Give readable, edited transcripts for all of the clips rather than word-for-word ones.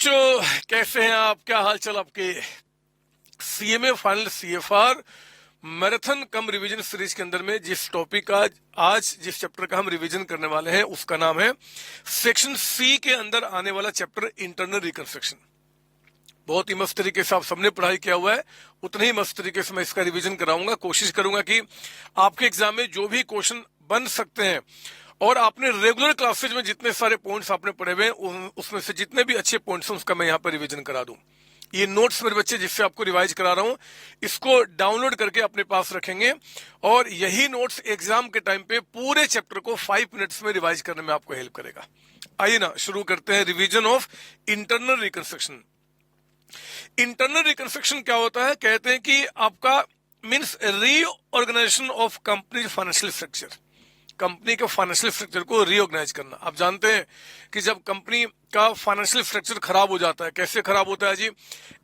बच्चों, कैसे हैं आप? क्या हाल चाल आपके? सीएमए फाइनल सीएफआर मैराथन कम रिवीजन सीरीज के अंदर में जिस टॉपिक का आज जिस चैप्टर का हम रिवीजन करने वाले हैं उसका नाम है सेक्शन सी के अंदर आने वाला चैप्टर इंटरनल रिकंस्ट्रक्शन। बहुत ही मस्त तरीके से आप सबने पढ़ाई किया हुआ है, उतने ही मस्त तरीके से मैं इसका रिवीजन कराऊंगा। कोशिश करूंगा कि आपके एग्जाम में जो भी क्वेश्चन बन सकते हैं और आपने रेगुलर क्लासेज में जितने सारे पॉइंट्स आपने पढ़े हुए हैं उसमें से जितने भी अच्छे पॉइंट्स हैं उसका मैं यहाँ पर रिवीजन करा दूं। ये नोट्स मेरे बच्चे जिससे आपको रिवाइज करा रहा हूं, इसको डाउनलोड करके अपने पास रखेंगे और यही नोट्स एग्जाम के टाइम पे पूरे चैप्टर को 5 मिनट्स में रिवाइज करने में आपको हेल्प करेगा। आइए ना शुरू करते हैं revision of internal reconstruction. Internal reconstruction क्या होता है? कहते हैं कि आपका means reorganisation of company financial structure, company के फाइनेंशियल स्ट्रक्चर को रीऑर्गेनाइज करना। आप जानते हैं कि जब कंपनी का फाइनेंशियल स्ट्रक्चर खराब हो जाता है, कैसे खराब होता है जी?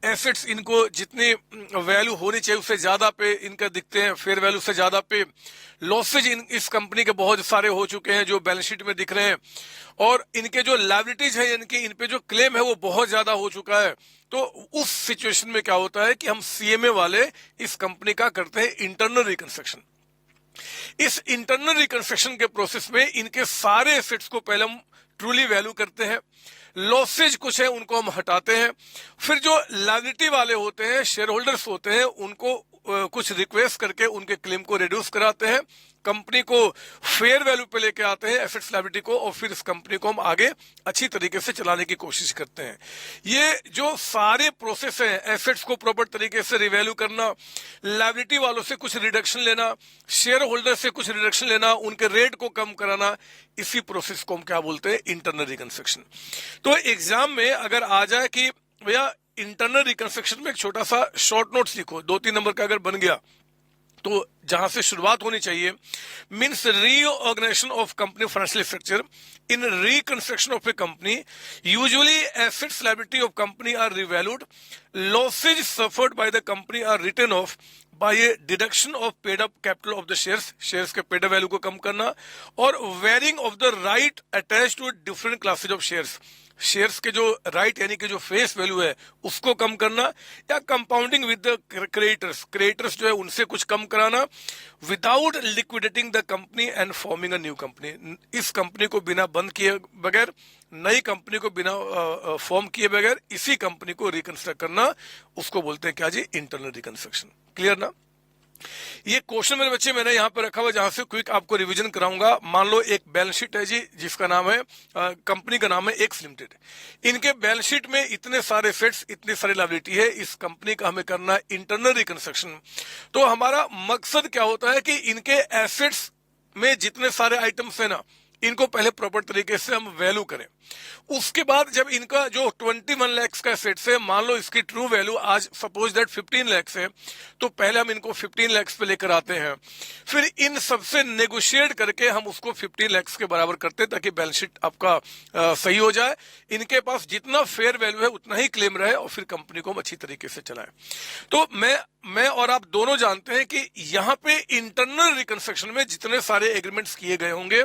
एसेट्स इनको जितनी वैल्यू होनी चाहिए उससे ज्यादा पे इनका दिखते हैं, फेयर वैल्यू से ज्यादा पे। लॉसेज इस कंपनी के बहुत सारे हो चुके हैं जो बैलेंस शीट में दिख रहे हैं, और इनके जो लायबिलिटीज है, इनके इन पे जो क्लेम है वो बहुत ज्यादा हो चुका है। तो उस सिचुएशन में क्या होता है कि हम सीएमए वाले इस कंपनी का करते हैं इंटरनल रिकंस्ट्रक्शन। इस इंटरनल रिकंस्ट्रक्शन के प्रोसेस में इनके सारे एसेट्स को पहले हम ट्रूली वैल्यू करते हैं, लॉसेज कुछ है उनको हम हटाते हैं, फिर जो लायबिलिटी वाले होते हैं, शेयर होल्डर्स होते हैं, उनको कुछ रिक्वेस्ट करके उनके क्लेम को रिड्यूस कराते हैं, कंपनी को फेयर वैल्यू पे लेके आते हैं एसेट्स लायबिलिटी को, और फिर इस कंपनी को हम आगे अच्छी तरीके से चलाने की कोशिश करते हैं। ये जो सारे प्रोसेस हैं, एसेट्स को प्रॉपर तरीके से रिवैल्यू करना, लायबिलिटी वालों से कुछ रिडक्शन लेना, शेयर होल्डर से कुछ रिडक्शन लेना, उनके रेट को कम कराना, इसी प्रोसेस को हम क्या बोलते हैं? Internal reconstruction. तो एग्जाम में अगर आ जाए कि भैया इंटरनल रिकंस्ट्रक्शन में एक छोटा सा शॉर्ट नोट्स लिखो, 2-3 नंबर का अगर बन गया, तो जहां से शुरुआत होनी चाहिए means reorganisation of company financial structure in reconstruction of a company, usually assets liability of company are revalued, losses suffered by the company are written off by a deduction of paid up capital of the shares, shares के paid value को कम करना, और varying of the right attach to different classes of shares, shares के जो right यानी कि जो फेस वैल्यू है उसको कम करना, या compounding with the creditors, creditors जो है उनसे कुछ कम कराना, without liquidating the company and forming a new company, इस कंपनी को बिना बंद किए बगैर, नई कंपनी को बिना फॉर्म किए बगैर इसी कंपनी को रिकंस्ट्रक्ट करना, उसको बोलते हैं क्या जी? Internal reconstruction. क्लियर ना? ये क्वेश्चन मेरे बच्चे मैंने यहाँ पे रखा हुआ जहां से क्विक आपको रिवीजन कराऊंगा। मान लो एक बैलेंस शीट है जी जिसका नाम है कंपनी का नाम है एक्स लिमिटेड। इनके बैलेंस शीट में इतने सारे एसेट्स, इतनी सारी लायबिलिटी है, इस कंपनी का हमें करना है इंटरनल रिकंस्ट्रक्शन। तो हमारा मकसद क्या होता है कि इनके एसेट्स में जितने सारे आइटम्स है ना, इनको पहले प्रॉपर तरीके से हम वैल्यू करें। उसके बाद जब इनका जो 21 लाख का एसेट्स है, मान लो इसकी ट्रू वैल्यू आज सपोज दैट 15 लाख है, तो पहले हम इनको 15 लाख पे लेकर आते हैं, फिर इन सबसे नेगोशिएट करके हम उसको 15 लाख के बराबर करते हैं ताकि बैलेंस शीट आपका सही हो जाए, इनके पास जितना फेयर वैल्यू है उतना ही क्लेम रहे, और फिर कंपनी को हम अच्छी तरीके से चलाएं। तो मैं और आप दोनों जानते हैं कि यहाँ पे इंटरनल रिकंस्ट्रक्शन में जितने सारे एग्रीमेंट्स किए गए होंगे,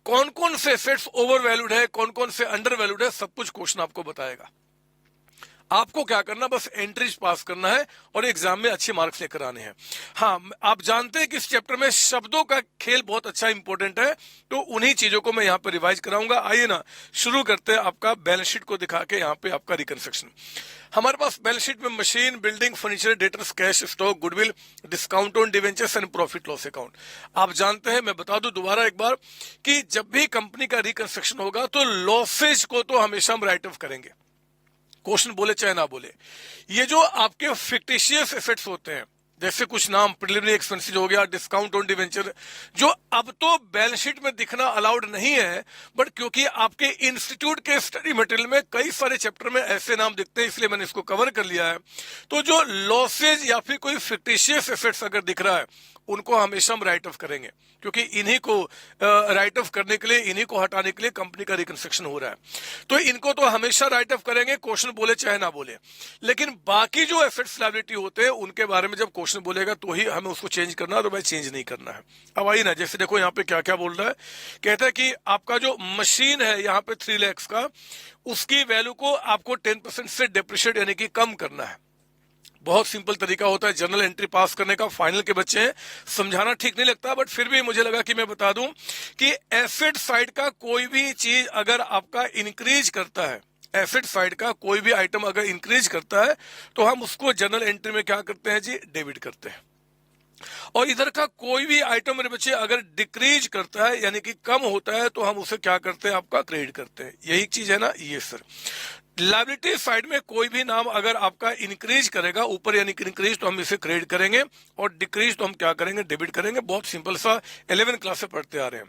कौन कौन से एसेट्स ओवर वैल्यूड है, कौन कौन से अंडर वैल्यूड है, सब कुछ क्वेश्चन आपको बताएगा। आपको क्या करना, बस एंट्रीज पास करना है और एग्जाम में अच्छे मार्क्स लेकर आने हैं। हाँ, आप जानते हैं कि इस चैप्टर में शब्दों का खेल बहुत अच्छा इंपॉर्टेंट है, तो उन्हीं चीजों को मैं यहाँ पे रिवाइज कराऊंगा। आइए ना शुरू करते हैं आपका बैलेंस शीट को दिखा के यहाँ पे आपका रिकंस्ट्रक्शन। हमारे पास बैलेंस शीट में machine, building, furniture, debtors, cash, stock, goodwill, discount on debentures and profit loss account. आप जानते हैं, मैं बता दूं दोबारा एक बार, कि जब भी कंपनी का रिकंस्ट्रक्शन होगा तो लॉसेज को तो हमेशा हम राइट ऑफ करेंगे, क्वेश्चन बोले चाहे ना बोले। ये जो आपके फिक्टिशियस एसेट्स होते हैं, जैसे कुछ नाम प्रिलिमिनरी एक्सपेंसेस हो गया, डिस्काउंट ऑन डिवेंचर, जो अब तो बैलेंस शीट में दिखना अलाउड नहीं है, बट क्योंकि आपके इंस्टीट्यूट के स्टडी मटेरियल में कई सारे चैप्टर में ऐसे नाम दिखते हैं, इसलिए मैंने इसको कवर कर लिया है। तो जो लॉसेज या फिर कोई फिक्टिशियस एसेट्स अगर दिख रहा है, उनको हमेशा हम राइट ऑफ करेंगे, क्योंकि इन्हीं को राइट ऑफ करने के लिए, इन्हीं को हटाने के लिए कंपनी का रिकंस्ट्रक्शन हो रहा है। तो इनको तो हमेशा राइट ऑफ करेंगे, क्वेश्चन बोले चाहे ना बोले। लेकिन बाकी जो एसेट्स लायबिलिटी होते हैं उनके बारे में जब क्वेश्चन क्वेश्चन बोलेगा तो ही हमें उसको चेंज करना है, अदरवाइज चेंज नहीं करना है। अब आइए ना, जैसे देखो यहाँ पे क्या क्या बोल रहा है। कहता है कि आपका जो मशीन है यहाँ पे 3 लाख का, उसकी वैल्यू को आपको 10% से डेप्रिशिएट यानी कि कम करना है। बहुत सिंपल तरीका होता है जर्नल एंट्री पास करने का। फाइनल के बच्चे हैं, समझाना ठीक नहीं लगता, बट फिर भी मुझे लगा कि मैं बता दूं कि एसेट साइड का कोई भी चीज अगर आपका इंक्रीज करता है, एसेट साइड का कोई भी आइटम अगर इंक्रीज करता है तो हम उसको जर्नल एंट्री में क्या करते हैं जी, डेबिट करते हैं। और इधर का कोई भी आइटम मेरे बच्चे अगर डिक्रीज करता है यानी कि कम होता है तो हम उसे क्या करते हैं, आपका क्रेडिट करते हैं। यही चीज है ना ये सर। लायबिलिटी साइड में कोई भी नाम अगर आपका इंक्रीज करेगा ऊपर यानी कि इंक्रीज, तो हम इसे क्रेडिट करेंगे, और डिक्रीज तो हम क्या करेंगे, डेबिट करेंगे। बहुत सिंपल सा 11 क्लास से पढ़ते आ रहे हैं।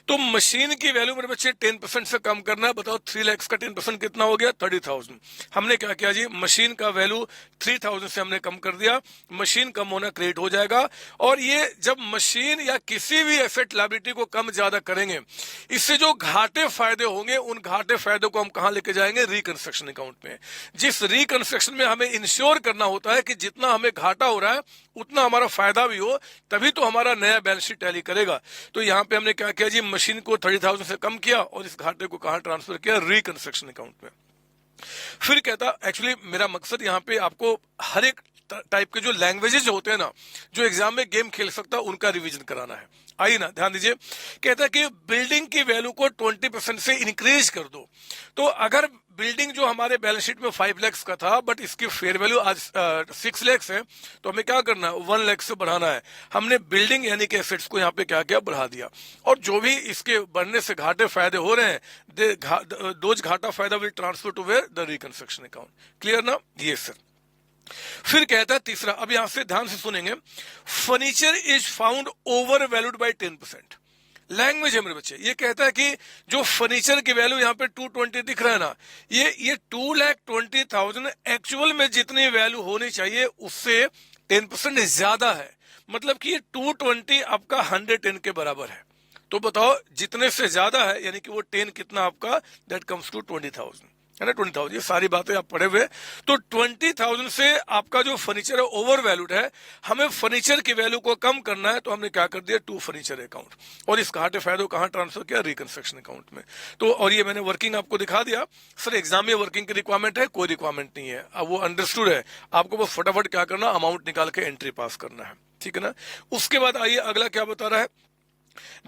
तो मशीन की वैल्यू मेरे बच्चे 10% से कम करना है। बताओ 3 लाख का 10% कितना हो गया, 30,000। हमने क्या किया जी, मशीन का वैल्यू 3,000 से हमने कम कर दिया, मशीन कम होना क्रेडिट हो जाएगा। और ये जब मशीन या किसी भी एसेट लायबिलिटी को कम ज्यादा करेंगे, इससे जो घाटे फायदे होंगे उन घाटे फायदों को हम कहां लेके जाएंगे, रिकंस्ट्रक्शन अकाउंट में। जिस रिकंस्ट्रक्शन में हमें इंश्योर करना होता है कि जितना हमें घाटा हो रहा है उतना हमारा फायदा भी हो, तभी तो हमारा नया बैलेंस शीट टैली करेगा। तो यहां पे हमने क्या किया जी, मशीन को 30,000 से कम किया और इस घाटे को कहां ट्रांसफर किया, रिकंस्ट्रक्शन अकाउंट में। फिर कहता, एक्चुअली मेरा मकसद यहाँ पे आपको हर एक टाइप के जो लैंग्वेजेस होते हैं ना, जो एग्जाम में गेम खेल सकता है, उनका रिवीजन कराना है। आइए ना ध्यान दीजिए। कहता है कि बिल्डिंग की वैल्यू को 20% से इंक्रीज कर दो। तो अगर बिल्डिंग जो हमारे बैलेंस शीट में 5 लाख का था, बट इसकी फेयर वैल्यू आज 6 लाख है, तो हमें क्या करना है, 1 लाख से बढ़ाना है। हमने बिल्डिंग यानी कि एसेट्स को यहाँ पे क्या किया, बढ़ा दिया। और जो भी इसके बढ़ने से घाटे फायदे हो रहे हैं, दोज घाटा फायदा will transfer to where, the reconstruction account. Clear ना, ये सर। फिर कहता है तीसरा, अब यहां से ध्यान से सुनेंगे, furniture is found over valued bye 10%। Language है मेरे बच्चे। ये कहता है कि जो फर्नीचर की वैल्यू यहाँ पे 220 दिख रहा है ना, ये 2,20,000 एक्चुअल में जितनी वैल्यू होनी चाहिए उससे 10% ज्यादा है। मतलब कि ये 220 आपका 110 के बराबर है। तो बताओ जितने से ज्यादा है यानी कि वो 10 कितना आपका, दैट कम्स टू 20,000 है ना, 20,000। ये सारी बातें आप पढ़े हुए। तो 20,000 से आपका जो फर्नीचर है ओवर वैल्यूड है, हमें फर्नीचर की वैल्यू को कम करना है, तो हमने क्या कर दिया, टू फर्नीचर अकाउंट। और इस घाटे फायदे को कहां ट्रांसफर किया, रिकंस्ट्रक्शन अकाउंट में। तो और ये मैंने वर्किंग आपको दिखा दिया। सर एग्जाम में वर्किंग की रिक्वायरमेंट है, कोई रिक्वायरमेंट नहीं है, अब वो अंडरस्टूड है। आपको बस फटाफट क्या करना, अमाउंट निकाल के एंट्री पास करना है, ठीक है ना। उसके बाद आइए अगला क्या बता रहा है,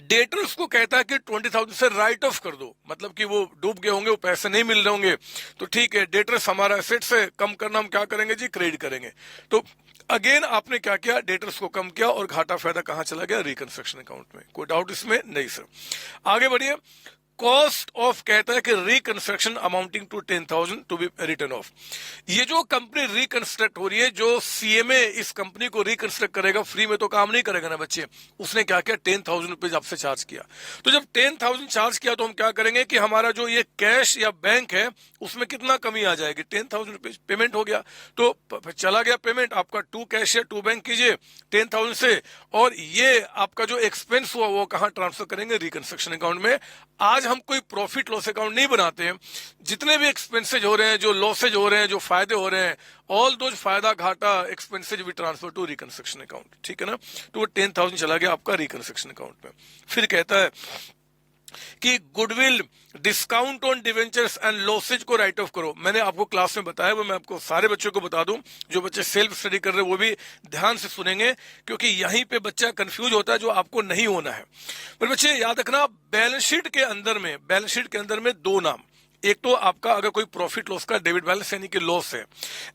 डेटर्स को कहता है कि 20,000 से राइट ऑफ कर दो। मतलब कि वो डूब गए होंगे, वो पैसे नहीं मिल रहे होंगे, तो ठीक है, डेटर्स हमारा एसेट से कम करना हम क्या करेंगे जी, क्रेडिट करेंगे। तो अगेन आपने क्या किया, डेटर्स को कम किया और घाटा फायदा कहां चला गया, रिकंस्ट्रक्शन अकाउंट में। कोई डाउट इसमें नहीं सर। आगे बढ़िए। कॉस्ट ऑफ कहता है कि reconstruction amounting to 10,000 to be written off. ये जो कंपनी रिकंस्ट्रक्ट हो रही है, जो सीएमए इस कंपनी को रिकंस्ट्रक्ट करेगा, फ्री में तो काम नहीं करेगा ना बच्चे। उसने क्या किया, 10,000 रुपीज आपसे चार्ज किया। तो जब 10,000 चार्ज किया तो हम क्या करेंगे कि हमारा जो ये कैश या बैंक है उसमें कितना कमी आ जाएगी, 10,000 रुपीज पेमेंट हो गया। तो चला गया पेमेंट आपका, टू कैश या टू बैंक कीजिए 10,000 से, और ये आपका जो एक्सपेंस हुआ वो कहां ट्रांसफर करेंगे, रिकंस्ट्रक्शन अकाउंट में। आज हम कोई प्रॉफिट लॉस अकाउंट नहीं बनाते हैं। जितने भी एक्सपेंसेज हो रहे हैं, जो लॉसेज हो रहे हैं, जो फायदे हो रहे हैं, ऑल दोज फायदा घाटा expenses we transfer to reconstruction account, ठीक है ना। तो वो 10,000 चला गया आपका रिकंस्ट्रक्शन अकाउंट में। फिर कहता है कि goodwill, discount on debentures and losses को राइट ऑफ करो। मैंने आपको क्लास में बताया, वो मैं आपको सारे बच्चों को बता दूं, जो बच्चे सेल्फ स्टडी कर रहे हैं वो भी ध्यान से सुनेंगे, क्योंकि यहीं पे बच्चा कंफ्यूज होता है, जो आपको नहीं होना है। पर बच्चे याद रखना, बैलेंस शीट के अंदर में दो नाम, एक तो आपका अगर कोई प्रॉफिट लॉस का डेबिट बैलेंस यानी कि लॉस है,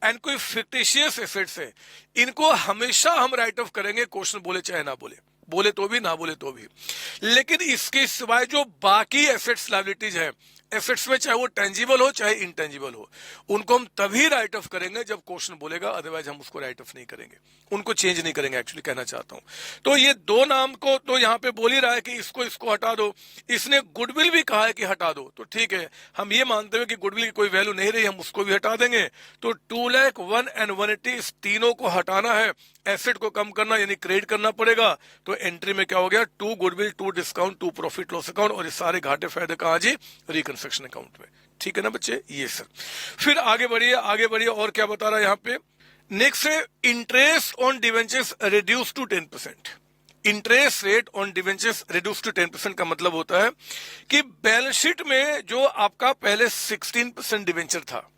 एंड कोई फिक्टिशियस एसेट्स है, इनको हमेशा हम राइट ऑफ करेंगे, क्वेश्चन बोले चाहे ना बोले, बोले तो भी ना बोले तो भी। लेकिन इसके सिवाय जो बाकी एसेट्स लायबिलिटीज है, एसेट्स में चाहे वो टेंजिबल हो चाहे इंटेंजिबल हो, उनको हम तभी राइट ऑफ करेंगे जब क्वेश्चन बोलेगा, अदरवाइज हम उसको राइट ऑफ नहीं करेंगे, उनको चेंज नहीं करेंगे, एक्चुअली कहना चाहता हूं। तो ये दो नाम को तो यहां पे बोल ही रहा है कि इसको हटा दो। इसने गुडविल भी कहा है कि हटा दो, तो ठीक है, हम ये मानते हुए कि गुडविल की कोई वैल्यू नहीं रही, हम उसको भी हटा देंगे। तो 2,01,000 and 180 इस तीनों को हटाना है, एसेट को कम करना यानी क्रेडिट करना पड़ेगा। तो एंट्री में क्या हो गया, 2 goodwill, 2 discount, 2 profit loss account, और ये सारे घाटे फायदे कहां जी, रिकंस्ट्रक्शन अकाउंट में, ठीक है ना बच्चे, ये सर। फिर आगे बढ़िए और क्या बता रहा है यहाँ पे, नेक्स्ट है interest on debentures reduce to 10%। Interest rate on debentures reduce to 10% का मतलब होता है कि बैलेंस शीट में जो आपका पहले 16% डिवेंचर था,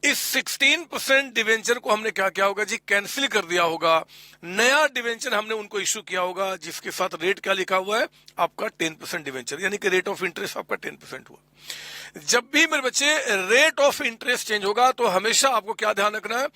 इस 16% डिवेंचर को हमने क्या किया होगा जी, कैंसिल कर दिया होगा। नया डिवेंचर हमने उनको इशू किया होगा जिसके साथ रेट क्या लिखा हुआ है आपका 10% डिवेंचर, यानी कि रेट ऑफ इंटरेस्ट आपका 10% हुआ। जब भी मेरे बच्चे रेट ऑफ इंटरेस्ट चेंज होगा तो हमेशा आपको क्या ध्यान रखना है,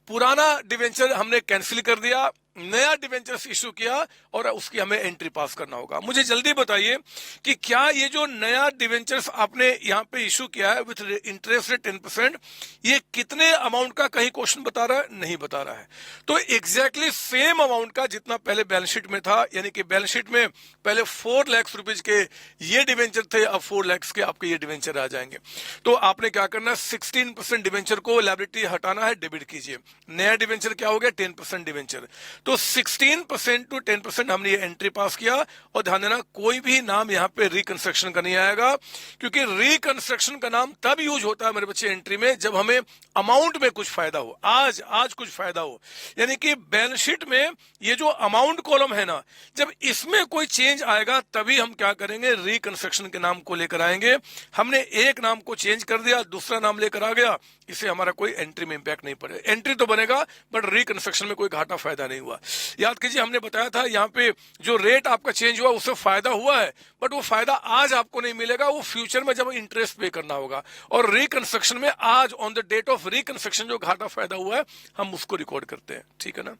पुराना डिवेंचर हमने कैंसिल कर दिया, नया डिवेंचर्स इशू किया और उसकी हमें एंट्री पास करना होगा। मुझे जल्दी बताइए कि क्या ये जो नया डिवेंचर्स आपने यहाँ पे इशू किया है विथ इंटरेस्ट रेट 10%, ये कितने अमाउंट का कहीं क्वेश्चन बता रहा है? नहीं बता रहा है। तो एग्जैक्टली सेम अमाउंट का जितना पहले बैलेंस शीट में था, यानी कि बैलेंस शीट में पहले 4 लाख रुपीज के ये डिवेंचर थे, अब 4 लाख के आपके ये डिवेंचर आ जाएंगे। तो आपने क्या करना है, 16% डिवेंचर को लायबिलिटी हटाना है, डेबिट कीजिए। नया डिवेंचर क्या हो गया, 10% डिवेंचर। तो 16% टू 10% हमने ये एंट्री पास किया। और ध्यान देना कोई भी नाम यहाँ पे रिकंस्ट्रक्शन का नहीं आएगा, क्योंकि रिकंस्ट्रक्शन का नाम तब यूज होता है मेरे बच्चे एंट्री में जब हमें अमाउंट में कुछ फायदा हो, आज कुछ फायदा हो। यानी कि बैलेंस शीट में ये जो अमाउंट कॉलम है ना, जब इसमें कोई चेंज आएगा तभी हम क्या करेंगे, रिकंस्ट्रक्शन के नाम को लेकर आएंगे। हमने एक नाम को चेंज कर दिया, दूसरा नाम लेकर आ गया, इससे हमारा कोई एंट्री में इंपैक्ट नहीं पड़ेगा। एंट्री तो बनेगा बट रिकंस्ट्रक्शन में कोई घाटा फायदा नहीं हुआ। याद कीजिए हमने बताया था यहाँ पे जो रेट आपका चेंज हुआ उससे फायदा हुआ है, बट वो फायदा आज आपको नहीं मिलेगा, वो फ्यूचर में जब इंटरेस्ट पे करना होगा। और रिकंस्ट्रक्शन में आज on the date of reconstruction जो घाटा फायदा हुआ है हम उसको रिकॉर्ड करते हैं, ठीक है ना।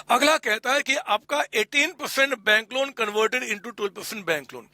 अगला कहता है कि आपका 18% bank loan converted into 12% bank loan.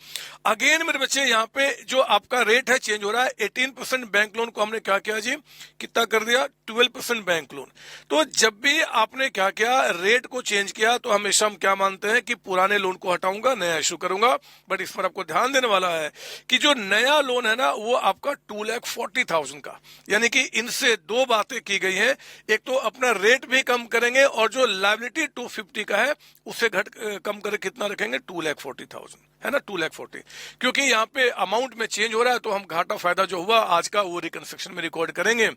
Again मेरे बच्चे यहाँ पे जो आपका रेट है चेंज हो रहा है। 18% बैंक लोन को हमने क्या किया जी, कितना कर दिया, 12% बैंक लोन। तो जब भी आपने क्या किया, रेट को चेंज किया, तो हमेशा हम क्या मानते हैं कि पुराने लोन को हटाऊंगा, नया इशू करूंगा। बट इस पर आपको ध्यान देने वाला है कि जो नया लोन है ना वो आपका 2,40,000 का, यानी कि इनसे दो बातें की गई हैं। एक तो अपना रेट भी कम करेंगे और जो लायबिलिटी 250 का है उससे कम करके कितना रखेंगे, 2,40,000 है ना, 2,40,000। क्योंकि यहाँ पे अमाउंट में चेंज हो रहा है तो हम घाटा फायदा जो हुआ आज का वो रिकंस्ट्रक्शन में रिकॉर्ड करेंगे।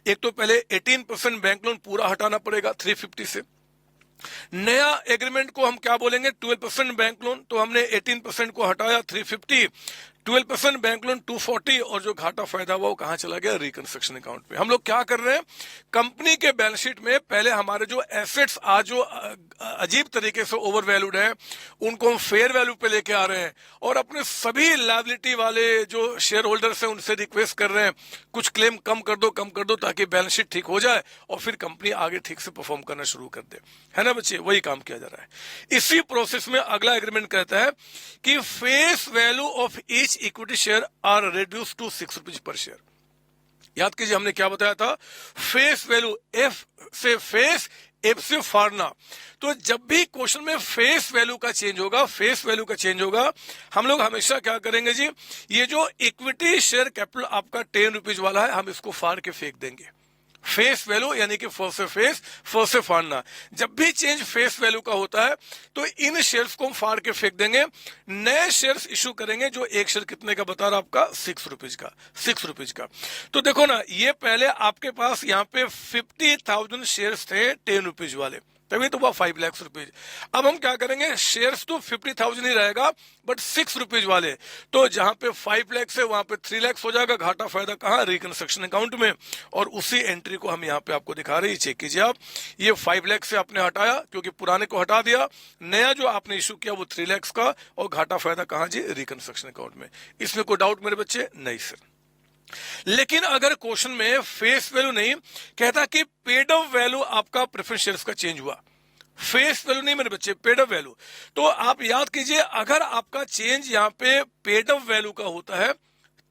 एक तो पहले 18% बैंक लोन पूरा हटाना पड़ेगा 350 से। नया एग्रीमेंट को हम क्या बोलेंगे, 12% बैंक लोन। तो हमने 18% को हटाया 350, 12% बैंक लोन 240, और जो घाटा फायदा हुआ वो कहां चला गया, रिकंस्ट्रक्शन अकाउंट पे। हम लोग क्या कर रहे हैं, कंपनी के बैलेंस शीट में पहले हमारे जो एसेट्स आज जो अजीब तरीके से ओवर वैल्यूड है उनको हम फेयर वैल्यू पे लेके आ रहे हैं, और अपने सभी लायबिलिटी वाले जो शेयर होल्डर्स हैं उनसे रिक्वेस्ट कर रहे हैं कुछ क्लेम कम कर दो ताकि बैलेंस शीट ठीक हो जाए और फिर कंपनी आगे ठीक से परफॉर्म करना शुरू कर दे, है ना बच्चे। वही काम किया जा रहा है। इसी प्रोसेस में अगला एग्रीमेंट कहता है कि face value of each equity share are reduce to 6 rupees per share. याद कीजिए हमने क्या बताया था, फेस वैल्यू, एफ से फेस, एफ से फाड़ना। तो जब भी क्वेश्चन में फेस वैल्यू का चेंज होगा, हम लोग हमेशा क्या करेंगे जी, ये जो इक्विटी शेयर कैपिटल आपका 10 रुपीज वाला है हम इसको फाड़ के फेंक देंगे। फेस वैल्यू यानी कि फर्स्ट से फेस, फर्स्ट से फाड़ना। जब भी चेंज फेस वैल्यू का होता है तो इन शेयर्स को हम फाड़ के फेंक देंगे, नए शेयर्स इशू करेंगे। जो एक शेयर कितने का बता रहा आपका, 6 रुपीज का। तो देखो ना, ये पहले आपके पास यहाँ पे 50,000 शेयर्स थे 10 रुपीज वाले, तभी तो वो 5 लाख रुपीज। अब हम क्या करेंगे, शेयर्स तो 50,000 ही रहेगा बट 6 रुपीज वाले। तो जहां पे 5 लाख है वहां पे 3 लाख हो जाएगा। घाटा फायदा कहाँ, रिकंस्ट्रक्शन अकाउंट में। और उसी एंट्री को हम यहाँ पे आपको दिखा रहे हैं, चेक कीजिए आप। ये 5 लाख से आपने हटाया क्योंकि पुराने को हटा दिया, नया जो आपने इशू किया वो 3 लाख का, और घाटा फायदा कहाँ जी, रिकंस्ट्रक्शन अकाउंट में। इसमें कोई डाउट मेरे बच्चे? नहीं सर। लेकिन अगर क्वेश्चन में फेस वैल्यू नहीं, कहता कि पेड अप वैल्यू आपका प्रेफरेंस शेयर्स का चेंज हुआ, फेस वैल्यू नहीं मेरे बच्चे, पेड अप वैल्यू। तो आप याद कीजिए, अगर आपका चेंज यहाँ पे पेड अप वैल्यू का होता है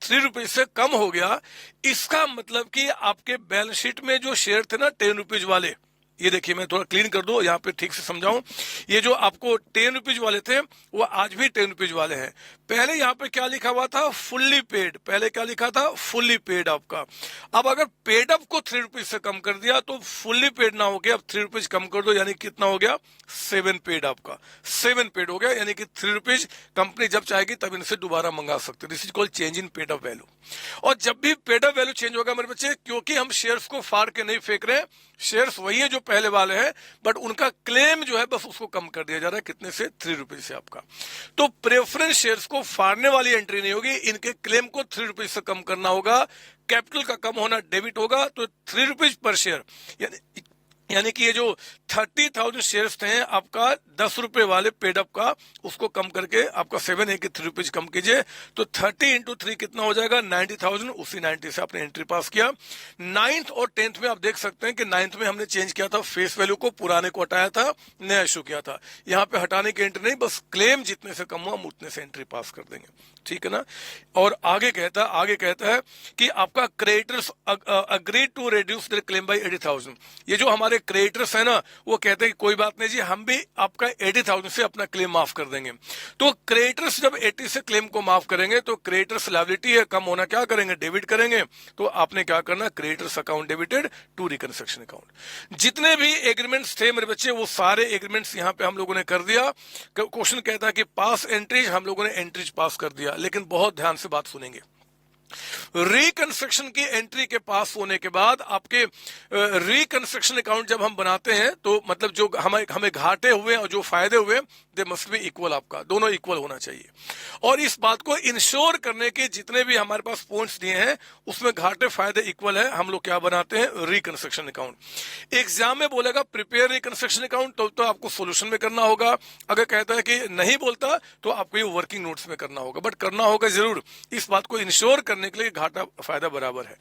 3 रुपीज से कम हो गया, इसका मतलब कि आपके बैलेंस शीट में जो शेयर थे ना 10 रुपीज वाले, ये देखिए मैं थोड़ा क्लीन कर दो यहाँ पे ठीक से समझाऊं। ये जो आपको 10 रुपीज वाले थे वो आज भी 10 रुपीज वाले हैं। पहले यहाँ पे क्या लिखा हुआ था, फुल्ली पेड, पहले क्या लिखा था, फुल्ली पेड आपका। अब अगर पेड अप को 3 रुपीज से कम कर दिया तो फुल्ली पेड ना हो गया, अब 3 रुपीज कम कर दो, यानी कितना हो गया, 7 पेड आपका, 7 पेड हो गया, यानी कि 3 रुपीज कंपनी जब चाहेगी तब इनसे दोबारा मंगा सकते, this is called change in paid up value. और जब भी पेड अप वैल्यू चेंज होगा मेरे बच्चे, क्योंकि हम शेयर्स को फाड़ के नहीं फेंक रहे, शेयर्स वही है जो पहले वाले हैं, बट उनका क्लेम जो है बस उसको कम कर दिया जा रहा है, कितने से, 3 रुपीज से आपका। तो प्रेफरेंस शेयर्स को फाड़ने वाली एंट्री नहीं होगी, इनके क्लेम को 3 रुपीज से कम करना होगा, कैपिटल का कम होना डेबिट होगा, तो 3 रुपीज पर शेयर, यानी कि ये जो 30,000 शेयर्स थे आपका 10 रुपए वाले पेड अप का, उसको कम करके आपका 7 है कि 3 रुपीज कम कीजिए, तो 30 इंटू 3 कितना हो जाएगा, 90,000। उसी 90 से आपने एंट्री पास किया। 9th और 10th में आप देख सकते हैं कि 9th में हमने चेंज किया था फेस वैल्यू को, पुराने को हटाया था, नया इशू किया था। यहाँ पे हटाने की एंट्री नहीं, बस क्लेम जितने से कम हुआ हम उतने से एंट्री पास कर देंगे, ठीक है ना। और आगे कहता है कि आपका creditors agree to reduce their claim by 80,000। ये जो हमारे क्रेडिटर्स है ना, वो कहते हैं कि कोई बात नहीं जी, हम भी आपका 80,000 से अपना क्लेम माफ कर देंगे। तो क्रेडिटर्स जब 80 से क्लेम को माफ करेंगे तो क्रेडिटर्स लायबिलिटी है कम होना, क्या करेंगे, डेबिट करेंगे। तो आपने क्या करना, creditors account debited to reconstruction account. जितने भी एग्रीमेंट्स थे मेरे बच्चे, वो सारे एग्रीमेंट्स यहाँ पे हम लोगों ने कर दिया। क्वेश्चन कहता है कि पास एंट्रीज, हम लोगों ने एंट्रीज पास कर दिया, लेकिन बहुत ध्यान से बात सुनेंगे। रिकंस्ट्रक्शन की एंट्री के पास होने के बाद आपके रिकंस्ट्रक्शन अकाउंट जब हम बनाते हैं तो मतलब जो हमें घाटे हुए और जो फायदे हुए, दे मस्ट बी इक्वल, आपका दोनों इक्वल होना चाहिए। और इस बात को इंश्योर करने के जितने भी हमारे पास पॉइंट्स दिए हैं उसमें घाटे फायदे इक्वल है, हम लोग क्या बनाते हैं, रिकंस्ट्रक्शन अकाउंट। एग्जाम में बोलेगा प्रिपेयर रिकंस्ट्रक्शन अकाउंट, तो आपको सोल्यूशन में करना होगा। अगर कहता है कि नहीं बोलता तो आपको ये वर्किंग नोट्स में करना होगा, बट करना होगा जरूर, इस बात को इंश्योर करने के लिए घाटा फायदा बराबर है।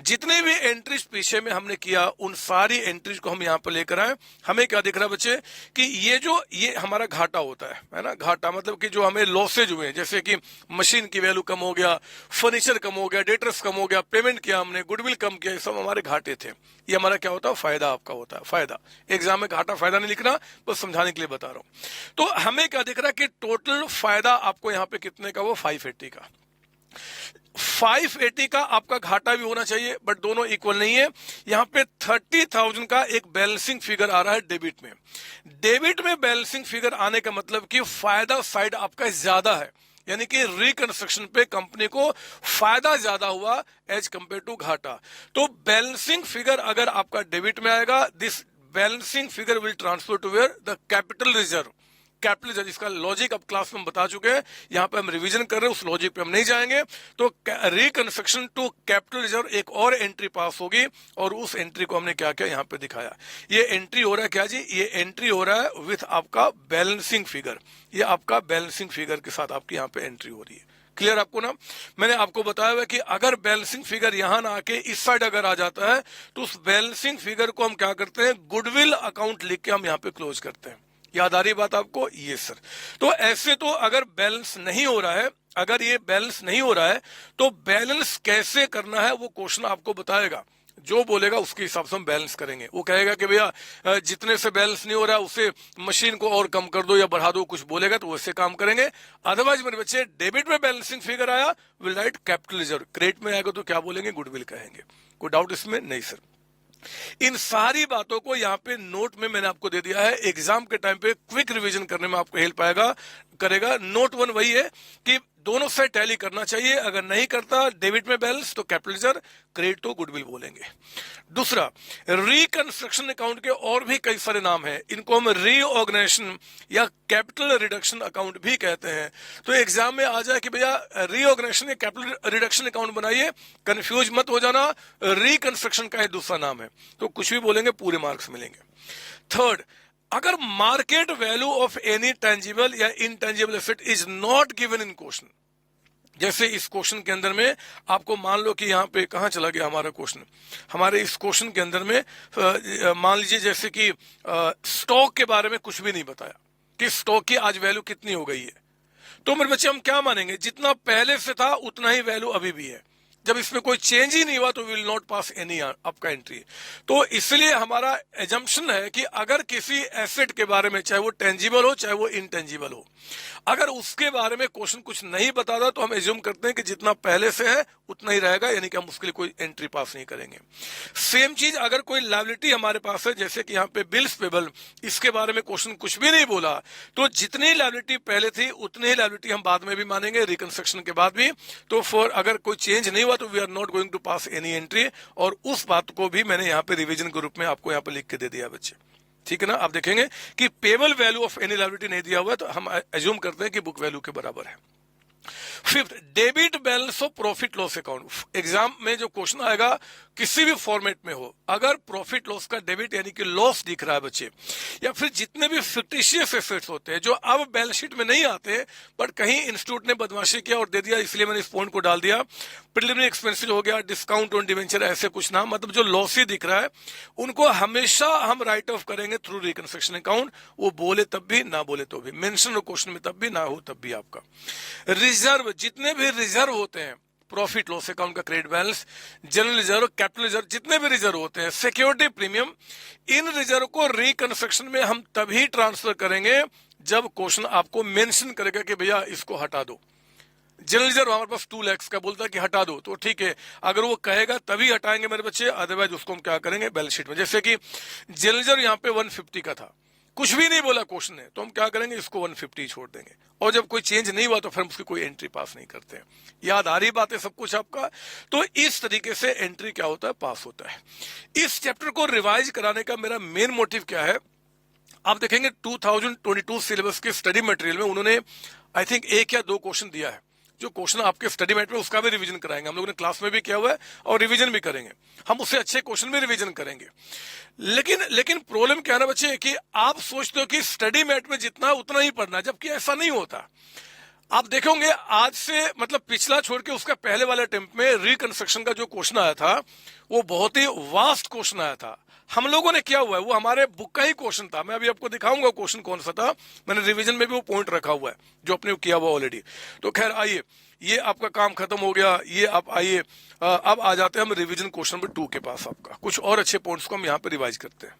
जितने भी एंट्रीज पीछे में हमने किया उन सारी एंट्रीज को हम यहाँ पर लेकर आए। हमें क्या दिख रहा है बच्चे कि ये हमारा घाटा होता है ना, घाटा मतलब कि जो हमें लॉसेज हुए, जैसे कि मशीन की वैल्यू कम हो गया, फर्नीचर कम हो गया, डेटर्स कम हो गया, पेमेंट किया हमने, गुडविल कम किया, ये सब हमारे घाटे थे। ये हमारा क्या होता है, फायदा आपका होता है, फायदा। एग्जाम में घाटा फायदा नहीं लिखना, बस समझाने के लिए बता रहा हूं। तो हमें क्या दिख रहा है कि टोटल फायदा आपको यहाँ पे कितने का, वो 580 का। 580 का आपका घाटा भी होना चाहिए, बट दोनों इक्वल नहीं है। यहां पे 30,000 का एक बैलेंसिंग फिगर आ रहा है डेबिट में। डेबिट में बैलेंसिंग फिगर आने का मतलब कि फायदा साइड आपका ज्यादा है, यानी कि रिकंस्ट्रक्शन पे कंपनी को फायदा ज्यादा हुआ एज कंपेयर टू घाटा। तो बैलेंसिंग फिगर अगर आपका डेबिट में आएगा, this balancing figure will transfer to where the capital reserve. Capital reserve, इसका लॉजिक अब क्लास में हम बता चुके हैं, यहां पे हम रिवीजन कर रहे हैं, उस लॉजिक पे हम नहीं जाएंगे। तो रिकंस्ट्रक्शन टू कैपिटल रिजर्व एक और एंट्री पास होगी, और उस एंट्री को हमने क्या किया, यहां पे दिखाया। ये एंट्री हो रहा है क्या जी, ये एंट्री हो रहा है विथ आपका बैलेंसिंग फिगर। ये आपका बैलेंसिंग फिगर के साथ आपकी यहाँ पे एंट्री हो रही है। क्लियर आपको ना। मैंने आपको बताया हुआ कि अगर बैलेंसिंग फिगर यहां ना आके इस साइड अगर आ जाता है तो उस बैलेंसिंग फिगर को हम क्या करते हैं, गुडविल अकाउंट लिख के हम यहाँ पे क्लोज करते हैं। याद आ रही बात आपको, ये सर। तो ऐसे तो अगर बैलेंस नहीं हो रहा है, अगर ये बैलेंस नहीं हो रहा है तो बैलेंस कैसे करना है वो क्वेश्चन आपको बताएगा। जो बोलेगा उसके हिसाब से हम बैलेंस करेंगे। वो कहेगा कि भैया जितने से बैलेंस नहीं हो रहा है उसे मशीन को और कम कर दो या बढ़ा दो, कुछ बोलेगा तो वैसे काम करेंगे। अदरवाइज मेरे बच्चे डेबिट में बैलेंसिंग फिगर आया, will write capital reserve. Credit में आएगा तो क्या बोलेंगे, गुडविल कहेंगे। कोई डाउट इसमें नहीं सर। इन सारी बातों को यहाँ पे नोट में मैंने आपको दे दिया है, एग्जाम के टाइम पे क्विक रिवीजन करने में आपको हेल्प करेगा। नोट 1 वही है कि दोनों से टैली करना चाहिए, अगर नहीं करता डेबिट में बैलेंस तो कैपिटल रिजर्व, क्रेडिट तो गुडविल बोलेंगे। दूसरा, रिकंस्ट्रक्शन अकाउंट के और भी कई सारे नाम हैं, इनको हम रीऑर्गेनाइजेशन या कैपिटल रिडक्शन अकाउंट भी कहते हैं। तो एग्जाम में आ जाए कि भैया रीऑर्गेनाइजेशन या कैपिटल रिडक्शन अकाउंट बनाइए, कंफ्यूज मत हो जाना, रिकंस्ट्रक्शन का ही दूसरा नाम है। तो कुछ भी बोलेंगे पूरे मार्क्स मिलेंगे। थर्ड, अगर market value of any tangible या intangible asset is not given in question, जैसे इस क्वेश्चन के अंदर में आपको मान लो कि यहाँ पे कहाँ चला गया हमारा क्वेश्चन, हमारे इस क्वेश्चन के अंदर में मान लीजिए जैसे कि स्टॉक के बारे में कुछ भी नहीं बताया कि स्टॉक की आज वैल्यू कितनी हो गई है, तो मेरे बच्चे हम क्या मानेंगे, जितना पहले से था उतना ही वैल्यू अभी भी है। जब इसमें कोई चेंज ही नहीं हुआ तो विल नॉट पास एनी आपका एंट्री। तो इसलिए हमारा एजम्पशन है कि अगर किसी एसेट के बारे में, चाहे वो टेंजिबल हो चाहे वो इनटेंजिबल हो, अगर उसके बारे में क्वेश्चन कुछ नहीं बताता तो हम एज्यूम करते हैं कि जितना पहले से है उतना ही रहेगा, यानी कि हम उसके लिए कोई एंट्री पास नहीं करेंगे। सेम चीज अगर कोई लायबिलिटी हमारे पास है, जैसे कि यहाँ पे बिल्स पेबल, इसके बारे में क्वेश्चन कुछ भी नहीं बोला, तो जितनी लायबिलिटी पहले थी उतनी ही लायबिलिटी हम बाद में भी मानेंगे, रिकंस्ट्रक्शन के बाद भी। तो फॉर अगर कोई चेंज नहीं हुआ तो we are not going to pass any entry, और उस बात को भी मैंने यहाँ पे रिवीजन के रूप में आपको यहाँ पे लिख के दे दिया बच्चे, ठीक है ना। आप देखेंगे कि payable value of any liability नहीं दिया हुआ है, तो हम एज्यूम करते हैं कि बुक वैल्यू के बराबर है। Fifth, debit balance of profit loss account. Exam में जो क्वेश्चन आएगा किसी भी फॉर्मेट में हो, अगर प्रॉफिट लॉस का डेबिट यानी कि लॉस दिख रहा है बच्चे, या फिर जितने भी फिक्टिशियस एसेट्स होते हैं जो अब बैलेंस शीट में नहीं आते बट कहीं इंस्टीट्यूट ने बदमाशी किया और दे दिया, इसलिए मैंने इस पॉइंट को डाल दिया, प्रिलिमिनरी एक्सपेंसेस हो गया, डिस्काउंट ऑन डिवेंचर, ऐसे कुछ ना, मतलब जो लॉस ही दिख रहा है उनको हमेशा हम राइट ऑफ करेंगे थ्रू रिकंस्ट्रक्शन अकाउंट, वो बोले तब भी ना बोले तो भी, मेंशन हो क्वेश्चन में तब भी ना हो तब भी आपका। रिजर्व, जितने भी रिजर्व होते हैं, प्रॉफिट लॉस अकाउंट का credit balance, general reserve, capital reserve, जितने भी रिजर्व होते हैं, सिक्योरिटी प्रीमियम, इन रिजर्व को रिकंस्ट्रक्शन में हम तभी ट्रांसफर करेंगे जब क्वेश्चन आपको मेंशन करेगा कि भैया इसको हटा दो। जनरल रिजर्व हमारे पास 2 लाख का बोलता है कि हटा दो, तो ठीक है, अगर वो कहेगा तभी हटाएंगे मेरे बच्चे, अदरवाइज उसको हम क्या करेंगे बैलेंस शीट में। जैसे कि जनरल रिजर्व यहाँ पे 150 का था, कुछ भी नहीं बोला क्वेश्चन ने, तो हम क्या करेंगे, इसको 150 छोड़ देंगे, और जब कोई चेंज नहीं हुआ तो फिर हम उसकी कोई एंट्री पास नहीं करते हैं। याद आ रही बात है सब कुछ आपका। तो इस तरीके से एंट्री क्या होता है, पास होता है। इस चैप्टर को रिवाइज कराने का मेरा मेन मोटिव क्या है, आप देखेंगे 2022 सिलेबस के स्टडी मटेरियल में उन्होंने आई थिंक 1 या 2 क्वेश्चन दिया है, जो क्वेश्चन आपके स्टडी मेट में उसका भी रिवीजन कराएंगे, हम लोगों ने क्लास में भी किया हुआ है और रिवीजन भी करेंगे, हम उससे अच्छे क्वेश्चन भी रिवीजन करेंगे। लेकिन प्रॉब्लम क्या है ना बच्चे, कि आप सोचते हो कि स्टडी मेट में जितना उतना ही पढ़ना, जबकि ऐसा नहीं होता। आप देखोगे आज से मतलब पिछला छोड़ के उसका पहले वाले अटेम्प्ट में रिकंस्ट्रक्शन का जो क्वेश्चन आया था वो बहुत ही वास्ट क्वेश्चन आया था। हम लोगों ने क्या हुआ है, वो हमारे बुक का ही क्वेश्चन था, मैं अभी आपको दिखाऊंगा क्वेश्चन कौन सा था, मैंने रिवीजन में भी वो पॉइंट रखा हुआ है जो आपने किया हुआ ऑलरेडी। तो खैर आइए, ये आपका काम खत्म हो गया, ये आप आइए, अब आ जाते हैं हम रिवीजन क्वेश्चन नंबर 2 के पास। आपका कुछ और अच्छे पॉइंट्स को हम यहाँ पे रिवाइज करते हैं।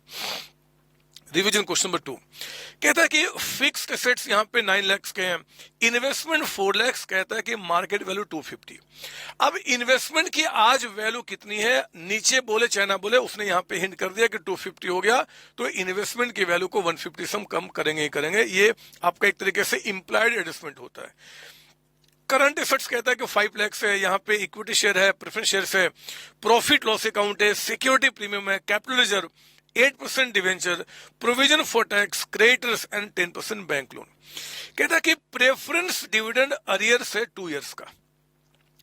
रिवीजन क्वेश्चन नंबर 2 कहता है कि फिक्स्ड एसेट्स यहाँ पे 9 लाख के हैं, इन्वेस्टमेंट 4 लाख, कहता है कि मार्केट वैल्यू 250। अब इन्वेस्टमेंट की आज वैल्यू कितनी है, नीचे बोले चाहे ना बोले उसने यहाँ पे हिंट कर दिया कि 250 हो गया, तो इन्वेस्टमेंट की वैल्यू को 150 से हम कम करेंगे ही करेंगे, ये आपका एक तरीके से इंप्लाइड एडजस्टमेंट होता है। करंट एसेट्स कहता है कि 5 लाख है, यहाँ पे इक्विटी शेयर है, प्रेफरेंस शेयर है, प्रॉफिट लॉस अकाउंट है, सिक्योरिटी प्रीमियम है, capital reserve, 8% debenture, provision for tax, creditors and 10% bank loan. कहता है कि प्रेफरेंस डिविडेंड अरियर से 2 इयर्स का।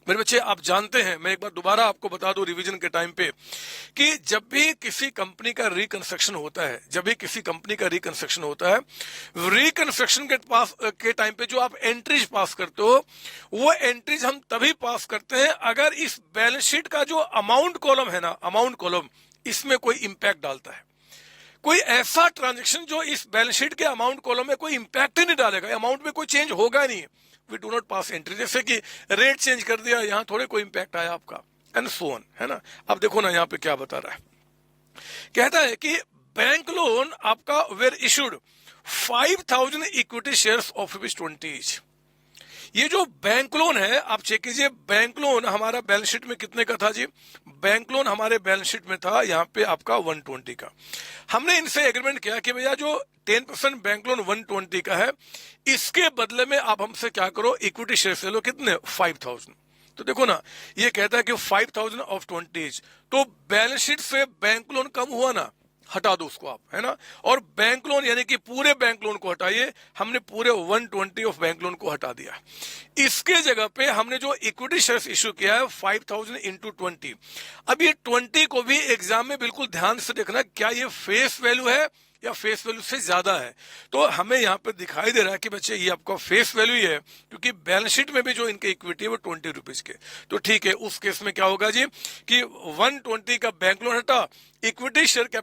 मेरे बच्चे आप जानते हैं, मैं एक बार दोबारा आपको बता दूं रिवीजन के टाइम पे, कि जब भी किसी कंपनी का रिकंस्ट्रक्शन होता है, जब भी किसी कंपनी का रिकंस्ट्रक्शन होता है, रिकंस्ट्रक्शन के टाइम पे जो आप एंट्रीज पास करते हो, वो एंट्रीज हम तभी पास करते हैं अगर इस बैलेंस शीट का जो अमाउंट कॉलम है ना, अमाउंट कॉलम, इसमें कोई इंपैक्ट डालता है। कोई ऐसा ट्रांजैक्शन जो इस बैलेंस शीट के अमाउंट कॉलम में कोई इंपैक्ट ही नहीं डालेगा, अमाउंट में कोई चेंज होगा नहीं, we do not pass entry. जैसे कि रेट चेंज कर दिया, यहां थोड़े कोई इंपैक्ट आया आपका, एंड सो ऑन, है ना। अब देखो ना यहां पे क्या बता रहा है, कहता है कि बैंक लोन आपका were issued 5000 equity shares of ₹20 each. ये जो बैंक लोन है आप चेक कीजिए, बैंक लोन हमारा बैलेंस शीट में कितने का था जी, बैंक लोन हमारे बैलेंस शीट में था यहाँ पे आपका 120 का। हमने इनसे एग्रीमेंट किया कि भैया जो 10% बैंक लोन 120 का है, इसके बदले में आप हमसे क्या करो, इक्विटी शेयर ले लो, कितने, 5000। तो देखो ना, ये कहता है कि 5000 ऑफ 20, तो बैलेंस शीट से बैंक लोन कम हुआ ना, हटा दो उसको आप, है ना। और बैंक लोन यानी कि पूरे बैंक लोन को हटाइए, हमने पूरे 120 ऑफ बैंक लोन को हटा दिया। इसके जगह पे हमने जो इक्विटी शेयर्स इश्यू किया है 5000 इंटू 20। अब ये 20 को भी एग्जाम में बिल्कुल ध्यान से देखना, क्या ये फेस वैल्यू है या फेस वैल्यू से ज्यादा है। तो हमें यहाँ पे दिखाई दे रहा है कि बच्चे ये आपका फेस वैल्यू ही है, क्योंकि बैलेंस शीट में भी जो इनके इक्विटी है वो 20 रुपीज के। तो ठीक है, उस केस में क्या होगा जी कि 120 का बैंक लोन हटा, इक्विटी शेयर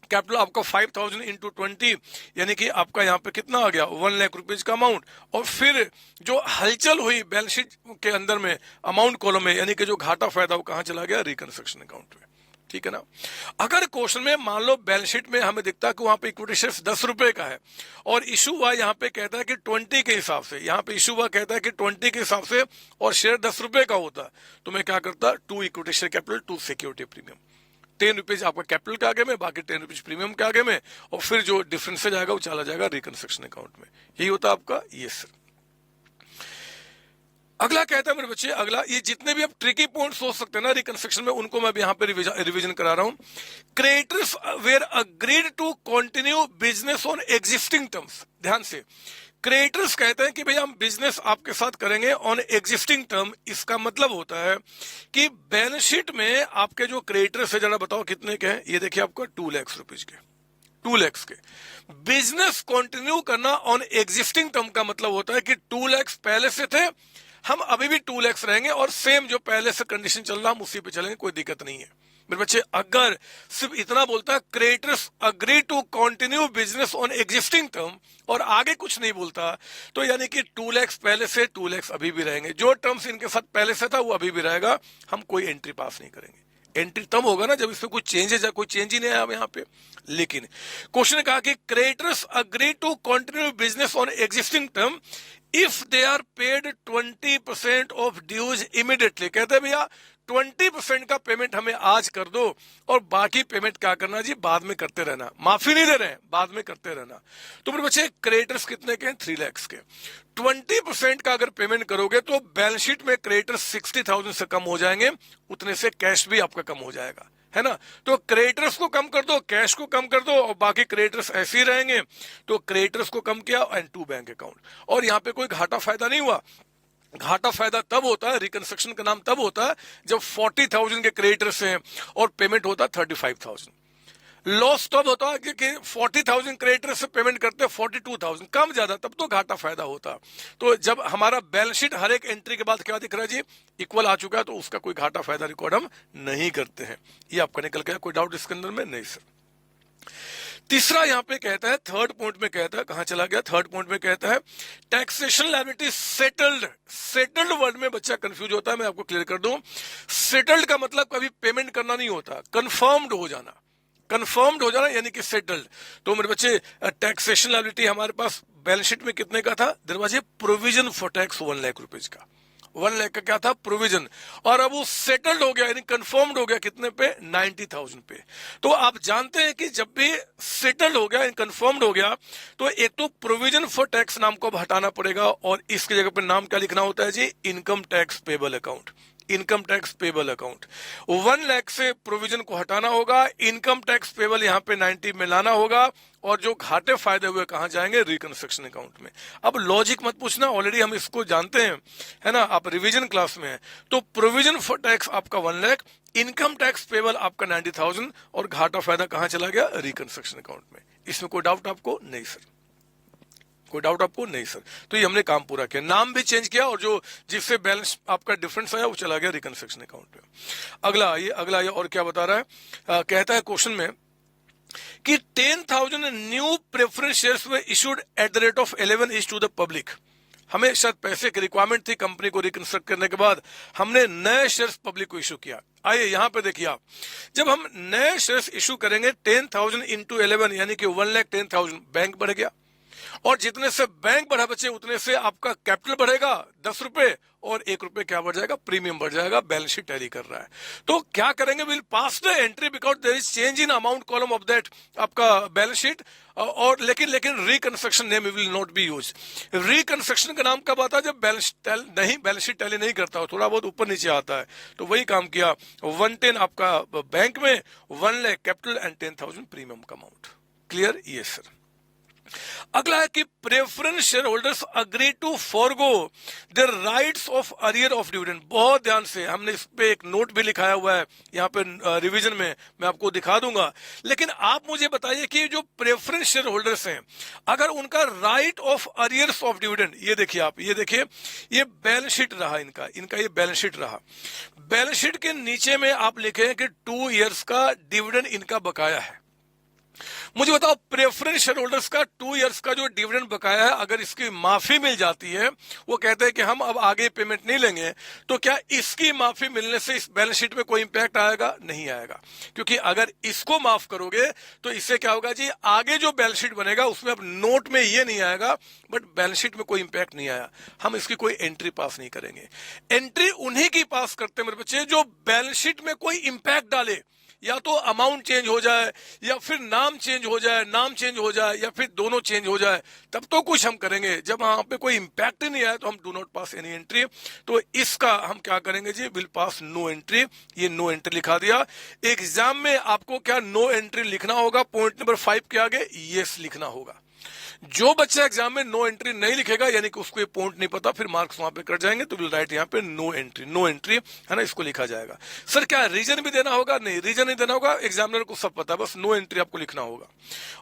कैपिटल आपका 5,000 इंटू 20, यानी कि आपका यहाँ पे कितना आ गया 1 लाख रुपीज का अमाउंट। और फिर जो हलचल हुई बैलेंस शीट के अंदर में अमाउंट कॉलम में, यानी कि जो घाटा फायदा वो कहाँ चला गया, रिकंस्ट्रक्शन अकाउंट में। ठीक है ना। अगर क्वेश्चन में मान लो बैलेंस शीट में हमें दिखता है कि वहां पे इक्विटी शेयर 10 रुपए का है और इशू हुआ यहाँ पे कहता है कि 20 के हिसाब से, यहाँ पे इशू हुआ कहता है कि 20 के हिसाब से और शेयर 10 रुपए का होता, तो मैं क्या करता, 2 equity share capital 2 security premium, 10 rupees आपका कैपिटल के आगे में, बाकी 10 रुपीज प्रीमियम के आगे में, और फिर जो डिफरेंस जाएगा वो चला जाएगा रिकंस्ट्रक्शन अकाउंट में। यही होता है आपका ये सर। अगला कहता है मेरे बच्चे, अगला ये जितने भी आप ट्रिकी पॉइंट सोच सकते हैं ना रिकंस्ट्रक्शन में, उनको मैं यहाँ पे रिवीजन करा रहा हूं। Creditors were agreed to continue business on existing terms. ध्यान से, क्रेडिटर्स कहते हैं कि भाई हम बिजनेस आपके साथ करेंगे ऑन एग्जिस्टिंग टर्म। इसका मतलब होता है कि बैलेंस शीट में आपके जो क्रेडिटर्स है, जरा बताओ कितने के हैं, ये देखिए आपका 2 लाख रुपीज के, 2 लाख के। बिजनेस कंटिन्यू करना ऑन एग्जिस्टिंग टर्म का मतलब होता है कि 2 लाख पहले से थे, हम अभी भी 2 लाख रहेंगे और सेम जो पहले से कंडीशन चल रहा हम उसी पे चलेंगे, कोई दिक्कत नहीं है मेरे बच्चे। अगर सिर्फ इतना बोलता है creditors agree to continue business on existing term और आगे कुछ नहीं बोलता, तो यानी कि 2 लाख पहले से 2 लाख अभी भी रहेंगे, जो टर्म्स इनके साथ पहले से था वो अभी भी रहेगा, हम कोई एंट्री पास नहीं करेंगे। एंट्री तब होगा ना जब इसमें कुछ चेंजेस है, कोई चेंज ही नहीं आया यहाँ पे। लेकिन क्वेश्चन ने कहा कि creditors agree to continue business on existing term if they are paid 20% of dues immediately. कहते हैं भैया 20% का पेमेंट हमें आज कर दो और बाकी पेमेंट क्या करना जी, बाद में करते रहना, माफी नहीं दे रहे हैं, बाद में करते रहना। तो मेरे बच्चे क्रेडिटर्स कितने के हैं, 3 लाख के। 20% का अगर पेमेंट करोगे तो बैलेंस शीट में क्रेडिटर्स 60,000 से कम हो जाएंगे, उतने से कैश भी आपका कम हो जाएगा, है ना। तो क्रेडिटर्स को कम कर दो, कैश को कम कर दो और बाकी क्रेडिटर्स ऐसे ही रहेंगे। तो क्रेडिटर्स को कम किया एंड 2 बैंक अकाउंट, और यहाँ पे कोई घाटा फायदा नहीं हुआ। घाटा फायदा तब होता है, रिकंस्ट्रक्शन का नाम तब होता है जब 40,000 के क्रेडिटर्स हैं और पेमेंट होता है 35,000। लॉस तब होता है कि 40,000 क्रेडिटर से पेमेंट करते हैं 42,000, कम ज्यादा, तब तो घाटा फायदा होता। तो जब हमारा बैलेंस शीट हर एक एंट्री के बाद क्या दिख रहा है जी, इक्वल आ चुका है, तो उसका कोई घाटा फायदा रिकॉर्ड हम नहीं करते हैं। ये आपका निकल गया, कोई डाउट इसके अंदर में? नहीं सर। तीसरा यहाँ पे कहता है, थर्ड पॉइंट में कहता है, कहां चला गया, थर्ड पॉइंट में कहता है taxation liability settled. Settled word में बच्चा कंफ्यूज होता है, मैं आपको क्लियर कर दूं। सेटल्ड का मतलब कभी पेमेंट करना नहीं होता, कंफर्म्ड हो जाना, कंफर्म्ड हो जाना यानी कि सेटल्ड। तो मेरे बच्चे टैक्सेशन लायबिलिटी हमारे पास बैलेंस शीट में कितने का था, दरवाजे provision for tax 1 lakh rupees का, 1 लाख का क्या था, प्रोविजन, और अब वो सेटल्ड हो गया यानी कंफर्म्ड हो गया कितने पे, 90,000 पे। तो आप जानते हैं कि जब भी सेटल्ड हो गया, कंफर्म्ड हो गया, तो एक तो प्रोविजन फॉर टैक्स नाम को हटाना पड़ेगा और इसकी जगह पे नाम क्या लिखना होता है जी, income tax payable account, income tax payable account. 1 lakh से प्रोविजन को हटाना होगा, इनकम टैक्स पेबल यहाँ पे 90 में लाना होगा, और जो घाटे फायदे हुए कहां जाएंगे, रिकंस्ट्रक्शन अकाउंट में। अब लॉजिक मत पूछना, ऑलरेडी हम इसको जानते हैं, है ना, आप रिवीजन क्लास में है। तो प्रोविजन फॉर टैक्स आपका 1 लाख, इनकम टैक्स पेबल आपका 90,000 और घाटा फायदा कहां चला गया, रिकंस्ट्रक्शन अकाउंट में। इसमें कोई डाउट आपको? नहीं सर, कोई डाउट आपको? नहीं सर। तो ये हमने काम पूरा किया, नाम भी चेंज किया और जो जिससे बैलेंस आपका डिफरेंस आया वो चला गया रिकंस्ट्रक्शन अकाउंट में। अगला ये और क्या बता रहा है, कहता है क्वेश्चन में कि 10,000 new preference shares were issued at the rate of 11 is to the public. हमें शायद पैसे की रिक्वायरमेंट थी कंपनी को रिकंस्ट्रक्ट करने के बाद, हमने नए शेयर्स पब्लिक को इशू किया। आइए यहां पे देखिए आप, जब हम नए शेयर्स इशू करेंगे 10,000 इंटू 11 यानी कि 1,10,000, बैंक बढ़ गया, और जितने से बैंक बढ़ा बच्चे उतने से आपका कैपिटल बढ़ेगा 10 रुपए, और 1 रुपए क्या बढ़ जाएगा, प्रीमियम बढ़ जाएगा। बैलेंस शीट टैली कर रहा है, तो क्या करेंगे, will pass the entry because there is change in amount column of that आपका बैलेंस शीट, और लेकिन reconstruction name will not be use. Reconstruction का नाम कब आता है, जब बैलेंस शीट टैली नहीं करता हो, थोड़ा बहुत ऊपर नीचे आता है। तो वही काम किया, 110 आपका बैंक में, 1 लाख कैपिटल एंड 10,000 प्रीमियम का अमाउंट। क्लियर? Yes sir. अगला है कि preference share holders agree to forgo their rights of arrear of dividend. बहुत ध्यान से, हमने इस पे एक नोट भी लिखाया हुआ है यहाँ पे रिवीजन में, मैं आपको दिखा दूंगा। लेकिन आप मुझे बताइए कि जो प्रेफरेंस शेयर होल्डर्स हैं, अगर उनका right of arrears of dividend, ये देखिए आप, ये देखिए, ये बैलेंस शीट रहा इनका ये बैलेंस शीट रहा। बैलेंस शीट के नीचे में आप लिखे हैं कि 2 ईयर्स का डिविडेंड इनका बकाया है। मुझे बताओ, प्रेफरेंस शेयर होल्डर्स का 2 इयर्स का जो डिविडेंड बकाया है, अगर इसकी माफी मिल जाती है, वो कहते हैं कि हम अब आगे पेमेंट नहीं लेंगे, तो क्या इसकी माफी मिलने से इस बैलेंस शीट में कोई इंपैक्ट आएगा? नहीं आएगा, क्योंकि अगर इसको माफ करोगे तो इससे क्या होगा जी, आगे जो बैलेंस शीट बनेगा उसमें अब नोट में ये नहीं आएगा, बट बैलेंस शीट में कोई इंपैक्ट नहीं आया, हम इसकी कोई एंट्री पास नहीं करेंगे। एंट्री उन्हीं की पास करते हैं मेरे बच्चे जो बैलेंस शीट में कोई इंपैक्ट डाले, या तो अमाउंट चेंज हो जाए, या फिर नाम चेंज हो जाए, नाम चेंज हो जाए, या फिर दोनों चेंज हो जाए, तब तो कुछ हम करेंगे। जब वहां पे कोई इंपैक्ट ही नहीं आया तो हम do not pass any entry. तो इसका हम क्या करेंगे जी, विल पास नो एंट्री। ये नो एंट्री लिखा दिया। एग्जाम में आपको क्या नो एंट्री लिखना होगा? पॉइंट नंबर 5 के आगे यस लिखना होगा। जो बच्चा एग्जाम में नो एंट्री नहीं लिखेगा, यानी कि उसको ये पॉइंट नहीं पता, फिर मार्क्स वहां पे कट जाएंगे, तो विल राइट यहाँ पे नो एंट्री। नो एंट्री है ना, इसको लिखा जाएगा। सर क्या रीजन भी देना होगा? नहीं, रीजन नहीं देना होगा, एग्जामिनर को सब पता है, बस नो एंट्री आपको लिखना होगा।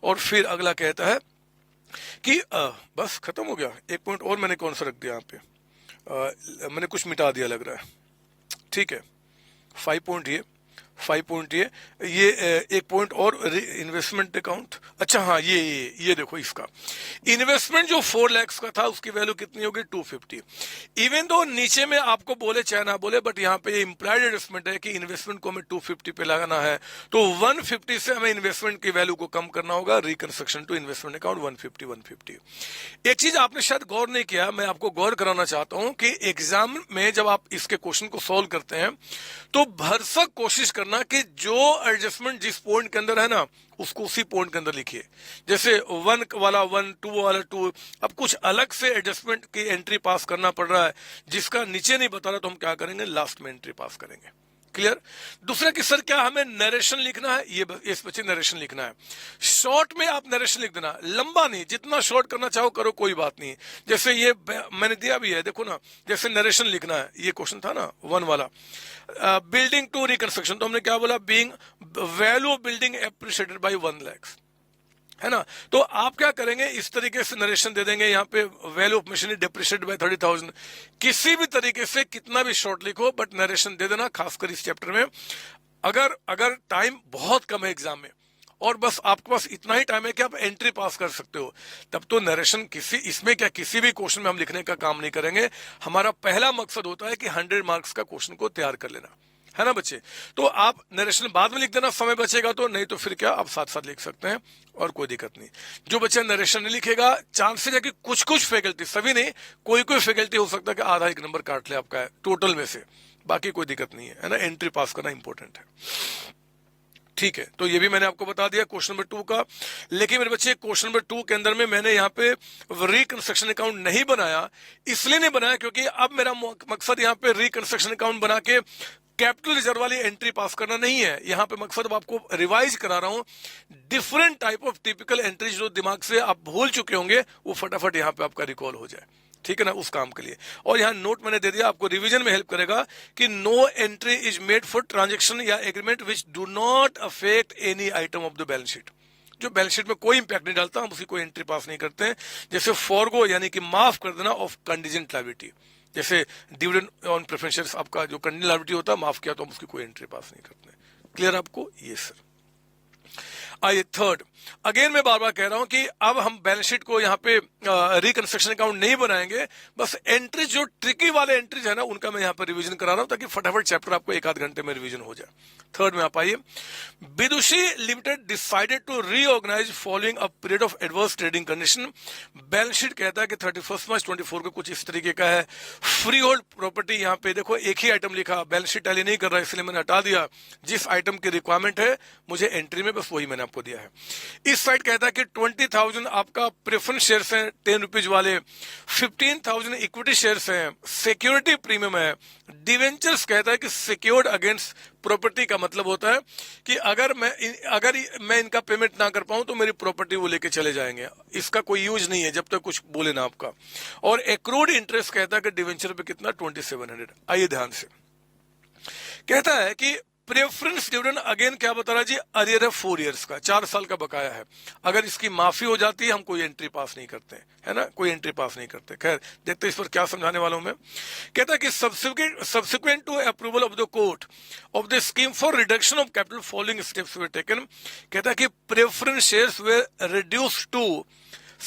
और फिर अगला कहता है कि बस खत्म हो गया। एक पॉइंट और मैंने कौन सा रख दिया यहाँ पे, मैंने कुछ मिटा दिया लग रहा है। ठीक है, 5 पॉइंट ये एक पॉइंट और, इन्वेस्टमेंट अकाउंट। अच्छा हाँ, ये देखो, इसका इन्वेस्टमेंट जो 4 लाख का था उसकी वैल्यू कितनी होगी? 250। इवन दो नीचे में आपको बोले चाहे ना बोले, बट यहाँ पे इंप्लाइड एडजस्टमेंट है कि इन्वेस्टमेंट को हमें 250 पे लगाना है, तो 150 से हमें इन्वेस्टमेंट की वैल्यू को कम करना होगा। Reconstruction to investment account 150। एक चीज आपने शायद गौर नहीं किया, मैं आपको गौर कराना चाहता हूं कि एग्जाम में जब आप इसके क्वेश्चन को सॉल्व करते हैं तो भरसक कोशिश करना कि जो एडजस्टमेंट जिस पॉइंट के अंदर है ना, उसको उसी पॉइंट के अंदर लिखिए। जैसे 1 वाला 1, 2 वाला 2। अब कुछ अलग से एडजस्टमेंट की एंट्री पास करना पड़ रहा है जिसका नीचे नहीं बता रहा, तो हम क्या करेंगे? लास्ट में एंट्री पास करेंगे। क्लियर? दूसरा कि सर क्या हमें नरेशन लिखना है? ये इस बच्चे नरेशन लिखना है। शॉर्ट में आप नरेशन लिख देना, लंबा नहीं, जितना शॉर्ट करना चाहो करो, कोई बात नहीं। जैसे ये मैंने दिया भी है, देखो ना, जैसे नरेशन लिखना है, ये क्वेश्चन था ना 1 वाला, बिल्डिंग टू रिकंस्ट्रक्शन, तो हमने क्या बोला? Being value of building appreciated by 1 lakh, है ना। तो आप क्या करेंगे? इस तरीके से नरेशन दे देंगे, यहाँ पे value of machinery depreciated by 30,000। किसी भी तरीके से कितना भी शॉर्ट लिखो, बट नरेशन दे देना, खासकर इस चैप्टर में। अगर टाइम बहुत कम है एग्जाम में, और बस आपके पास इतना ही टाइम है कि आप एंट्री पास कर सकते हो, तब तो नरेशन इसमें क्या किसी भी क्वेश्चन में हम लिखने का काम नहीं करेंगे। हमारा पहला मकसद होता है कि 100 मार्क्स का क्वेश्चन को तैयार कर लेना, है ना बच्चे। तो आप नरेशन बाद में लिख देना, समय बचेगा तो, नहीं तो फिर क्या आप साथ साथ लिख सकते हैं, और कोई दिक्कत नहीं। जो बच्चा नरेशन नहीं लिखेगा, चांसेस है कि कुछ फैकल्टी, सभी नहीं, कोई फैकल्टी हो सकता है कि आधा 1 नंबर काट ले आपका टोटल में से, बाकी कोई दिक्कत नहीं है ना। एंट्री पास करना इंपॉर्टेंट है। ठीक है, तो ये भी मैंने आपको बता दिया क्वेश्चन नंबर 2 का। लेकिन मेरे बच्चे क्वेश्चन नंबर 2 के अंदर में मैंने यहाँ पे रिकंस्ट्रक्शन अकाउंट नहीं बनाया। इसलिए नहीं बनाया क्योंकि अब मेरा मकसद यहाँ पे रिकंस्ट्रक्शन अकाउंट बना के कैपिटल रिजर्व वाली एंट्री पास करना नहीं है। यहाँ पे मकसद आपको रिवाइज करा रहा हूँ, different type of typical entries जो दिमाग से आप भूल चुके होंगे, वो फटाफट यहाँ पे आपका रिकॉल हो जाए। ठीक है ना, उस काम के लिए। और यहाँ नोट मैंने दे दिया, आपको रिवीजन में हेल्प करेगा कि no entry is made for transaction या agreement which do not affect any item of the balance sheet. जो बैलेंस शीट में कोई इंपैक्ट नहीं डालता, हम उसकी कोई एंट्री पास नहीं करते हैं। जैसे फॉरगो यानी कि माफ कर देना ऑफ कंटीजेंट लायबिलिटी, जैसे डिविडेंड ऑन प्रेफरेंस शेयर्स, आपका जो कंटीजेंट लायबिलिटी होता है माफ किया तो हम उसकी कोई एंट्री पास नहीं करते। क्लियर आपको? ये सर। आइए थर्ड, अगेन मैं बार बार कह रहा हूं कि अब हम बैलेंस शीट को यहाँ पे रिकंस्ट्रक्शन अकाउंट नहीं बनाएंगे, बस एंट्रीज जो ट्रिकी वाले एंट्रीज है ना, उनका मैं यहाँ पर रिवीजन करा रहा हूं ताकि फटाफट चैप्टर आपको 1 आध घंटे में रिवीजन हो जाए। थर्ड में आप आइए, Vidushi limited decided to reorganise following a period of adverse trading condition. Balance sheet कहता है कि 31 मार्च 24 को कुछ इस तरीके का है। फ्री होल्ड प्रॉपर्टी, यहाँ पे देखो एक ही आइटम लिखा, बैलेंस शीट टैली नहीं कर रहा, इसलिए मैंने हटा दिया। जिस आइटम की रिक्वायरमेंट है मुझे एंट्री में, बस वही मैंने आपको दिया है। इस साइड कहता है कि 20,000 आपका प्रेफरेंस शेयर्स हैं 10 रुपीज वाले, 15,000 इक्विटी शेयर्स हैं, सिक्योरिटी प्रीमियम है। डिवेंचर्स कहता है कि सिक्योर्ड अगेंस्ट प्रॉपर्टी, का मतलब होता है कि अगर मैं इनका पेमेंट ना कर पाऊं तो मेरी प्रॉपर्टी वो लेके चले जाएंगे, इसका कोई यूज नहीं है जब तक कुछ बोले ना आपका। और एक्रूड इंटरेस्ट कहता है कि डिवेंचर पे कितना 2700। आइए ध्यान से, कहता है कि प्रेफरेंस डिविडेंड अगेन क्या बता रहा है जी, अरियर है 4 इयर्स का, 4 साल का बकाया है। अगर इसकी माफी हो जाती है हम कोई एंट्री पास नहीं करते, है ना, कोई एंट्री पास नहीं करते। खैर देखते इस पर क्या समझाने वाला हूं मैं। कहता है कि subsequent to approval of the court of the scheme for reduction of capital following steps were taken. कहता है कि preference shares were reduced to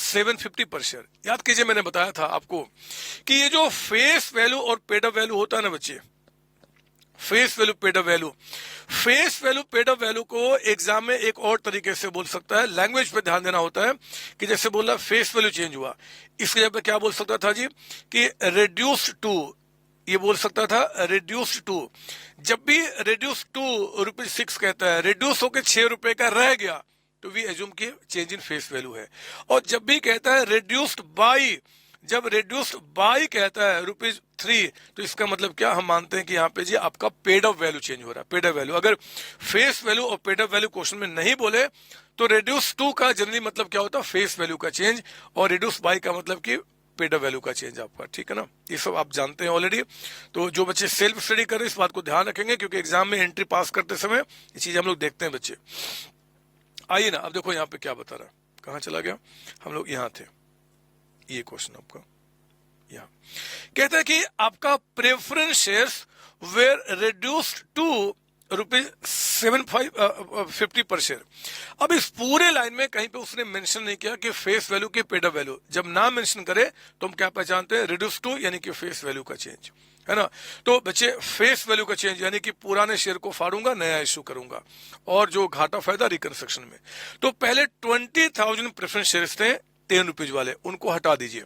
750 per share. याद कीजिए मैंने बताया था आपको कि ये जो फेस वैल्यू और पेड अप वैल्यू होता है ना बच्चे, face value paid up value, face value paid up value को एग्जाम में एक और तरीके से बोल सकता है, लैंग्वेज पे ध्यान देना होता है कि जैसे बोल रहा फेस वैल्यू चेंज हुआ, इसके जगह पे क्या बोल सकता था जी कि रिड्यूस्ड टू, ये बोल सकता था रिड्यूस्ड टू। जब भी रिड्यूस टू ₹6 कहता है, रिड्यूस होकर 6 रुपए का रह गया तो वी एज्यूम की चेंज इन फेस वैल्यू है। और जब भी कहता है रिड्यूस्ड बाई, जब रिड्यूस्ड बाई कहता है ₹3, तो इसका मतलब क्या, हम मानते हैं कि यहाँ पे जी आपका पेड अप वैल्यू चेंज हो रहा है। पेड अप वैल्यू अगर फेस वैल्यू और पेड अप वैल्यू क्वेश्चन में नहीं बोले तो रिड्यूस टू का जनरली मतलब क्या होता है, फेस वैल्यू का चेंज, और रिड्यूस बाई का मतलब कि पेड अप वैल्यू का चेंज आपका, ठीक है ना। ये सब आप जानते हैं ऑलरेडी। तो जो बच्चे सेल्फ स्टडी कर रहे हैं इस बात को ध्यान रखेंगे, क्योंकि एग्जाम में एंट्री पास करते समय ये चीज हम लोग देखते हैं बच्चे। आइए ना, अब देखो यहाँ पे क्या बता रहा है, कहाँ चला गया, हम लोग यहाँ थे, ये क्वेश्चन आपका यहाँ कहता है कि आपका preference shares were reduced to ₹750 per share. अब इस पूरे लाइन में कहीं पे उसने मेंशन नहीं किया कि फेस वैल्यू की पेड अप वैल्यू। जब ना मेंशन करे तो हम क्या पहचानते हैं, रिड्यूस टू यानी कि फेस वैल्यू का चेंज, है ना। तो बच्चे फेस वैल्यू का चेंज यानी कि पुराने शेयर को फाड़ूंगा, नया इश्यू करूंगा, और जो घाटा फायदा रिकंस्ट्रक्शन में। तो पहले 20,000 प्रेफरेंस शेयर्स थे ₹10 वाले, उनको हटा दीजिए।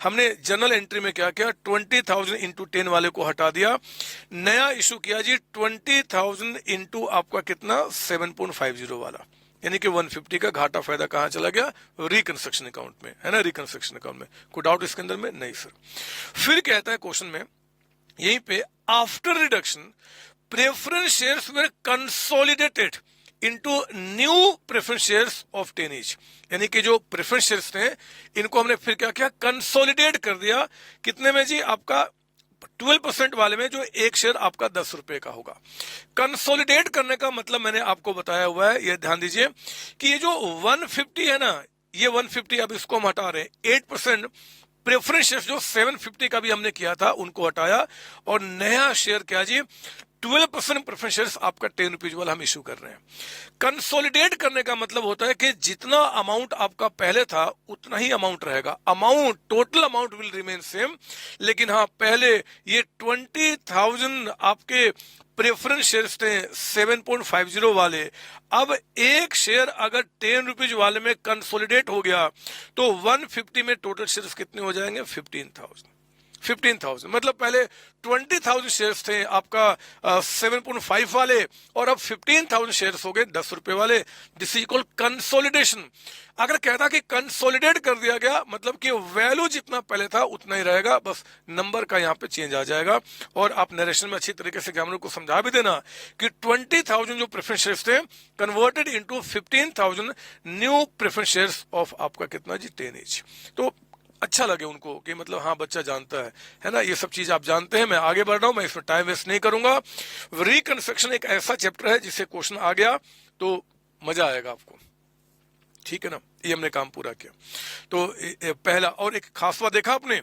हमने जनरल एंट्री में क्या किया, 20,000 इंटू 10 वाले को हटा दिया, नया इशू किया जी 20,000 इंटू आपका कितना 7.50 वाला, यानी कि 150 का घाटा फायदा कहां चला गया, रिकंस्ट्रक्शन अकाउंट में, है ना, रिकंस्ट्रक्शन अकाउंट में। कोई डाउट इसके अंदर में नहीं सर। फिर कहता है क्वेश्चन में यहीं पे, after reduction preference shares were consolidated into new preference shares of 10 each, यानी कि जो प्रेफरेंस शेयर्स थे इनको हमने फिर क्या किया, कंसोलिडेट कर दिया। कितने में जी, आपका 12% वाले में, जो एक शेयर आपका ₹10 का होगा। कंसोलिडेट करने का मतलब मैंने आपको बताया हुआ है, ये ध्यान दीजिए कि ये जो 150 है ना, ये 150 अब इसको हम हटा रहे हैं, 8% प्रेफरेंस शेयर जो 750 का भी हमने किया था उनको हटाया, और नया शेयर क्या जी 12% प्रेफरेंस शेयर्स आपका ₹10 वाला हम इशू कर रहे हैं। कंसोलिडेट करने का मतलब होता है कि जितना अमाउंट आपका पहले था उतना ही अमाउंट रहेगा, amount total amount will remain same, लेकिन हाँ पहले ये 20,000 आपके प्रेफरेंस शेयर्स थे 7.50 वाले, अब एक शेयर अगर ₹10 वाले में कंसोलिडेट हो गया तो 150 में टोटल शेयर्स कितने हो जाएंगे, 15,000। मतलब पहले 20,000 शेयर्स थे आपका 7.5 वाले, और अब 15,000 शेयर्स हो गए ₹10 वाले। This is called consolidation. अगर कहता कि कंसोलिडेट कर दिया गया मतलब कि वैल्यू जितना पहले था उतना ही रहेगा, बस नंबर का यहाँ पे चेंज आ जाएगा। और आप नरेशन में अच्छी तरीके से एग्जामिनर को समझा भी देना कि 20,000 जो प्रेफरेंस शेयर्स थे converted into 15,000 new preference shares of आपका कितना जी 10 ईच। तो अच्छा लगे उनको कि मतलब हाँ बच्चा जानता है ना, ये सब चीज आप जानते हैं। मैं आगे बढ़ रहा हूं, मैं इसमें टाइम वेस्ट नहीं करूंगा। रिकंस्ट्रक्शन एक ऐसा चैप्टर है जिससे क्वेश्चन आ गया तो मजा आएगा आपको, ठीक है ना। ये हमने काम पूरा किया। तो पहला और एक खास बात देखा आपने,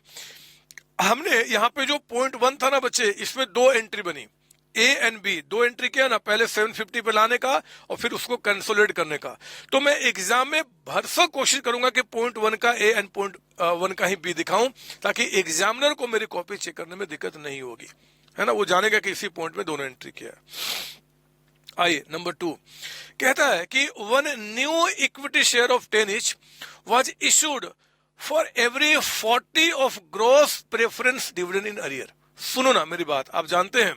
हमने यहाँ पे जो पॉइंट 1 था ना बच्चे, इसमें 2 एंट्री बनी, ए एंड बी, 2 एंट्री किया ना, पहले 750 पे लाने का और फिर उसको कंसोलिडेट करने का। तो मैं एग्जाम में भरसक कोशिश करूंगा कि पॉइंट 1 का ए एंड पॉइंट 1 का ही बी दिखाऊं, ताकि एग्जामिनर को मेरी कॉपी चेक करने में दिक्कत नहीं होगी, है ना। वो जानेगा कि इसी पॉइंट में दोनों एंट्री किया है। आइए नंबर 2 कहता है कि 1 new equity share of 10 each was issued for every 40 of gross preference dividend in arrear. सुनो ना मेरी बात, आप जानते हैं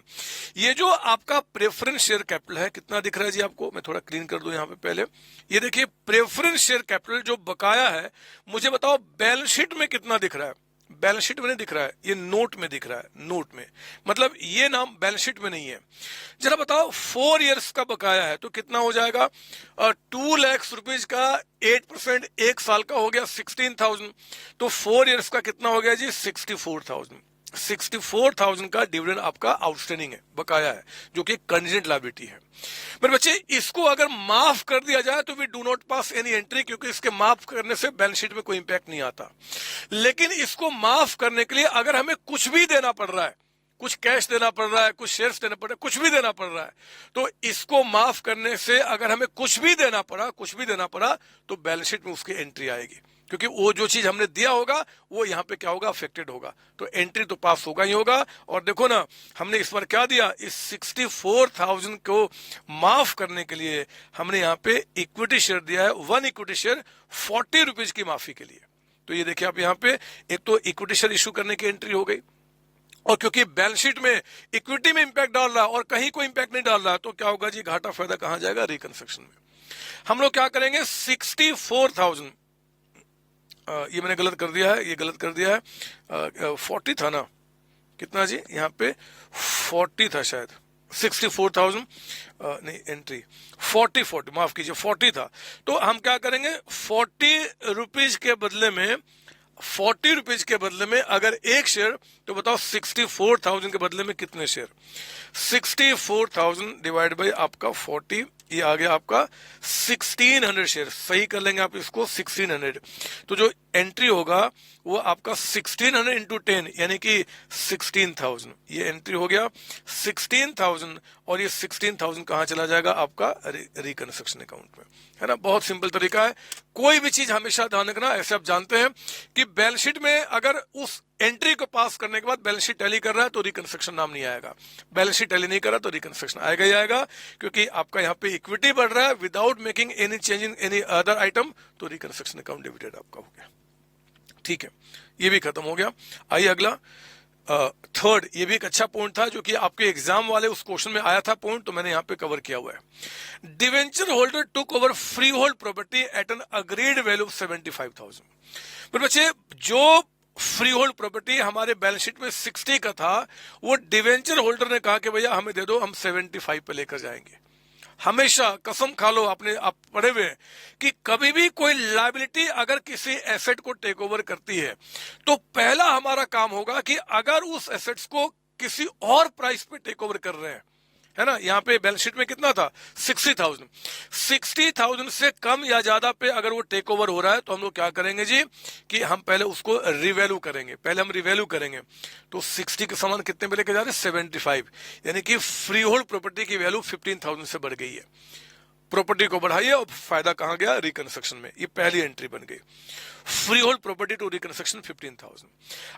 ये जो आपका प्रेफरेंस शेयर कैपिटल है कितना दिख रहा है जी आपको, मैं थोड़ा क्लीन कर दूं यहाँ पे पहले। ये देखिए प्रेफरेंस शेयर कैपिटल जो बकाया है, मुझे बताओ बैलेंस शीट में कितना दिख रहा है। बैलेंस शीट में नहीं दिख रहा है, ये नोट में दिख रहा है, नोट में, मतलब ये नाम बैलेंस शीट में नहीं है। जरा बताओ 4 इयर्स का बकाया है तो कितना हो जाएगा, 2 लाख रुपीज का 8% एक साल का हो गया 16,000, तो 4 इयर्स का कितना हो गया जी 64,000। 64,000 का डिविडेंड आपका आउटस्टैंडिंग है, बकाया है, जो कि कंटीजेंट लायबिलिटी है। मेरे बच्चे, इसको अगर माफ कर दिया जाए तो we do not pass any entry, क्योंकि इसके माफ करने से बैलेंस शीट में कोई इंपैक्ट नहीं आता। लेकिन इसको माफ करने के लिए अगर हमें कुछ भी देना पड़ रहा है, कुछ कैश देना पड़ रहा है, कुछ शेयर्स देना पड़ रहा है, कुछ भी देना पड़ रहा है, तो इसको माफ करने से अगर हमें कुछ भी देना पड़ा तो बैलेंस शीट में उसकी एंट्री आएगी, क्योंकि वो जो चीज हमने दिया होगा वो यहाँ पे क्या होगा, अफेक्टेड होगा, तो एंट्री तो पास होगा ही होगा। और देखो ना, हमने इस बार क्या दिया, इस 64,000 को माफ करने के लिए हमने यहाँ पे इक्विटी शेयर दिया है, 1 इक्विटी शेयर 40 रुपीज की माफी के लिए। तो ये देखिए आप यहाँ पे, एक तो इक्विटी शेयर इशू करने की एंट्री हो गई, और क्योंकि बैलेंस शीट में इक्विटी में इंपैक्ट डाल रहा है और कहीं कोई इंपैक्ट नहीं डाल रहा है, तो क्या होगा जी, घाटा फायदा कहां जाएगा, रिकंस्ट्रक्शन में। हम लोग क्या करेंगे, 64,000, ये मैंने गलत कर दिया है, ये गलत कर दिया है, 40 था ना, कितना जी, यहाँ पे 40 था शायद, 64,000 नहीं, एंट्री 40 माफ कीजिए, 40 था। तो हम क्या करेंगे, 40 रुपीज के बदले में, 40 रुपीज के बदले में अगर एक शेयर, तो बताओ 64,000 के बदले में कितने शेयर, 64,000 डिवाइड बाई आपका 40, ये आ गया आपका 1600 शेयर, सही कर लेंगे आप इसको 1600। तो जो एंट्री होगा वो आपका 1600 इंटू 10 यानी कि 16,000, ये एंट्री हो गया 16,000, और ये 16,000 कहां चला जाएगा, आपका रिकंस्ट्रक्शन अकाउंट में, है ना। बहुत सिंपल तरीका है, कोई भी चीज हमेशा ध्यान रखना। ऐसे आप जानते हैं कि बैलेंस शीट में अगर उस एंट्री को पास करने के बाद बैलेंस शीट टैली कर रहा है तो रिकंस्ट्रक्शन नाम नहीं आएगा, बैलेंस शीट टैली नहीं कर रहा तो रिकंस्ट्रक्शन आएगा ही आएगा, क्योंकि आपका यहाँ पे इक्विटी बढ़ रहा है without making any change in any other item, तो रिकंस्ट्रक्शन अकाउंट डेबिटेड आपका हो गया। ठीक है, ये भी खत्म हो गया। आइए अगला, थर्ड, ये भी एक अच्छा पॉइंट था जो कि आपके एग्जाम वाले उस क्वेश्चन में आया था पॉइंट, तो मैंने यहाँ पे कवर किया हुआ है। Debenture holder took over free hold property at N agreed value of 75,000। पर बच्चे, जो फ्री होल्ड प्रॉपर्टी हमारे बैलेंस शीट में 60 का था, वो डिवेंचर होल्डर ने कहा कि भैया हमें दे दो, हम 75 पे लेकर जाएंगे। हमेशा कसम खा लो, आपने आप पढ़े हुए हैं कि कभी भी कोई लायबिलिटी अगर किसी एसेट को टेक ओवर करती है, तो पहला हमारा काम होगा कि अगर उस एसेट्स को किसी और प्राइस पे टेक ओवर कर रहे हैं, है ना। यहाँ पे बैलेंस शीट में कितना था, 60,000, 60,000 से कम या ज्यादा पे अगर वो टेक ओवर हो रहा है, तो हम लोग क्या करेंगे जी, कि हम पहले उसको रिवैल्यू करेंगे, पहले हम रिवैल्यू करेंगे। तो 60 के समान कितने पे लेके जा रहे हैं, 75, यानी कि फ्री होल्ड प्रॉपर्टी की वैल्यू 15,000 से बढ़ गई है। प्रॉपर्टी को बढ़ाइए और फायदा कहां गया, रिकंस्ट्रक्शन में, ये पहली एंट्री बन गई। Freehold property to reconstruction 15,000।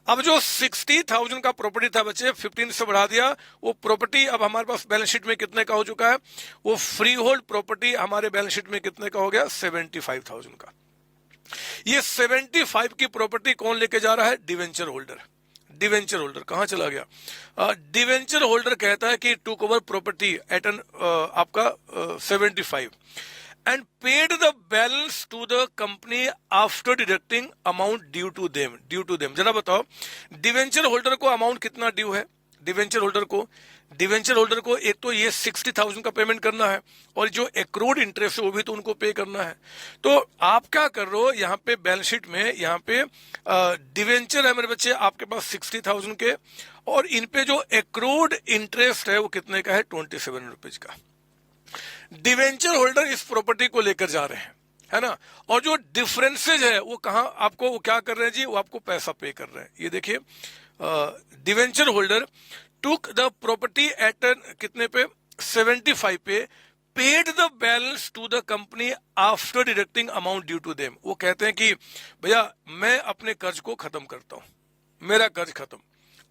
अब जो 60,000 का प्रॉपर्टी था बच्चे, 15 से बढ़ा दिया, वो प्रॉपर्टी अब हमारे पास बैलेंस शीट में कितने का हो चुका है, वो फ्री होल्ड प्रॉपर्टी हमारे बैलेंस शीट में कितने का हो गया, 75,000 का। ये 75 की प्रॉपर्टी कौन लेके जा रहा है, डिवेंचर होल्डर। डिवेंचर होल्डर कहां चला गया, डिवेंचर होल्डर कहता है कि took over property at an आपका 75 and paid the balance to the company after deducting amount due to them। जरा बताओ, डिवेंचर होल्डर को अमाउंट कितना ड्यू है, डिवेंचर होल्डर को एक तो ये 60,000 का पेमेंट करना है, और जो एक्रूड इंटरेस्ट है वो भी तो उनको पे करना है। तो आप क्या कर रहे हो, यहाँ पे बैलेंस शीट में यहाँ पे डिवेंचर है मेरे बच्चे आपके पास 60,000 के, और इन पे जो एक्रूड इंटरेस्ट है वो कितने का है, 27 रुपीज का। डिवेंचर होल्डर इस प्रॉपर्टी को लेकर जा रहे हैं, है ना, और जो डिफरेंसेज है वो कहां आपको, वो क्या कर रहे हैं जी, वो आपको पैसा पे कर रहे हैं। ये देखिए, debenture holder took the property at कितने पे, 75 पे, paid the balance to the company after deducting amount due to them. वो कहते हैं कि भैया मैं अपने कर्ज को खत्म करता हूं, मेरा कर्ज खत्म,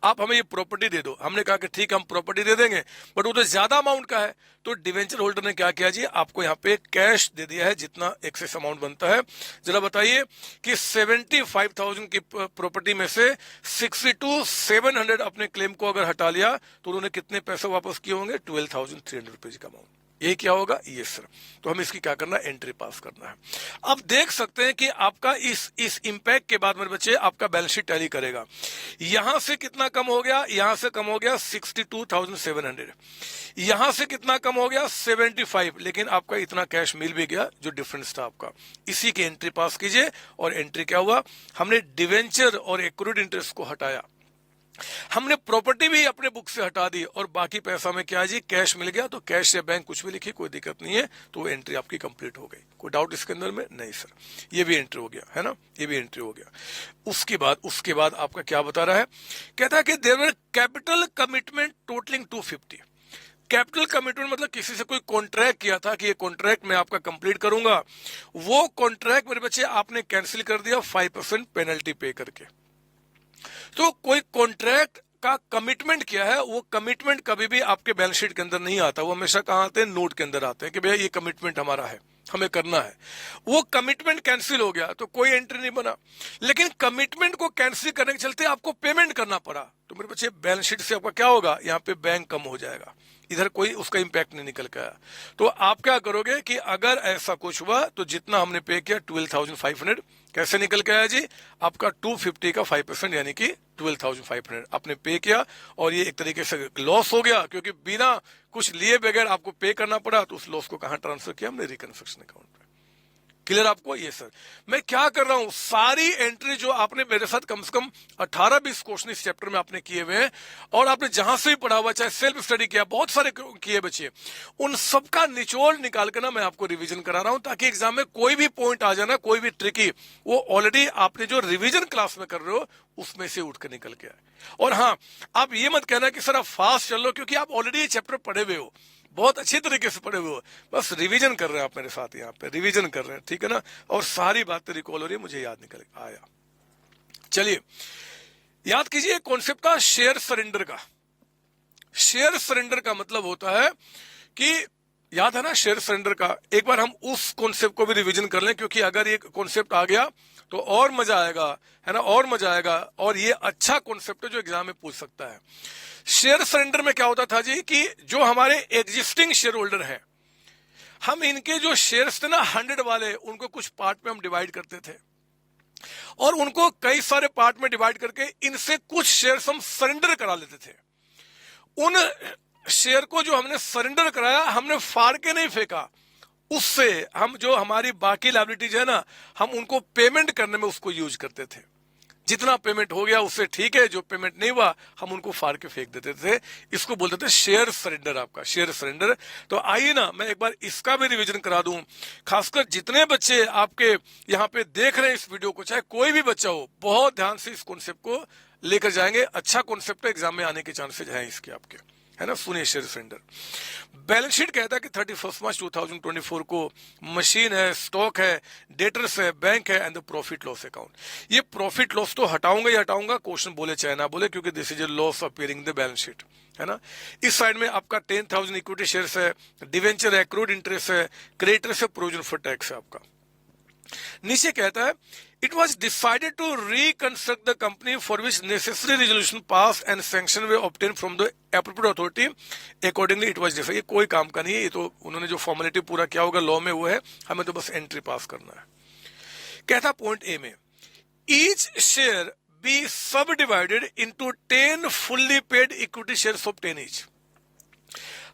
आप हमें ये प्रॉपर्टी दे दो। हमने कहा कि ठीक है हम प्रॉपर्टी दे देंगे, बट वो तो ज्यादा अमाउंट का है। तो डिवेंचर होल्डर ने क्या किया जी, आपको यहाँ पे कैश दे दिया है जितना एक्सेस अमाउंट बनता है। जरा बताइए कि 75,000 की प्रॉपर्टी में से 62,700 अपने क्लेम को अगर हटा लिया तो उन्होंने कितने पैसे वापस किए होंगे, 12,300 रुपीज का अमाउंट। यही क्या होगा, ये सर। तो हमें इसकी क्या करना है, एंट्री पास करना है। अब देख सकते हैं कि आपका इस इंपैक्ट के बाद मेरे बच्चे आपका बैलेंस शीट टैली करेगा। यहां से कितना कम हो गया, यहां से कम हो गया 62,700, यहां से कितना कम हो गया 75, लेकिन आपका इतना कैश मिल भी गया जो डिफरेंस था आपका। इसी की एंट्री पास कीजिए, और एंट्री क्या हुआ, हमने डिवेंचर और एक्रूड इंटरेस्ट को हटाया, हमने प्रॉपर्टी भी अपने बुक से हटा दी और बाकी पैसा में क्या जी कैश मिल गया, तो कैश या बैंक कुछ भी लिखिए, कोई दिक्कत नहीं है, तो वो एंट्री आपकी कंप्लीट हो गई। कोई डाउट इसके अंदर में? नहीं सर, ये भी एंट्री हो गया है ना, ये भी एंट्री हो गया। उसके बाद आपका क्या बता रहा है, कहता है कि there were capital commitment totalling 250। Capital commitment मतलब किसी से कोई कॉन्ट्रैक्ट किया था कि ये कॉन्ट्रैक्ट मैं आपका कंप्लीट करूंगा, वो कॉन्ट्रैक्ट मेरे बच्चे आपने कैंसिल कर दिया 5% पेनल्टी पे करके। तो कोई कॉन्ट्रैक्ट का कमिटमेंट किया है, वो कमिटमेंट कभी भी आपके बैलेंस शीट के अंदर नहीं आता, वो हमेशा कहाँ आते हैं, नोट के अंदर आते हैं कि भैया ये कमिटमेंट हमारा है, हमें करना है। वो कमिटमेंट कैंसिल हो गया तो कोई एंट्री नहीं बना, लेकिन कमिटमेंट को कैंसिल करने के चलते आपको पेमेंट करना पड़ा, तो मेरे बच्चे बैलेंस शीट से आपका क्या होगा, यहाँ पे बैंक कम हो जाएगा, इधर कोई उसका इंपैक्ट नहीं निकल के आया। तो आप क्या करोगे कि अगर ऐसा कुछ हुआ तो जितना हमने पे किया 12,500 कैसे निकल के आया जी, आपका 250 का 5% यानी कि 12,500 आपने पे किया, और ये एक तरीके से लॉस हो गया क्योंकि बिना कुछ लिए बगैर आपको पे करना पड़ा, तो उस लॉस को कहां ट्रांसफर किया हमने, रिकंस्ट्रक्शन अकाउंट पे। क्लियर आपको? ये सर मैं क्या कर रहा हूं, सारी एंट्री जो आपने मेरे साथ कम से कम 18-20 क्वेश्चन इस चैप्टर में आपने किए हुए हैं, और आपने जहां से भी पढ़ा हुआ, चाहे सेल्फ स्टडी किया, बहुत सारे किए बच्चे, उन सबका निचोड़ निकाल कर ना मैं आपको रिवीजन करा रहा हूं, ताकि एग्जाम में कोई भी पॉइंट आ जाना, कोई भी ट्रिकी, वो ऑलरेडी आपने जो रिवीजन क्लास में कर रहे हो उसमें से उठ कर निकल के आए। और हाँ, आप ये मत कहना कि सर आप फास्ट चल लो, क्योंकि आप ऑलरेडी ये चैप्टर पढ़े हुए हो, बहुत अच्छी तरीके से पढ़े हुए हो, बस रिवीजन कर रहे हैं आप मेरे साथ, यहाँ पे रिवीजन कर रहे हैं, ठीक है ना, और सारी बातें रिकॉल हो रही है, मुझे याद निकल आया। चलिए याद कीजिए कॉन्सेप्ट का शेयर सरेंडर का। शेयर सरेंडर का मतलब होता है कि, याद है ना शेयर सरेंडर का, एक बार हम उस कॉन्सेप्ट को भी रिवीजन कर लें, क्योंकि अगर ये कॉन्सेप्ट आ गया तो और मजा आएगा, है ना, और मजा आएगा, और ये अच्छा कॉन्सेप्ट है जो एग्जाम में पूछ सकता है। शेयर सरेंडर में क्या होता था जी कि जो हमारे एग्जिस्टिंग शेयर होल्डर हैं, हम इनके जो शेयर्स थे ना 100 वाले, उनको कुछ पार्ट में हम डिवाइड करते थे, और उनको कई सारे पार्ट में डिवाइड करके इनसे कुछ शेयर्स हम सरेंडर करा लेते थे। उन शेयर को जो हमने सरेंडर कराया, हमने फाड़ के नहीं फेंका, उससे हम जो हमारी बाकी लायबिलिटीज है ना, हम उनको पेमेंट करने में उसको यूज करते थे। जितना पेमेंट हो गया उससे ठीक है, जो पेमेंट नहीं हुआ हम उनको फाड़ के फेंक देते थे, इसको बोलते थे शेयर सरेंडर, आपका शेयर सरेंडर। तो आइए ना मैं एक बार इसका भी रिवीजन करा दूं, खासकर जितने बच्चे आपके यहाँ पे देख रहे हैं इस वीडियो को, चाहे कोई भी बच्चा हो, बहुत ध्यान से इस कॉन्सेप्ट को लेकर जाएंगे, अच्छा कॉन्सेप्ट है, एग्जाम में आने के चांसेस हैं इसके आपके, है ना। सुनिए शेयर सरेंडर। बैलेंस शीट कहता है कि 31 मार्च 2024 को मशीन है, स्टॉक है, डेटर्स है, बैंक है, and the profit loss account. ये प्रॉफिट लॉस तो हटाऊंगा ही हटाऊंगा, क्वेश्चन बोले चाहे ना बोले, क्योंकि this is a loss appearing the balance sheet, है ना। इस साइड में आपका 10,000 इक्विटी शेयर्स है, डिवेंचर है, एक्रूड इंटरेस्ट है, क्रेडिटर्स है, प्रोविजन फॉर टैक्स है आपका। नीचे कहता है it was decided to reconstruct the company for which necessary resolution pass and sanction were obtain from the appropriate authority accordingly it was decided. ये कोई काम का नहीं है, ये तो उन्होंने जो फॉर्मेलिटी पूरा किया होगा लॉ में वो है, हमें तो बस एंट्री पास करना है। कहता पॉइंट ए में ईच शेयर बी सब divided into 10 fully paid equity shares of 10 each.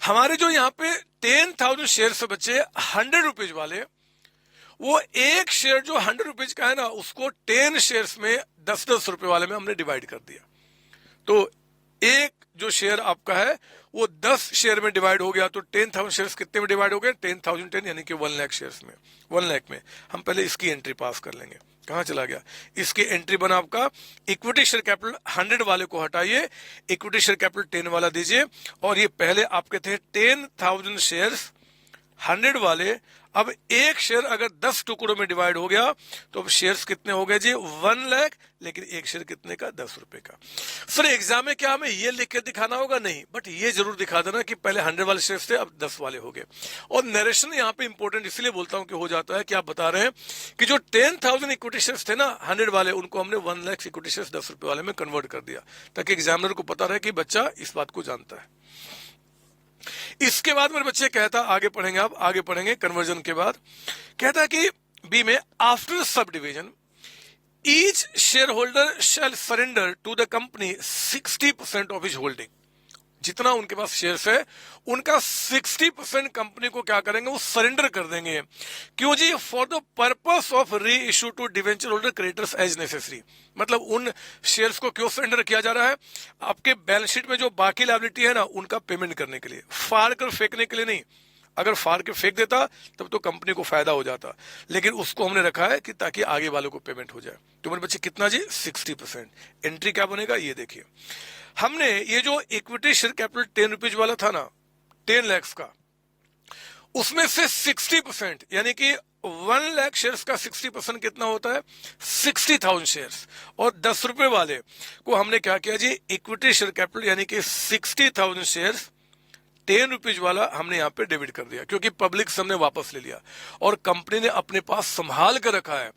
हमारे जो यहाँ पे 10,000 शेयर बच्चे 100 रुपीज वाले, वो एक शेयर जो 100 रुपीज का है ना, उसको 10 शेयर्स में 10-10 रुपए वाले में हमने डिवाइड कर दिया। तो एक जो शेयर आपका है वो 10 शेयर में डिवाइड हो गया, तो 10,000 शेयर्स कितने में डिवाइड हो गए, 10,010 यानी कि 1 लाख शेयर्स में। 1 लाख में हम पहले इसकी एंट्री पास कर लेंगे। कहां चला गया, इसकी एंट्री बना आपका इक्विटी शेयर कैपिटल 100 वाले को हटाइए, इक्विटी शेयर कैपिटल 10 वाला दीजिए, और ये पहले आपके थे 10,000 शेयर्स 100 वाले। अब एक शेयर अगर 10 टुकड़ों में डिवाइड हो गया तो अब शेयर्स कितने हो गए जी, 1 लाख, लेकिन एक शेयर कितने का, 10 रुपए का। सर एग्जाम में क्या हमें ये लिख के दिखाना होगा, नहीं, बट ये जरूर दिखा देना कि पहले 100 वाले शेयर्स थे, अब 10 वाले हो गए। और नरेशन यहाँ पे इंपॉर्टेंट इसलिए बोलता हूं कि हो जाता है कि आप बता रहे हैं कि जो 10,000 इक्विटी शेयर्स थे ना 100 वाले, उनको हमने 1 लाख इक्विटी शेयर्स 10 रुपए वाले में कन्वर्ट कर दिया, ताकि एग्जामिनर को पता रहे कि बच्चा इस बात को जानता है। इसके बाद मेरे बच्चे कहता, आगे पढ़ेंगे, आप आगे पढ़ेंगे कन्वर्जन के बाद, कहता है कि बी में after subdivision each share holder shall surrender to the company 60% of his holding. जितना उनके पास शेयर्स है उनका 60% कंपनी को क्या करेंगे, वो सरेंडर कर देंगे। क्यों जी? For the purpose of reissue to debenture holder creditors as necessary. मतलब उन शेयर्स को क्यों सरेंडर किया जा रहा है? आपके बैलेंस शीट में जो बाकी लायबिलिटी है ना, उनका पेमेंट करने के लिए, फाड़ कर फेंकने के लिए नहीं। अगर फाड़ के फेंक देता तब तो कंपनी को फायदा हो जाता, लेकिन उसको हमने रखा है कि ताकि आगे वालों को पेमेंट हो जाए। तो मेरे बच्चे कितना जी? 60%। एंट्री क्या बनेगा ये देखिए। हमने ये जो इक्विटी शेयर कैपिटल 10 रुपीज वाला था ना, 10 लाख का, उसमें से 60% यानी कि 1 लाख शेयर्स का 60% कितना होता है? 60,000 शेयर्स। और 10 रुपए वाले को हमने क्या किया जी? इक्विटी शेयर कैपिटल यानी कि 60,000 शेयर्स 10 रुपीज वाला हमने यहाँ पे डेबिट कर दिया, क्योंकि पब्लिक से हमने वापस ले लिया और कंपनी ने अपने पास संभाल कर रखा है।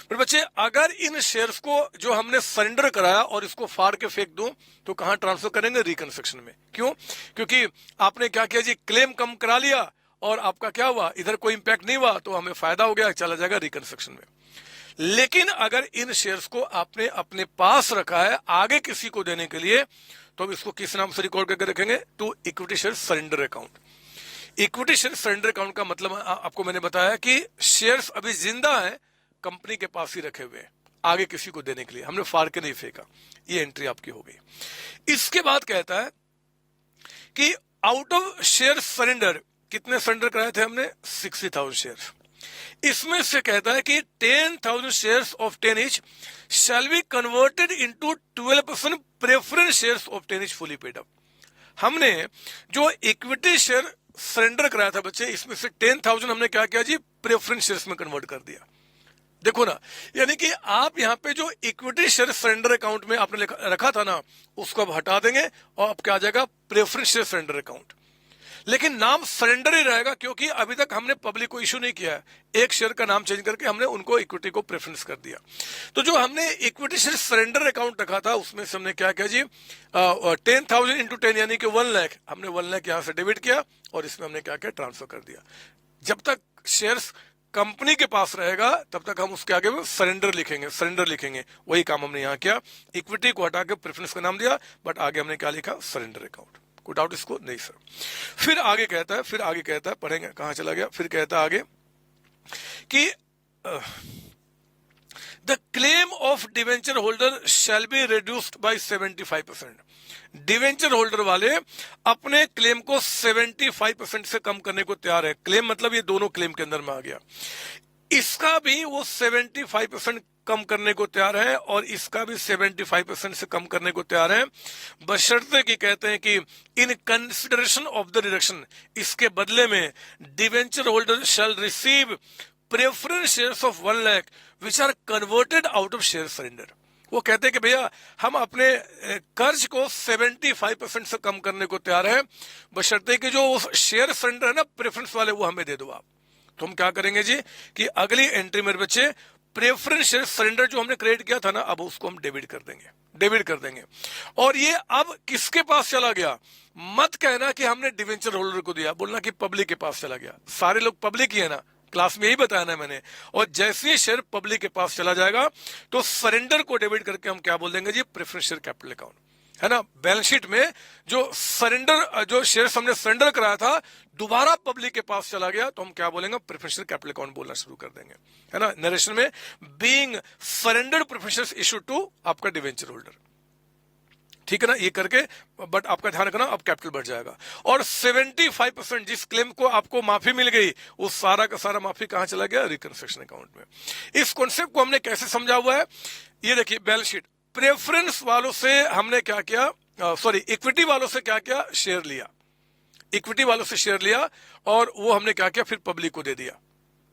पर बच्चे अगर इन शेयर्स को जो हमने सरेंडर कराया और इसको फाड़ के फेंक दूं तो कहां ट्रांसफर करेंगे? रिकंस्ट्रक्शन में। क्यों? क्योंकि आपने क्या किया जी? क्लेम कम करा लिया और आपका क्या हुआ? इधर कोई इंपैक्ट नहीं हुआ, तो हमें फायदा हो गया, चला जाएगा रिकंस्ट्रक्शन में। लेकिन अगर इन शेयर्स को आपने अपने पास रखा है आगे किसी को देने के लिए, तो अब इसको किस नाम से रिकॉर्ड करके रखेंगे? To equity share surrender account. Equity share surrender account का मतलब आपको मैंने बताया कि शेयर्स अभी जिंदा है, कंपनी के पास ही रखे हुए हैं आगे किसी को देने के लिए, हमने फाड़ के नहीं फेंका। ये एंट्री आपकी हो गई। इसके बाद कहता है कि आउट ऑफ शेयर सरेंडर कितने सरेंडर कराए थे हमने? 60,000 शेयर। इसमें से कहता है कि 10,000 shares of 10 each shall be converted into 12% preference shares of 10 each fully paid up। हमने जो इक्विटी शेयर सरेंडर कराया था बच्चे, इसमें से 10,000 हमने क्या किया जी? प्रेफरेंस शेयर्स में कन्वर्ट कर दिया। देखो ना, यानी कि आप यहाँ पे जो इक्विटी शेयर सरेंडर अकाउंट में आपने रखा था ना, उसको अब हटा देंगे और अब क्या आ जाएगा? Preference share surrender account. लेकिन नाम सरेंडर ही रहेगा, क्योंकि अभी तक हमने पब्लिक को इशू नहीं किया है। एक शेयर का नाम चेंज करके हमने उनको इक्विटी को प्रेफरेंस कर दिया। तो जो हमने इक्विटी शेयर सरेंडर अकाउंट रखा था, उसमें से हमने क्या किया जी? 10,000 इंटू 10 यानी कि 1 लाख, हमने 1 लाख यहां से डेबिट किया और इसमें हमने क्या किया? ट्रांसफर कर दिया। जब तक शेयर्स कंपनी के पास रहेगा तब तक हम उसके आगे सरेंडर लिखेंगे, सरेंडर लिखेंगे। वही काम हमने यहाँ किया, इक्विटी को हटा के प्रेफरेंस का नाम दिया, बट आगे हमने क्या लिखा? Surrender account. कोई डाउट इसको? नहीं सर। फिर आगे कहता है, पढ़ेंगे, कहां चला गया? फिर कहता है आगे कि the claim of debenture holder shall be reduced by 75%। Debenture holder वाले अपने क्लेम को 75% से कम करने को तैयार है। क्लेम मतलब ये दोनों क्लेम के अंदर में आ गया। इसका भी वो 75% कम करने को तैयार है और इसका भी 75% से कम करने को तैयार है, बशर्ते कि कहते हैं कि in consideration of the reduction, इसके बदले में debenture holder shall receive preference shares of 1 lakh which are converted out of share surrender. वो कहते हैं कि भैया हम अपने कर्ज को 75% से कम करने को तैयार है, बशर्ते कि जो शेयर सरेंडर है ना प्रेफरेंस वाले, वो हमें दे दो आप। तो हम क्या करेंगे जी कि अगली एंट्री मेरे बच्चे प्रेफरेंस शेयर सरेंडर जो हमने क्रिएट किया था ना, अब उसको हम डेबिट कर देंगे। और ये अब किसके पास चला गया? मत कहना कि हमने डिवेंचर होल्डर को दिया, बोलना कि पब्लिक के पास चला गया। सारे लोग पब्लिक ही है ना, क्लास में यही बताया ना मैंने। और जैसे ही शेयर पब्लिक के पास चला जाएगा तो सरेंडर को डेबिट करके हम क्या बोल देंगे जी? प्रेफरेंस शेयर कैपिटल अकाउंट, है ना। बैलेंस शीट में जो सरेंडर, जो शेयर हमने सरेंडर कराया था, दोबारा पब्लिक के पास चला गया तो हम क्या बोलेंगे? प्रेफरेंस शेयर कैपिटल अकाउंट बोलना शुरू कर देंगे, है ना। नरेशन में being surrendered preference shares issued to आपका डिवेंचर होल्डर, ठीक है ना। ये करके बट आपका ध्यान रखना, अब कैपिटल बढ़ जाएगा। और 75% जिस क्लेम को आपको माफी मिल गई, वो सारा का सारा माफी कहां चला गया? रिकंस्ट्रक्शन अकाउंट में। इस कॉन्सेप्ट को हमने कैसे समझा हुआ है? ये देखिए बैलेंस शीट, प्रेफरेंस वालों से हमने क्या किया? इक्विटी वालों से क्या किया? शेयर लिया, इक्विटी वालों से शेयर लिया और वो हमने क्या किया? फिर पब्लिक को दे दिया।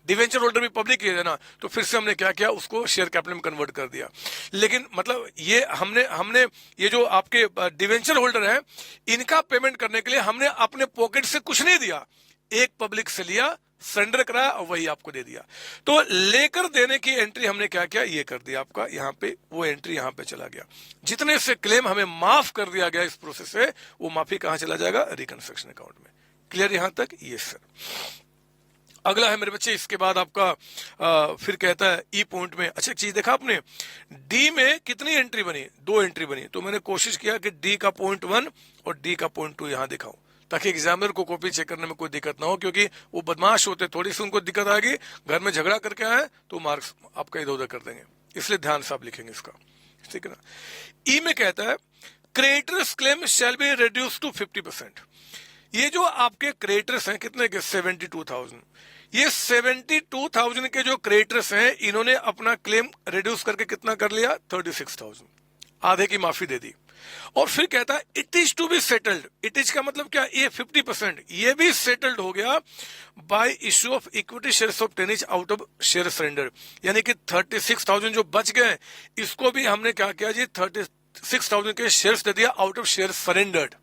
डिवेंचर होल्डर भी पब्लिक ही है ना, तो फिर से हमने क्या किया? उसको शेयर कैपिटल में कन्वर्ट कर दिया। लेकिन मतलब ये हमने ये जो आपके डिवेंचर होल्डर हैं, इनका पेमेंट करने के लिए हमने अपने पॉकेट से कुछ नहीं दिया, एक पब्लिक से लिया, सरेंडर कराया और वही आपको दे दिया। तो लेकर देने की एंट्री हमने क्या किया? ये कर दिया आपका यहाँ पे, वो एंट्री यहाँ पे चला गया। जितने से क्लेम हमें माफ कर दिया गया इस प्रोसेस से, वो माफी कहां चला जाएगा? रिकंस्ट्रक्शन अकाउंट में। क्लियर यहां तक? ये सर। अगला है मेरे बच्चे, इसके बाद आपका फिर कहता है ई पॉइंट में, अच्छा एक चीज देखा आपने, डी में कितनी एंट्री बनी, 2 एंट्री बनी, तो मैंने कोशिश किया कि डी का पॉइंट 1 और डी का पॉइंट 2 यहां दिखाऊं, ताकि एग्जामिनर को कॉपी चेक करने में कोई दिक्कत ना हो, क्योंकि वो बदमाश होते, थोड़ी सी उनको दिक्कत आएगी, घर में झगड़ा करके आए तो मार्क्स आपका इधर उधर कर देंगे, इसलिए ध्यान से आप लिखेंगे इसका, ठीक है ना। ई में कहता है creditors claim shall be reduce to 50%। ये जो आपके क्रेडिटर्स हैं कितने के, 72,000, ये 72,000 के जो क्रेडिटर्स हैं इन्होंने अपना क्लेम रिड्यूस करके कितना कर लिया, 36,000, आधे की माफी दे दी। और फिर कहता है it is to be settled, it is का मतलब क्या, ये 50% ये भी सेटल्ड हो गया bye issue of equity shares of 10 out of share surrender, यानी कि 36,000 जो बच गए इसको भी हमने क्या किया जी, 36,000 के शेयर्स दे दिया आउट ऑफ शेयर सरेंडर्ड।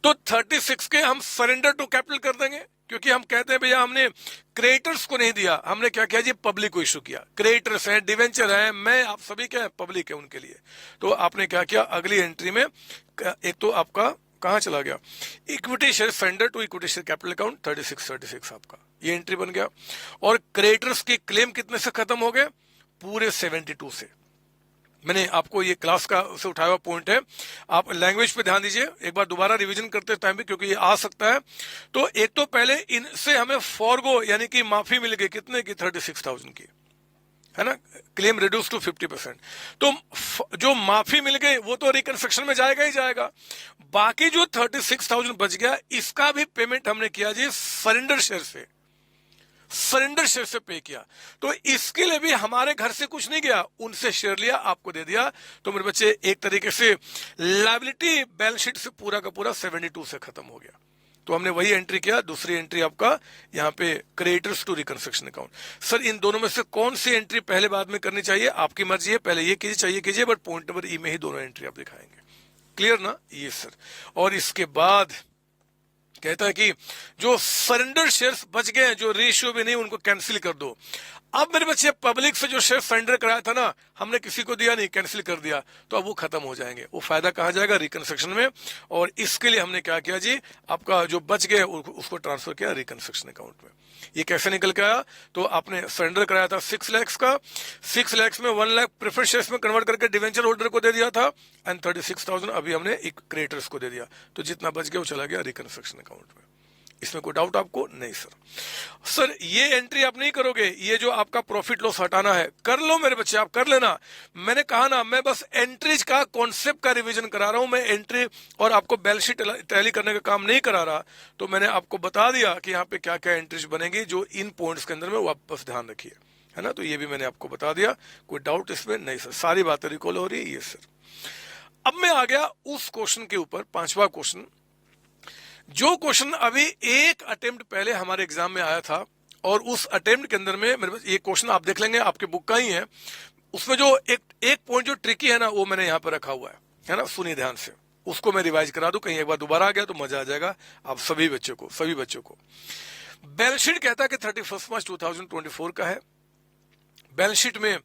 तो 36 के हम सरेंडर टू कैपिटल कर देंगे, क्योंकि हम कहते हैं भैया हमने क्रेडिटर्स को नहीं दिया, हमने क्या किया जी, पब्लिक को इशू किया, क्रेडिटर्स हैं, डिवेंचर हैं, मैं आप सभी क्या है, पब्लिक है उनके लिए। तो आपने क्या किया, अगली एंट्री में एक तो आपका कहां चला गया, equity share surrender to equity share capital account 36 आपका ये एंट्री बन गया। और क्रेडिटर्स की क्लेम कितने से खत्म हो गए, पूरे 72 से। मैंने आपको ये क्लास का से उठाया हुआ पॉइंट है, आप लैंग्वेज पे ध्यान दीजिए एक बार दोबारा रिवीजन करते टाइम भी, क्योंकि ये आ सकता है। तो एक तो पहले इनसे हमें फॉरगो यानी कि माफी मिल गई कितने की, 36,000 की, है ना, क्लेम रिड्यूस टू 50%। तो जो माफी मिल गई वो तो रिकंस्ट्रक्शन में जाएगा ही जाएगा, बाकी जो 36,000 बच गया इसका भी पेमेंट हमने किया जी सरेंडर शेयर से, सरेंडर शेयर से पे किया। तो इसके लिए भी हमारे घर से कुछ नहीं गया, उनसे शेयर लिया, आपको दे दिया। तो मेरे बच्चे एक तरीके से लायबिलिटी बैलेंस शीट से पूरा का पूरा 72 से खत्म हो गया। तो हमने वही एंट्री किया। दूसरी एंट्री आपका यहाँ पे creditors to reconstruction account. Sir इन दोनों में से कौन सी एंट्री पहले बाद में करनी चाहिए, आपकी मर्जी है, पहले ये कीजिए चाहिए कीजिए, बट पॉइंट नंबर ई में ही दोनों एंट्री आप दिखाएंगे। क्लियर ना, ये सर। और इसके बाद कहता है कि जो सरेंडर शेयर्स बच गए जो रेशियो में नहीं, उनको कैंसिल कर दो। अब मेरे बच्चे पब्लिक से जो शेयर सरेंडर कराया था ना, हमने किसी को दिया नहीं, कैंसिल कर दिया, तो अब वो खत्म हो जाएंगे। वो फायदा कहाँ जाएगा, रिकंस्ट्रक्शन में। और इसके लिए हमने क्या किया जी, आपका जो बच गए उसको ट्रांसफर किया रिकंस्ट्रक्शन अकाउंट में। ये कैसे निकल के आया, तो आपने सरेंडर कराया था 6 लाख का, 6 लाख में 1 लाख प्रेफरेंस शेयर्स में कन्वर्ट करके डिवेंचर होल्डर को दे दिया था, एंड 36,000 अभी हमने एक क्रेडिटर्स को दे दिया। तो जितना बच गया वो चला गया रिकंस्ट्रक्शन अकाउंट में। इसमें कोई डाउट आपको नहीं? सर ये एंट्री आप नहीं करोगे, ये जो आपका प्रॉफिट लॉस हटाना है, कर लो मेरे बच्चे, आप कर लेना। मैंने कहा ना, मैं बस एंट्रीज का कॉन्सेप्ट का रिवीजन करा रहा हूं, मैं एंट्री और आपको बैलेंस शीट टैली करने का काम नहीं करा रहा। तो मैंने आपको बता दिया कि यहाँ पे क्या क्या एंट्रीज बनेगी, जो इन पॉइंट्स के अंदर में वापस ध्यान रखिए, है ना। तो ये भी मैंने आपको बता दिया, कोई डाउट इसमें नहीं सर, सारी बातें रिकॉल हो रही है। ये सर अब मैं आ गया उस क्वेश्चन के ऊपर, 5वां क्वेश्चन, जो क्वेश्चन अभी एक अटेम्प्ट पहले हमारे एग्जाम में आया था। और उस अटेम्प्ट के अंदर में मेरे पास ये क्वेश्चन आप देख लेंगे, आपके बुक का ही है। उसमें जो एक पॉइंट जो ट्रिकी है ना, वो मैंने यहाँ पर रखा हुआ है ना, सुनिए ध्यान से, उसको मैं रिवाइज करा दूं, कहीं एक बार दोबारा आ गया तो मजा आ जाएगा आप सभी बच्चों को। बैलेंस शीट कहता है कि 31 मार्च 2024 का है। बैलेंस शीट में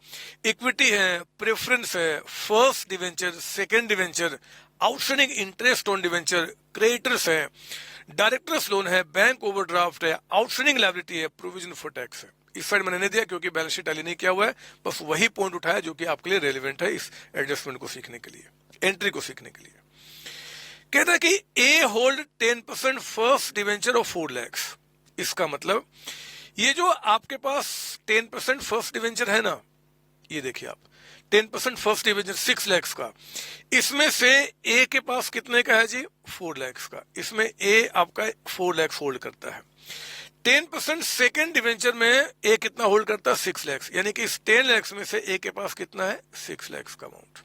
इक्विटी है, प्रेफरेंस है, first debenture, second debenture, outstanding interest on debenture, creditors है, डायरेक्टर्स लोन है, बैंक ओवरड्राफ्ट है, आउटस्टैंडिंग लायबिलिटी है, प्रोविजन फॉर टैक्स है। इस साइड मैंने नहीं दिया क्योंकि बैलेंस शीट टैली नहीं किया हुआ है, बस वही पॉइंट उठाया जो कि आपके लिए रेलिवेंट है इस एडजस्टमेंट को सीखने के लिए, एंट्री को सीखने के लिए। कहता है कि A hold 10% first debenture of 4 lakh. इसका मतलब ये जो आपके पास 10% फर्स्ट डिवेंचर है ना, ये देखिए आप 10% फर्स्ट डिवेंचर 6 लाख का, इसमें से ए के पास कितने का है जी, 4 लाख का। इसमें ए आपका 4 लाख होल्ड करता है। 10% सेकेंड डिवेंचर में ए कितना होल्ड करता है, 6 लाख, यानी कि इस 10 लाख में से ए के पास कितना है, 6 लाख का amount.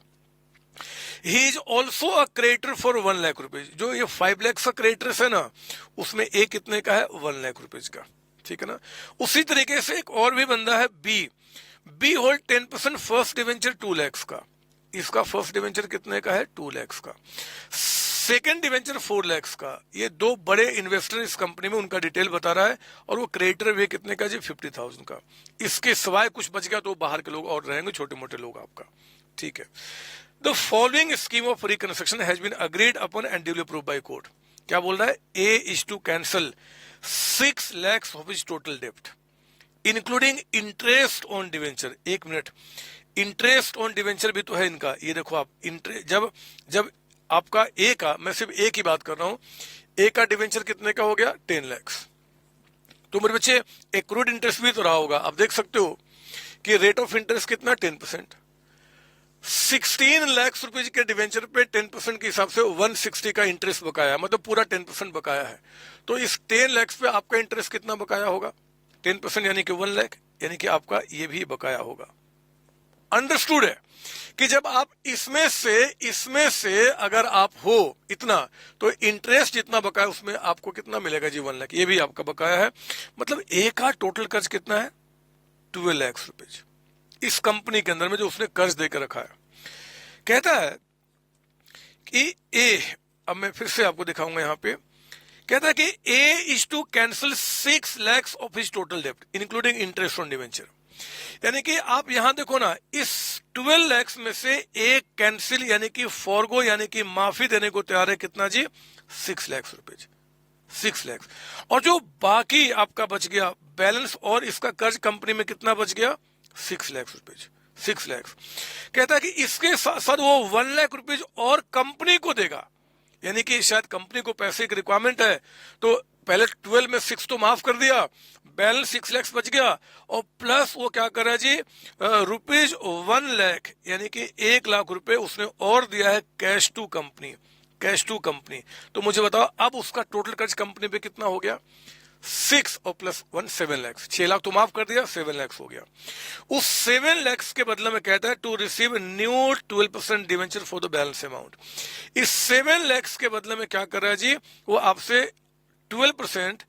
He is also a creditor for 1 lakh rupees. जो ये 5 लाख का क्रेडिटर है ना, उसमें ए कितने का है, 1 लाख रुपीज का, ठीक है ना। उसी तरीके से एक और भी बंदा है बी होल्ड 10% फर्स्ट डिवेंचर 2 लाख का। इसका फर्स्ट डिवेंचर कितने का है, 2 लाख का। सेकेंड डिवेंचर 4 लाख का। ये दो बड़े इन्वेस्टर इस कंपनी में, उनका डिटेल बता रहा है। और वो क्रेडिटर भी कितने का जी, 50,000 का। इसके सिवाय कुछ बच गया तो बाहर के लोग और रहेंगे, छोटे मोटे लोग आपका, ठीक है। The following scheme of reconstruction has been agreed upon and duly approved by court. क्या बोल रहा है, A is to cancel 6 lakhs of his total debt including interest on debenture. एक मिनट, इंटरेस्ट ऑन डिवेंचर भी तो है इनका। ये देखो आप, जब जब आपका ए का, मैं सिर्फ ए की बात कर रहा हूं, ए का डिवेंचर कितने का हो गया 10 लाख। तो मेरे बच्चे एक्रूड इंटरेस्ट भी तो रहा होगा। आप देख सकते हो कि रेट ऑफ इंटरेस्ट कितना 10%। 16 लाख रुपए के डिवेंचर पे 10% के हिसाब से 160 का इंटरेस्ट बकाया है, मतलब पूरा 10% बकाया है। तो इस 10 लाख पे आपका इंटरेस्ट कितना बकाया होगा? 10% यानी कि 1 लाख, यानी कि आपका ये भी बकाया होगा। अंडरस्टूड है कि जब आप इसमें से अगर आप हो इतना, तो इंटरेस्ट जितना बकाया उसमें आपको कितना मिलेगा जी? 1 लाख। ये भी आपका बकाया है। मतलब ए का टोटल कर्ज कितना है? 12 लाख रुपए इस कंपनी के अंदर में जो उसने कर्ज देकर रखा है। कहता है कि ए, अब मैं फिर से आपको दिखाऊंगा यहां पे, कहता है कि A is to cancel 6 lakhs of his total डेप्ट इंक्लूडिंग इंटरेस्ट ऑन डिवेंचर। यानी कि आप यहां देखो ना, इस 12 lakhs में से ए कैंसिल यानी कि फॉरगो यानी कि माफी देने को तैयार है कितना जी? 6 लाख रुपए। 6 लाख। और जो बाकी आपका बच गया बैलेंस और इसका कर्ज कंपनी में कितना बच गया? 6 लाख रुपए। 6 लाख। कहता है कि इसके साथ साथ वो 1 लाख रुपए और कंपनी को देगा। यानी कि शायद कंपनी को पैसे की रिक्वायरमेंट है, तो पहले 12 में 6 तो माफ कर दिया, बैलेंस 6 लाख बच गया, और प्लस वो क्या कर रहा है जी? रुपीज 1 लाख यानी कि 1 लाख रुपए उसने और दिया है cash to company. Cash to company. तो मुझे बताओ अब उसका टोटल कर्ज कंपनी पे कितना हो गया? 6 और प्लस 1 7 लाख। 6 लाख तो माफ कर दिया, 7 लाख हो गया। उस 7 लाख के बदले में कहता है to receive new 12% debenture for the balance amount. इस 7 लाख के बदले में क्या कर रहा है जी? वो आपसे 12%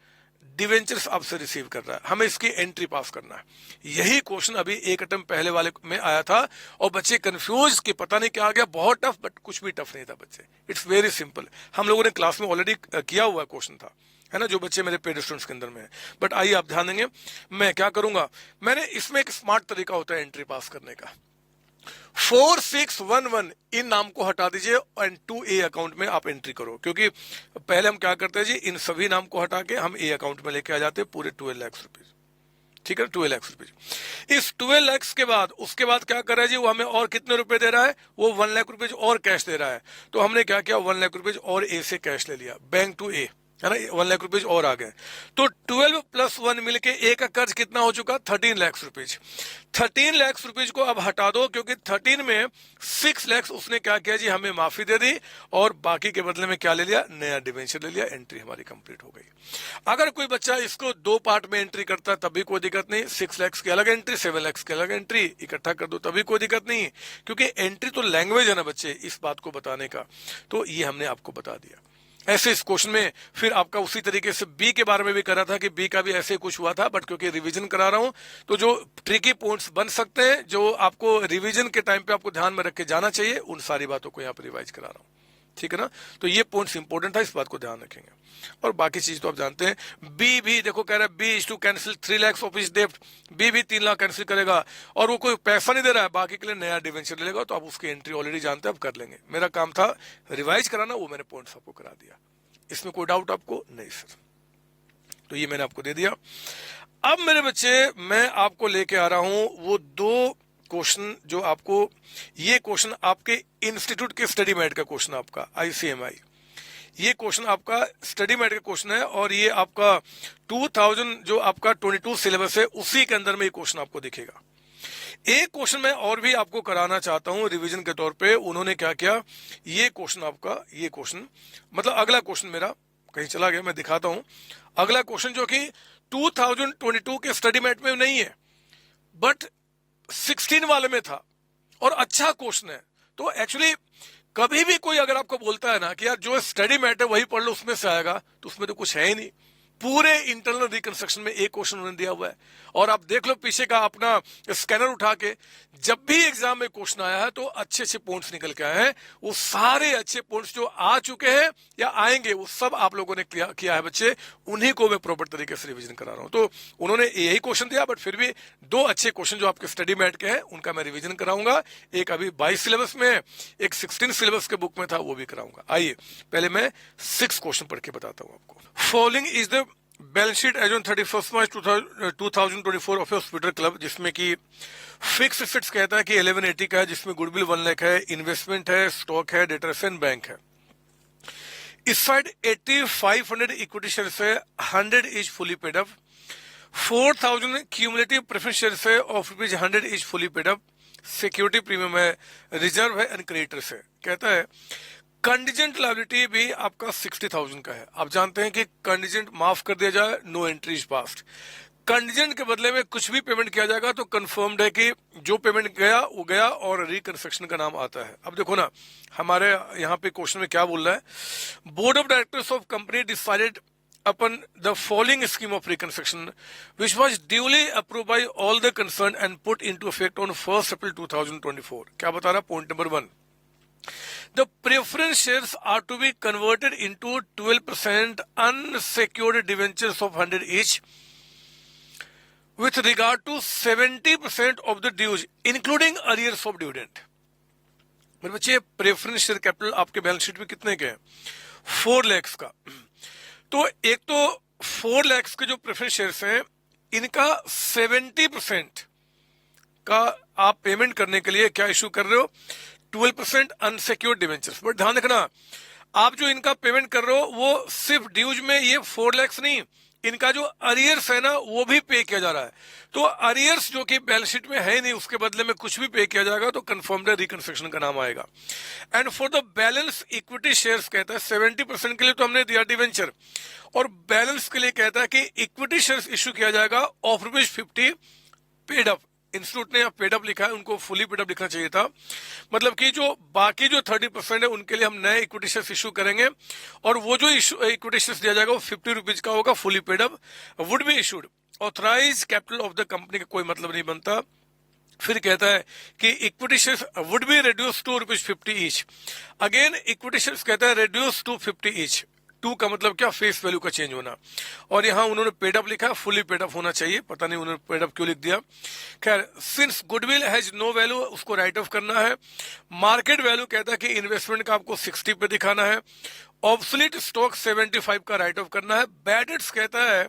डिवेंचर्स आपसे रिसीव कर रहा है। हमें इसकी एंट्री पास करना है। यही क्वेश्चन अभी एक अटेम्प्ट पहले वाले में आया था और बच्चे कंफ्यूज कि पता नहीं क्या आ गया। बहुत टफ, बट कुछ भी टफ नहीं था बच्चे। It's very simple. हम लोगों ने क्लास में ऑलरेडी किया हुआ क्वेश्चन था, है ना, जो बच्चे मेरे पेड स्टूडेंट्स के अंदर में है। बट आइए आप ध्यान देंगे, मैं क्या करूंगा, मैंने इसमें एक स्मार्ट तरीका होता है एंट्री पास करने का। 4611 इन नाम को हटा दीजिए और 2A अकाउंट में आप एंट्री करो, क्योंकि पहले हम क्या करते हैं जी, इन सभी नाम को हटा के हम ए अकाउंट में लेके आ जाते हैं पूरे 12 लाख रुपए। ठीक है, 12 लाख रुपए। इस 12 लाख के बाद उसके बाद क्या कर रहा है जी? वो हमें और कितने रुपए दे रहा है? वो 1 लाख रुपए और कैश दे रहा है। तो हमने क्या किया? 1 लाख रुपए और ए से कैश ले लिया, बैंक टू ए, है ना, 1 लाख रुपए और आ गए। तो 12 + 1 मिलके ए का कर्ज कितना हो चुका? 13 लाख रुपए। 13 लाख रुपए को अब हटा दो, क्योंकि 13 में 6 लाख उसने क्या किया जी? हमें माफी दे दी और बाकी के बदले में क्या ले लिया? नया डिवेंचर ले लिया। एंट्री हमारी कंप्लीट हो गई। अगर कोई बच्चा इसको 2 पार्ट में एंट्री करता है तब भी कोई दिक्कत नहीं। 6 लाख की अलग एंट्री, 7 लाख की अलग एंट्री इकट्ठा कर दो तभी कोई दिक्कत नहीं, क्योंकि एंट्री तो लैंग्वेज है ना बच्चे, इस बात को बताने का। तो ये हमने आपको बता दिया। ऐसे इस क्वेश्चन में फिर आपका उसी तरीके से बी के बारे में भी करा था कि बी का भी ऐसे कुछ हुआ था, बट क्योंकि रिवीजन करा रहा हूं तो जो ट्रिकी पॉइंट्स बन सकते हैं, जो आपको रिवीजन के टाइम पे आपको ध्यान में रख के जाना चाहिए, उन सारी बातों को यहाँ पर रिवाइज करा रहा हूं। ठीक है ना? तो ये पॉइंट्स इंपॉर्टेंट था, इस बात को ध्यान रखेंगे। और बाकी चीज तो आप जानते हैं। बी भी देखो कह रहा है B is to cancel 3 lakh of his डेब्ट। बी भी 3 लाख कैंसिल करेगा और वो कोई पैसा नहीं दे रहा है, बाकी के लिए नया डिवेंचर लेगा। तो आप उसकी एंट्री ऑलरेडी जानते हैं, अब कर लेंगे। मेरा काम था रिवाइज कराना, वो मैंने पॉइंट्स आपको करा दिया। इसमें कोई डाउट आपको? नहीं सर। तो ये मैंने आपको दे दिया। अब मेरे बच्चे मैं आपको लेके आ रहा हूं वो 2 क्वेश्चन जो आपको, ये क्वेश्चन आपके इंस्टीट्यूट के स्टडी मेट का क्वेश्चन, आपका ICMI, ये क्वेश्चन आपका स्टडी मेट का क्वेश्चन है और ये आपका 2000 जो आपका 22 सिलेबस है उसी के अंदर में ये क्वेश्चन आपको दिखेगा। एक क्वेश्चन मैं और भी आपको कराना चाहता हूं रिवीजन के तौर पे। उन्होंने क्या किया, ये क्वेश्चन आपका, ये क्वेश्चन मतलब अगला क्वेश्चन मेरा कहीं चला गया, मैं दिखाता हूं। अगला क्वेश्चन जो कि 2022 के स्टडी मेट में नहीं है बट 16 वाले में था और अच्छा क्वेश्चन है। तो एक्चुअली कभी भी कोई अगर आपको बोलता है ना कि यार जो स्टडी मैटर वही पढ़ लो उसमें से आएगा, तो उसमें तो कुछ है ही नहीं। पूरे इंटरनल रिकंस्ट्रक्शन में एक क्वेश्चन उन्होंने दिया हुआ है और आप देख लो पीछे का अपना स्कैनर उठा के, जब भी एग्जाम में क्वेश्चन आया है तो अच्छे अच्छे पॉइंट्स निकल के आए हैं। वो सारे अच्छे पॉइंट्स जो आ चुके हैं या आएंगे वो सब आप लोगों ने किया है बच्चे, उन्हीं को मैं प्रॉपर तरीके से रिवीजन करा रहा हूं। तो उन्होंने यही क्वेश्चन दिया बट फिर भी 2 अच्छे क्वेश्चन जो आपके स्टडी मैट के हैं उनका मैं रिवीजन कराऊंगा। एक अभी 22 सिलेबस में, एक 16 सिलेबस के बुक में था, वो भी कराऊंगा। आइए पहले मैं 6 क्वेश्चन पढ़ के बताता हूं आपको। Following is the balance sheet as on 31 March 2024 of hospital club, जिसमें कि फिक्स एसेट्स कहता है कि 1180 का है, जिसमें गुडविल 1 लाख है, इन्वेस्टमेंट है, स्टॉक है, डेटर्स एंड बैंक है। इस साइड 8500 इक्विटी शेयर्स है, 100 is fully paid up, 4000 cumulative preference shares है of ₹100 is fully paid up, security premium है, रिजर्व है एंड क्रेडिटर्स है। कहता है कंटीजेंट लायबिलिटी भी आपका 60,000 का है। आप जानते हैं कि कंटीजेंट माफ कर दिया जाए, नो एंट्रीज पास्ट। कंटीजेंट के बदले में कुछ भी पेमेंट किया जाएगा तो कंफर्म्ड है कि जो पेमेंट गया वो गया और रिकंस्ट्रक्शन का नाम आता है। अब देखो ना, हमारे यहाँ पे क्वेश्चन में क्या बोल रहा है, board of directors of company decided upon the following scheme of reconstruction, which was duly approved by all the concerned and put into effect on 1st April 2024. क्या बता रहा, point number 1, the preference shares are to be converted into 12% unsecured debentures of 100 each with regard to 70% of the dues including arrears of dividend। मेरे बच्चे, preference share capital आपके balance sheet में कितने के हैं, 4 लाख का। तो एक तो 4 लाख के जो प्रेफरेंस शेयर्स हैं, इनका 70% का आप पेमेंट करने के लिए क्या इशू कर रहे हो, 12% अनसिक्योर्ड डिवेंचर्स। बट ध्यान रखना, आप जो इनका पेमेंट कर रहे हो वो सिर्फ ड्यूज में ये 4 लाख नहीं, इनका जो अरियर्स है ना वो भी पे किया जा रहा है। तो अरियर्स जो कि बैलेंस शीट में है नहीं, उसके बदले में कुछ भी पे किया जाएगा तो कंफर्म्ड रिकंस्ट्रक्शन का नाम आएगा। And for the balance equity shares कहता है 70% के लिए तो हमने दिया डिवेंचर, और बैलेंस के लिए कहता है कि इक्विटी शेयर्स इश्यू किया जाएगा ऑफ ₹50 पेड अप। इंस्टीट्यूट ने पेड अप लिखा है, उनको फुली पेड अप लिखना चाहिए था। मतलब कि जो बाकी जो 30% है उनके लिए हम नए इक्विटी शेयर्स इशू करेंगे, और वो जो इक्विटी शेयर्स दिया जाएगा वो ₹50 का होगा, fully paid up, would be issued. Authorise capital of the company का कोई मतलब नहीं बनता। फिर कहता है कि equity shares would be reduce to ₹50 each. Again equity shares कहता है रिड्यूस टू 50 ईच। 2 का मतलब क्या, फेस वैल्यू का चेंज होना। और यहां उन्होंने पेड अप लिखा, फुली पेड अप होना चाहिए, पता नहीं उन्होंने पेड अप क्यों लिख दिया। खैर, since goodwill has no value, उसको राइट ऑफ करना है। मार्केट वैल्यू कहता है कि इन्वेस्टमेंट का आपको 60 पे दिखाना है। ऑब्सोलीट स्टॉक 75 का राइट ऑफ करना है। बैड डेट्स कहता है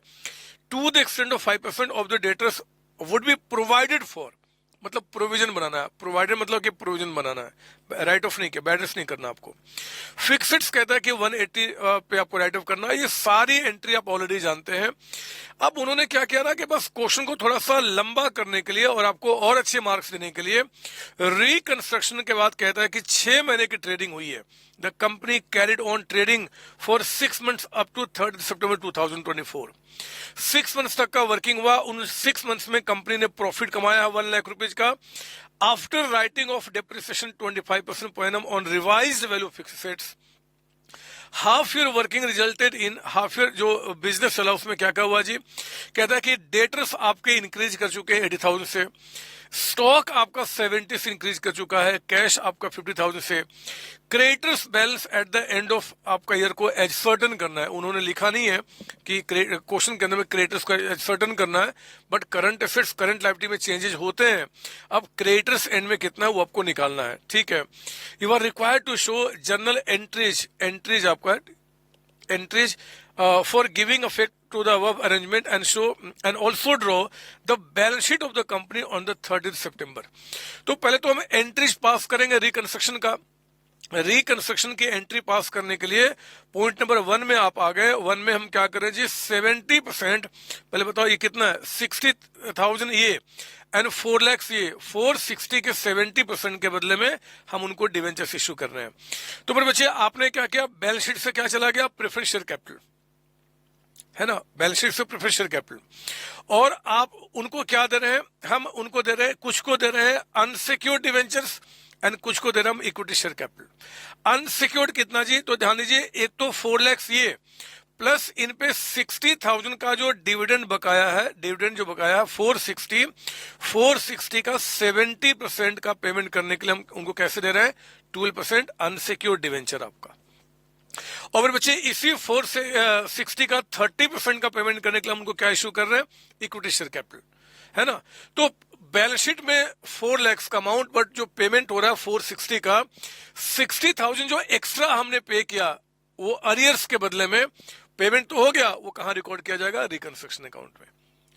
to the extent of 5% of the debtors would be provided for, मतलब प्रोविजन बनाना है। प्रोवाइडेड मतलब कि प्रोविजन बनाना है, राइट ऑफ नहीं किया, बैडेट्स नहीं करना आपको। फिक्स्ड कहता है कि 180 पे आपको राइट ऑफ करना है। ये सारी एंट्री आप ऑलरेडी जानते हैं। अब उन्होंने क्या किया ना कि बस क्वेश्चन को थोड़ा सा लंबा करने के लिए और आपको और अच्छे मार्क्स देने के लिए रिकंस्ट्रक्शन के बाद कहता है कि 6 महीने की ट्रेडिंग हुई है। The company carried on trading for 6 months up to 3 September 2024। 6 months तक का वर्किंग हुआ। उन 6 months में कंपनी ने प्रॉफिट कमाया 1 लाख रुपीज का। After writing of depreciation 25% per annum on revised value of fixed assets, half year working resulted in half year जो business चला उसमें क्या क्या हुआ जी। कहता है कि डेटर्स आपके इंक्रीज कर चुके हैं 80,000 से, स्टॉक आपका 70 से इंक्रीज कर चुका है, कैश आपका 50,000 से। Creditors balance at the end of आपका ईयर को एज सर्टन करना है। उन्होंने लिखा नहीं है कि क्वेश्चन के अंदर में क्रेडिटर्स को एज सर्टन करना है, but current assets current liability में चेंजेस होते हैं। अब क्रेडिटर्स एंड में कितना है वो आपको निकालना है, ठीक है। You are required to show journal entries आपका entries for giving effect to the above arrangement and show and also draw the balance sheet of the company on the 30th September। तो पहले तो हम एंट्रीज पास करेंगे reconstruction का। Reconstruction की entry पास करने के लिए पॉइंट नंबर 1 में आप आ गए। 1 में हम क्या करें जी, 70%, पहले बताओ ये कितना है, 60,000 ये एंड 4 लाख ये, 460 के 70% के बदले में हम उनको डिवेंचर्स इशू कर रहे हैं। तो मेरे बच्चे आपने क्या किया, बैलेंस शीट से क्या चला गया, प्रेफरेंस शेयर कैपिटल है ना, बैलेंस शीट से प्रेफरेंस शेयर कैपिटल। और आप उनको क्या दे रहे हैं, हम उनको दे रहे हैं, कुछ को दे रहे हैं अनसिक्योर्ड डिवेंचर्स एंड कुछ को दे रहे हैं हम इक्विटी शेयर कैपिटल। अनसिक्योर्ड कितना जी, तो ध्यान दीजिए, एक तो 4 लाख ये प्लस इन पे 60,000 का जो डिविडेंड बकाया है, डिविडेंड जो बकाया है 460 का 70% का पेमेंट करने के लिए हम उनको कैसे दे रहे हैं, 12% अनसिक्योर्ड डिवेंचर आपका। और मेरे बच्चे इसी 460 का 30% का पेमेंट करने के लिए हम उनको क्या इशू कर रहे हैं, इक्विटी शेयर कैपिटल, है ना। तो बैलेंस शीट में 4 लाख का अमाउंट, बट जो पेमेंट हो रहा है 460 का, 60,000 जो एक्स्ट्रा हमने पे किया वो अरियर्स के बदले में पेमेंट तो हो गया, वो कहाँ रिकॉर्ड किया जाएगा? रिकंस्ट्रक्शन अकाउंट में,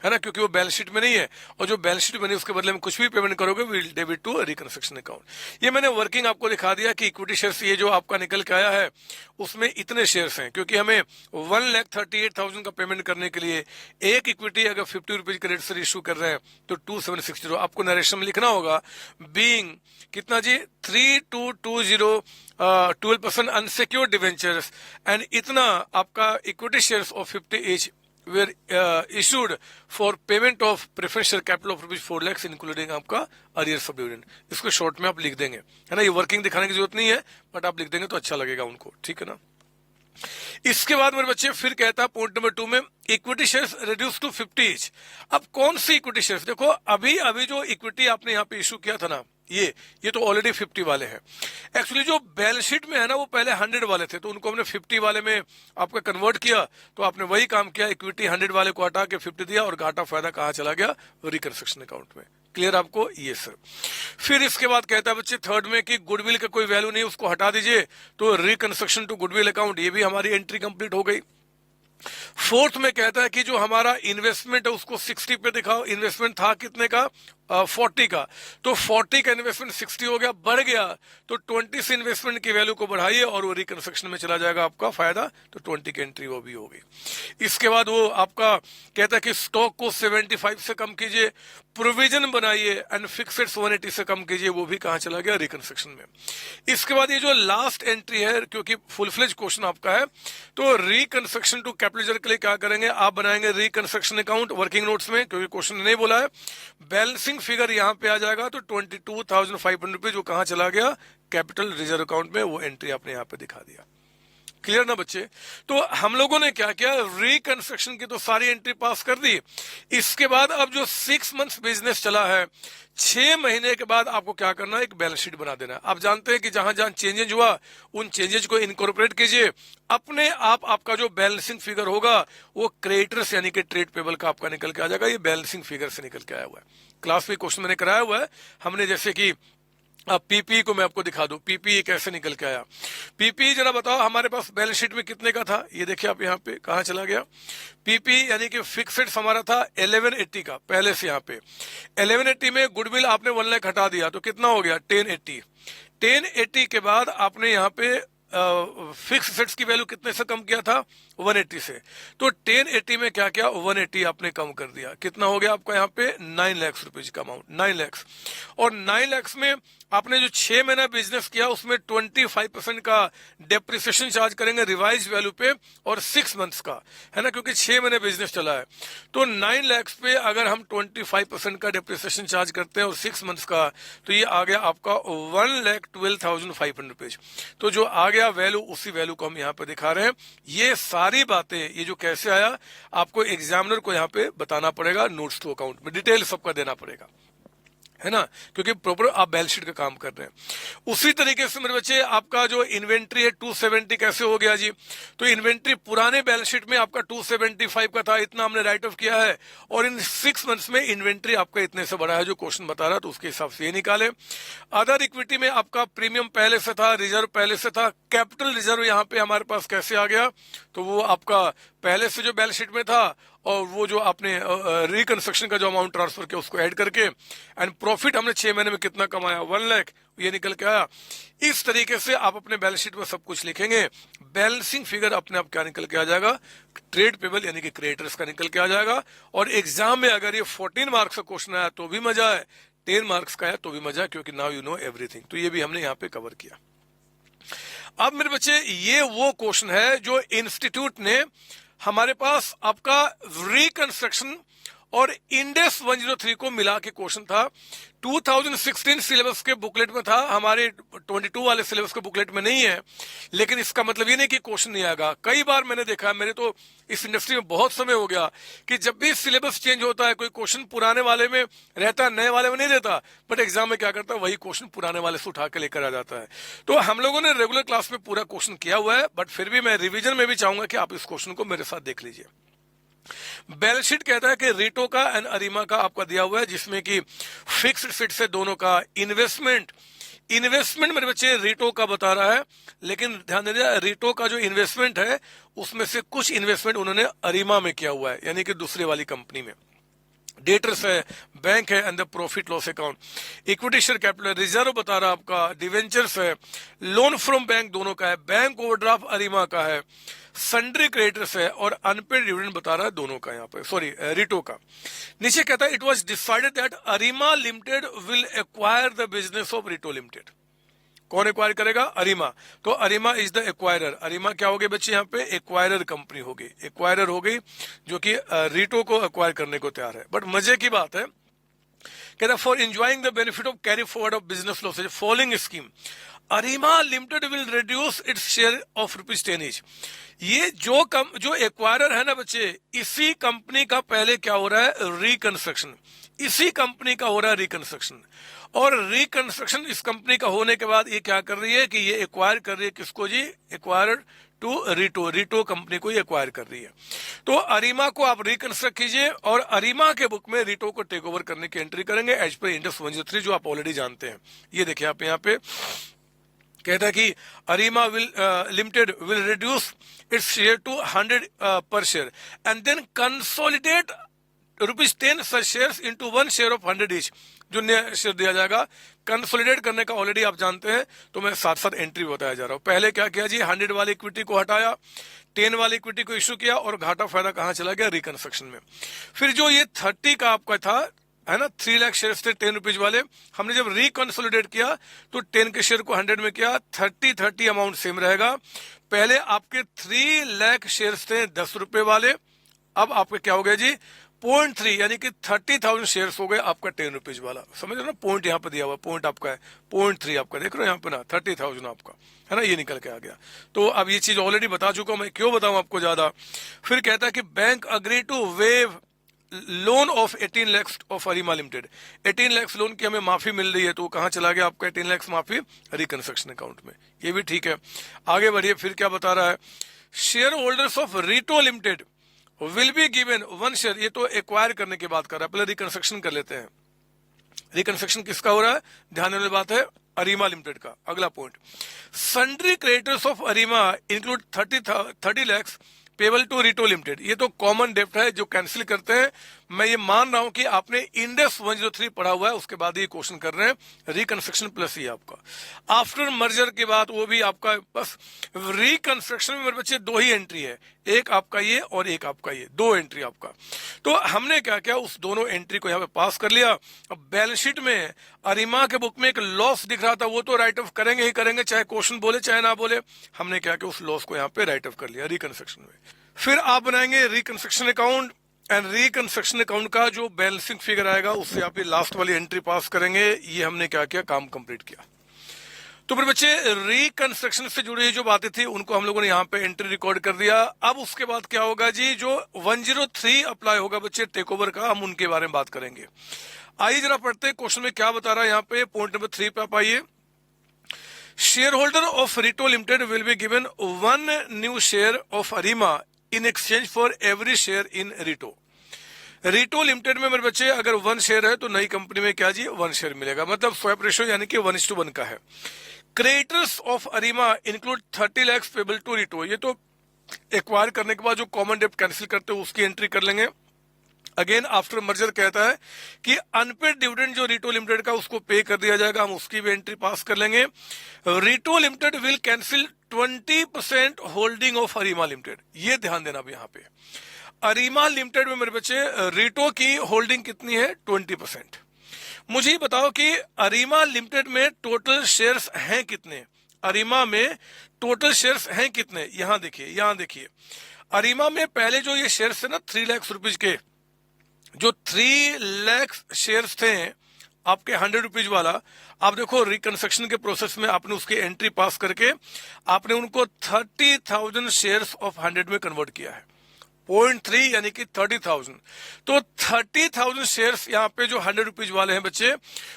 है ना, क्योंकि वो बैलेंस शीट में नहीं है, और जो बैलेंस शीट में नहीं उसके बदले में कुछ भी पेमेंट करोगे will debit to reconstruction account. ये मैंने वर्किंग आपको दिखा दिया कि इक्विटी शेयर्स ये जो आपका निकल के आया है उसमें इतने शेयर्स हैं, क्योंकि हमें 1,38,000 का पेमेंट करने के लिए एक इक्विटी अगर 50 रुपीज क्रेडिट से इशू कर रहे हैं तो 2760 आपको नरेशन में लिखना होगा, बीइंग कितना जी 3220 12% अनसिक्योर्ड डिवेंचर्स एंड इतना आपका equity shares of 50 each were issued for payment of preferential capital of rupees 4 lakhs including आपका arrears of dividend। इसको शॉर्ट में आप लिख देंगे, है ना, ये वर्किंग दिखाने की जरूरत नहीं है, बट आप लिख देंगे तो अच्छा लगेगा उनको, ठीक है ना। इसके बाद मेरे बच्चे फिर कहता है पॉइंट नंबर 2 में equity shares reduce to 50 each। अब कौन सी इक्विटी शेयर्स? देखो अभी अभी जो इक्विटी आपने यहाँ पे इशू किया था ना, ये तो ऑलरेडी 50 वाले हैं। एक्चुअली जो बैलेंस शीट में है ना वो पहले 100 वाले थे, तो उनको हमने 50 वाले में आपका कन्वर्ट किया, तो आपने वही काम किया, इक्विटी 100 वाले को हटा के 50 दिया और घाटा फायदा कहाँ चला गया? रिकंस्ट्रक्शन अकाउंट में। क्लियर आपको? ये सर। फिर इसके बाद कहता है बच्चे थर्ड में कि गुडविल का कोई वैल्यू नहीं, उसको हटा दीजिए, तो रिकंस्ट्रक्शन टू गुडविल अकाउंट, ये भी हमारी एंट्री कंप्लीट हो गई। फोर्थ में कहता है कि जो हमारा इन्वेस्टमेंट है उसको 60 पे दिखाओ, इन्वेस्टमेंट था कितने का? 40 का, तो 40 का इन्वेस्टमेंट 60 हो गया, बढ़ गया तो 20 से इन्वेस्टमेंट की वैल्यू को बढ़ाइए और वो रिकंस्ट्रक्शन में चला जाएगा आपका फायदा, तो 20 की एंट्री वो भी होगी। इसके बाद वो आपका कहता है कि स्टॉक को 75 से कम कीजिए, प्रोविजन बनाइए एंड फिक्सेड 180 से कम कीजिए, वो भी कहां चला गया? रिकंस्ट्रक्शन में। इसके बाद ये जो लास्ट एंट्री है, क्योंकि फुल फ्लेज क्वेश्चन आपका है, तो रिकंस्ट्रक्शन टू कैपिटल के लिए क्या करेंगे? आप बनाएंगे रिकंस्ट्रक्शन अकाउंट वर्किंग नोट्स में, क्योंकि क्वेश्चन नहीं बोला है। बैलेंसिंग फिगर यहां पे आ जाएगा, तो 22,500 रुपीज वो कहां चला गया? कैपिटल रिजर्व अकाउंट में, वो एंट्री आपने यहां पे दिखा दिया। क्लियर ना बच्चे? तो हम लोगों ने क्या किया? रिकंस्ट्रक्शन की तो सारी एंट्री पास कर दी। इसके बाद अब जो 6 मंथ्स बिजनेस चला है, 6 महीने के बाद आपको क्या करना है? एक बैलेंस शीट बना देना है। आप जानते हैं कि जहां जहां चेंजेज हुआ उन चेंजेज को इनकॉर्पोरेट कीजिए, अपने आप आपका जो बैलेंसिंग फिगर होगा वो क्रेडिटर्स यानी कि ट्रेड पेबल का आपका निकल के आ जाएगा। ये बैलेंसिंग फिगर से निकल के आया हुआ है, क्लास में क्वेश्चन मैंने कराया हुआ है हमने। जैसे कि अब पीपीई को मैं आपको दिखा दूं, पीपीई कैसे निकल के आया। पीपीई जरा बताओ हमारे पास बैलेंस शीट में कितने का था? ये देखिए आप यहाँ पे कहाँ चला गया? पीपीई यानी कि फिक्स्ड हमारा था 1180 का पहले से। यहाँ पे 1180 में गुडविल आपने 1 लाख हटा दिया तो कितना हो गया? 1080। 1080 के बाद आपने यहाँ पे फिक्स सेट्स की वैल्यू कितने से कम किया था? 180 से। तो 1080 में क्या किया? 180 आपने कम कर दिया। कितना हो गया आपका यहाँ पे? 9 लाख रुपीज का अमाउंट, 9 लाख। और 9 लाख में आपने जो 6 महीना बिजनेस किया उसमें 25% का डेप्रिसिएशन चार्ज करेंगे रिवाइज वैल्यू पे, और 6 मंथ्स का, है ना, क्योंकि 6 महीने बिजनेस चला है। तो 9 लाख पे अगर हम 25% का डेप्रिसिएशन चार्ज करते हैं और 6 मंथ्स का, तो ये आ गया आपका 1,12,500 रुपीज। तो जो आ गया वैल्यू, उसी वैल्यू को हम यहाँ पे दिखा रहे हैं। ये सारी बातें, ये जो कैसे आया, आपको एग्जामिनर को यहाँ पे बताना पड़ेगा, नोट्स टू अकाउंट में डिटेल सबका देना पड़ेगा, है ना, क्योंकि प्रॉपर आप बैलेंस शीट का काम कर रहे हैं। उसी तरीके से मेरे बच्चे आपका जो इन्वेंट्री है 270 कैसे हो गया जी? तो इन्वेंट्री पुराने बैलेंस शीट में आपका 275 का था, इतना हमने राइट ऑफ किया है, और इन 6 मंथ्स में इन्वेंट्री आपका इतने से बढ़ा है, जो क्वेश्चन बता रहा है, तो उसके हिसाब से ये निकाले। अदर इक्विटी में आपका प्रीमियम पहले से था, रिजर्व पहले से था, कैपिटल रिजर्व यहाँ पे हमारे पास कैसे आ गया? तो वो आपका पहले से जो बैलेंस शीट में था, और वो जो आपने रिकंस्ट्रक्शन का जो अमाउंट ट्रांसफर किया उसको ऐड करके, एंड प्रॉफिट हमने 6 महीने में कितना कमाया? 1 लाख, ये निकल के आया। इस तरीके से आप अपने बैलेंस शीट में सब कुछ लिखेंगे, बैलेंसिंग फिगर अपने आप क्या निकल के आ जाएगा? ट्रेड पेबल यानी कि क्रेडिटर्स का निकल के आ जाएगा। और एग्जाम में अगर ये 14 मार्क्स का क्वेश्चन आया तो भी मजा है, 10 मार्क्स का है तो भी मजा है, क्योंकि नाउ यू नो एवरीथिंग। तो ये भी हमने यहाँ पे कवर किया। अब मेरे बच्चे ये वो क्वेश्चन है जो इंस्टीट्यूट ने हमारे पास आपका रिकंस्ट्रक्शन और इंडेक्स 103 को मिला के क्वेश्चन था। 2016 सिलेबस के बुकलेट में था, हमारे 22 वाले सिलेबस के बुकलेट में नहीं है, लेकिन इसका मतलब ये नहीं कि क्वेश्चन नहीं आएगा। कई बार मैंने देखा है, मेरे तो इस इंडस्ट्री में बहुत समय हो गया कि जब भी सिलेबस चेंज होता है, कोई क्वेश्चन पुराने वाले में रहता है, नए वाले में नहीं रहता, बट एग्जाम में क्या करता है, वही क्वेश्चन पुराने वाले से उठा के लेकर आ जाता है। तो हम लोगों ने रेगुलर क्लास में पूरा क्वेश्चन किया हुआ है, बट फिर भी मैं रिविजन में भी चाहूंगा कि आप इस क्वेश्चन को मेरे साथ देख लीजिए। बैलेंस शीट कहता है कि रीटो का एंड अरीमा का आपका दिया हुआ है, जिसमें कि फिक्स्ड सेट से दोनों का इन्वेस्टमेंट इन्वेस्टमेंट मेरे बच्चे रीटो का बता रहा है, लेकिन ध्यान दीजिए रीटो का जो इन्वेस्टमेंट है उसमें से कुछ इन्वेस्टमेंट उन्होंने अरीमा में किया हुआ है, यानी कि दूसरे वाली कंपनी में। डेटर्स है, बैंक है, and the profit loss account. Equity share capital reserve बता रहा है आपका, डिवेंचर्स है, लोन फ्रॉम बैंक दोनों का है, बैंक ओवरड्राफ्ट अरीमा का है, सन्ड्री क्रेडिटर्स है, और अनपेड डिविडेंड बता रहा है दोनों का, यहाँ पे सॉरी रीटो का। नीचे कहता है it was decided that Arima limited will acquire the business of रीटो limited. कौन एक्वायर करेगा? अरीमा। तो Arima is the acquirer. Arima क्या हो गई बच्चे? यहाँ पे एक्वायरर कंपनी हो गई, एक्वायरर हो गई जो कि रीटो को एक्वायर करने को तैयार है। बट मजे की बात है, कहता for enjoying the benefit of carry forward of business losses following scheme Arima limited will reduce its share of ₹10 each. ये जो एक्वायरर है ना बच्चे, इसी कंपनी का पहले क्या हो रहा है? रिकंस्ट्रक्शन। इसी कंपनी का हो रहा है रिकंस्ट्रक्शन, और रिकंस्ट्रक्शन इस कंपनी का होने के बाद ये क्या कर रही है कि ये एक्वायर कर रही है किसको जी? एक्वायर टू रीटो, रीटो कंपनी को ये एक्वायर कर रही है। तो अरीमा को आप रिकंस्ट्रक्ट कीजिए और अरीमा के बुक में रीटो को टेक ओवर करने की एंट्री करेंगे एज पर इंडेक्स 103, जो आप ऑलरेडी जानते हैं। ये देखिए आप यहाँ पे कहता है कि Arima limited will reduce its share to 100 per share and then consolidate ₹10 such shares into 1 share of 100 each. जो नया शेयर दिया जाएगा, कंसोलिडेट करने का ऑलरेडी आप जानते हैं, तो मैं साथ साथ एंट्री बताया जा रहा हूं। पहले क्या किया जी? 100 वाली इक्विटी को हटाया, 10 वाली इक्विटी को इश्यू किया, और घाटा फायदा कहां चला गया? रिकंस्ट्रक्शन में। फिर जो ये 30 का आपका था, है ना, 3 लाख शेयर थे ₹10 वाले, हमने जब रिकंसोलिडेट किया तो 10 के शेयर को 100 में किया, 30 अमाउंट सेम रहेगा। पहले आपके 3 लाख शेयर थे ₹10 वाले, अब आपके क्या हो गया जी? 0.3, यानी कि 30,000 शेयर्स हो गए आपका ₹10 वाला। समझ रहे हो ना? पॉइंट यहाँ पे दिया हुआ, पॉइंट आपका है 0.3 आपका, देख रहे हो यहाँ पे ना, 30,000 आपका है ना, ये निकल के आ गया। तो अब ये चीज ऑलरेडी बता चुका हूं मैं, क्यों बताऊं आपको ज्यादा। फिर कहता है कि bank agree to waive loan of 18 lakh of Arima limited. 18 lakh loan की हमें माफी मिल रही है, तो कहां चला गया आपका 18 लाख माफी? रिकंस्ट्रक्शन अकाउंट में। ये भी ठीक है, आगे बढ़िए। फिर क्या बता रहा है? Share holders of रीटो limited will be given 1 share. ये तो एक्वायर करने की बात कर रहा है, पहले रिकंस्ट्रक्शन कर लेते हैं। रिकंस्ट्रक्शन किसका हो रहा है? ध्यान देने वाली बात है, अरीमा लिमिटेड का। अगला point, sundry creditors of Arima include 30 lakh payable to Reto limited. ये तो कॉमन डेप्ट है जो कैंसिल करते हैं। मैं ये मान रहा हूं कि आपने इंडेक्स 103 पढ़ा हुआ है, उसके बाद ये क्वेश्चन कर रहे हैं। रिकंस्ट्रक्शन प्लस ये आपका आफ्टर मर्जर के बाद, वो भी आपका बस रिकंस्ट्रक्शन में मेरे बच्चे 2 ही एंट्री है, एक आपका ये और एक आपका ये, 2 एंट्री आपका। तो हमने क्या किया, उस दोनों एंट्री को यहाँ पे पास कर लिया। अब बैलेंस शीट में अरीमा के बुक में एक लॉस दिख रहा था, वो तो राइट ऑफ करेंगे ही करेंगे, चाहे क्वेश्चन बोले चाहे ना बोले। हमने क्या किया, उस लॉस को यहाँ पे राइट ऑफ कर लिया रिकंस्ट्रक्शन में। फिर आप बनाएंगे reconstruction account, and reconstruction account का जो बैलेंसिंग फिगर आएगा उससे आप ये लास्ट वाली एंट्री पास करेंगे। ये हमने क्या किया, काम कंप्लीट किया। तो मेरे बच्चे रिकंस्ट्रक्शन से जुड़ी जो बातें थी उनको हम लोगों ने यहाँ पे एंट्री रिकॉर्ड कर दिया। अब उसके बाद क्या होगा जी, जो 103 अप्लाई होगा बच्चे टेक ओवर का, हम उनके बारे में बात करेंगे। आइए जरा पढ़ते हैं क्वेश्चन में क्या बता रहा है यहाँ पे। पॉइंट नंबर 3 पे आप आइए। Share holder of रीटो limited will be given 1 new share of Arima in exchange for every share in Reto. Reto limited में मेरे बच्चे अगर 1 शेयर है तो नई कंपनी में क्या जी, 1 शेयर मिलेगा, मतलब स्वैप रेशियो यानी कि 1:1 का है। Creditors of Arima include 30 lakh payable to Reto. ये तो एक्वायर करने के बाद जो कॉमन डेप्ट कैंसिल करते हो उसकी एंट्री कर लेंगे। अगेन आफ्टर मर्जर कहता है कि अनपेड डिविडेंड जो रीटो लिमिटेड का उसको पे कर दिया जाएगा, हम उसकी भी एंट्री पास कर लेंगे। Reto limited will cancel 20% holding of Arima limited. ये ध्यान देना अब यहाँ पे, अरीमा लिमिटेड में मेरे बच्चे रीटो की होल्डिंग कितनी है? 20%। मुझे बताओ कि अरीमा लिमिटेड में टोटल शेयर्स हैं कितने? अरीमा में टोटल शेयर्स हैं कितने? यहां देखिए, यहां देखिए, अरीमा में पहले जो ये शेयर्स थे ना 3 लाख रुपीज के, जो 3 लाख शेयर्स थे आपके 100 रुपीज वाला, आप देखो रिकंस्ट्रक्शन के प्रोसेस में आपने उसकी एंट्री पास करके आपने उनको 30,000 शेयर्स ऑफ 100 में कन्वर्ट किया है। 0.3 यानी कि 30,000। तो 30,000 शेयर्स यहाँ पे जो 100 रुपीज वाले हैं बच्चे,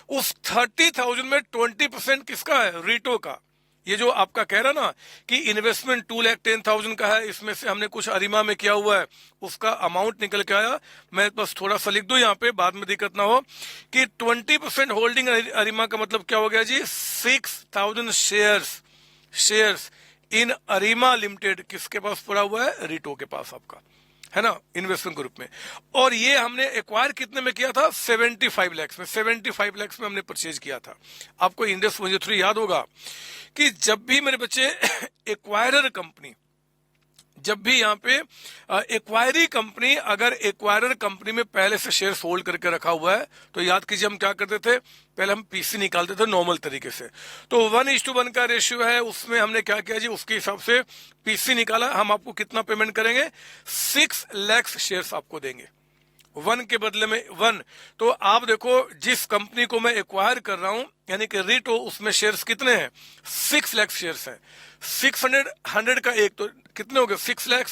उस 30,000 में 20% किसका है? रीटो का। ये जो आपका कह रहा ना कि इन्वेस्टमेंट 2,10,000 का है, इसमें से हमने कुछ अरिमा में किया हुआ है, उसका अमाउंट निकल के आया। मैं बस थोड़ा सा लिख दूं यहाँ पे, बाद में दिक्कत ना हो, कि 20% होल्डिंग अरिमा का मतलब क्या हो गया जी, 6,000 शेयर्स इन अरिमा लिमिटेड किसके पास पड़ा हुआ है, रीटो के पास आपका, है ना, इन्वेस्टमेंट ग्रुप में। और ये हमने एक्वायर कितने में किया था, 75 लाख में, 75 लाख में हमने परचेज किया था। आपको इंडेक्स 103 याद होगा कि जब भी मेरे बच्चे एक्वायरर कंपनी, जब भी यहाँ पे एक्वायरी कंपनी, अगर एक्वायरर कंपनी में पहले से शेयर होल्ड करके रखा हुआ है, तो याद कीजिए हम क्या करते थे, पहले हम पीसी निकालते थे नॉर्मल तरीके से। तो 1:1 का रेशियो है, उसमें हमने क्या किया जी, उसके हिसाब से पीसी निकाला। हम आपको कितना पेमेंट करेंगे, 6 लाख शेयर्स आपको देंगे, 1 के बदले में 1। तो आप देखो, जिस कंपनी को मैं एक्वायर कर रहा हूं यानी कि रीटो, उसमें शेयर्स कितने हैं, 6 लाख शेयर्स हैं। 100 का एक, तो कितने हो गए, 6 लाख।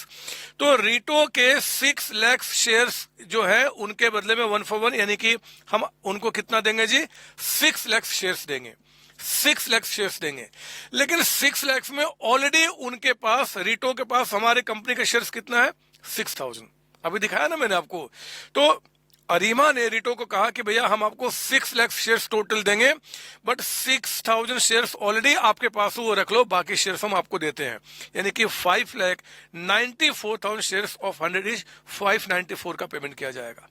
तो रीटो के 6 लाख शेयर्स जो है, उनके बदले में 1 for 1, यानी कि हम उनको कितना देंगे जी, 6 लाख शेयर्स देंगे, 6 लाख शेयर्स देंगे। लेकिन 6 लाख में ऑलरेडी उनके पास, रीटो के पास हमारे कंपनी का शेयर्स कितना है, 6,000। अभी दिखाया ना मैंने आपको। तो अरीमा ने रीटो को कहा कि भैया हम आपको 6 लाख शेयर्स टोटल देंगे, बट 6,000 शेयर्स ऑलरेडी आपके पास वो रख लो, बाकी शेयर्स हम आपको देते हैं। यानी कि 5,94,000 शेयर्स ऑफ 100 इज 594 का पेमेंट किया जाएगा।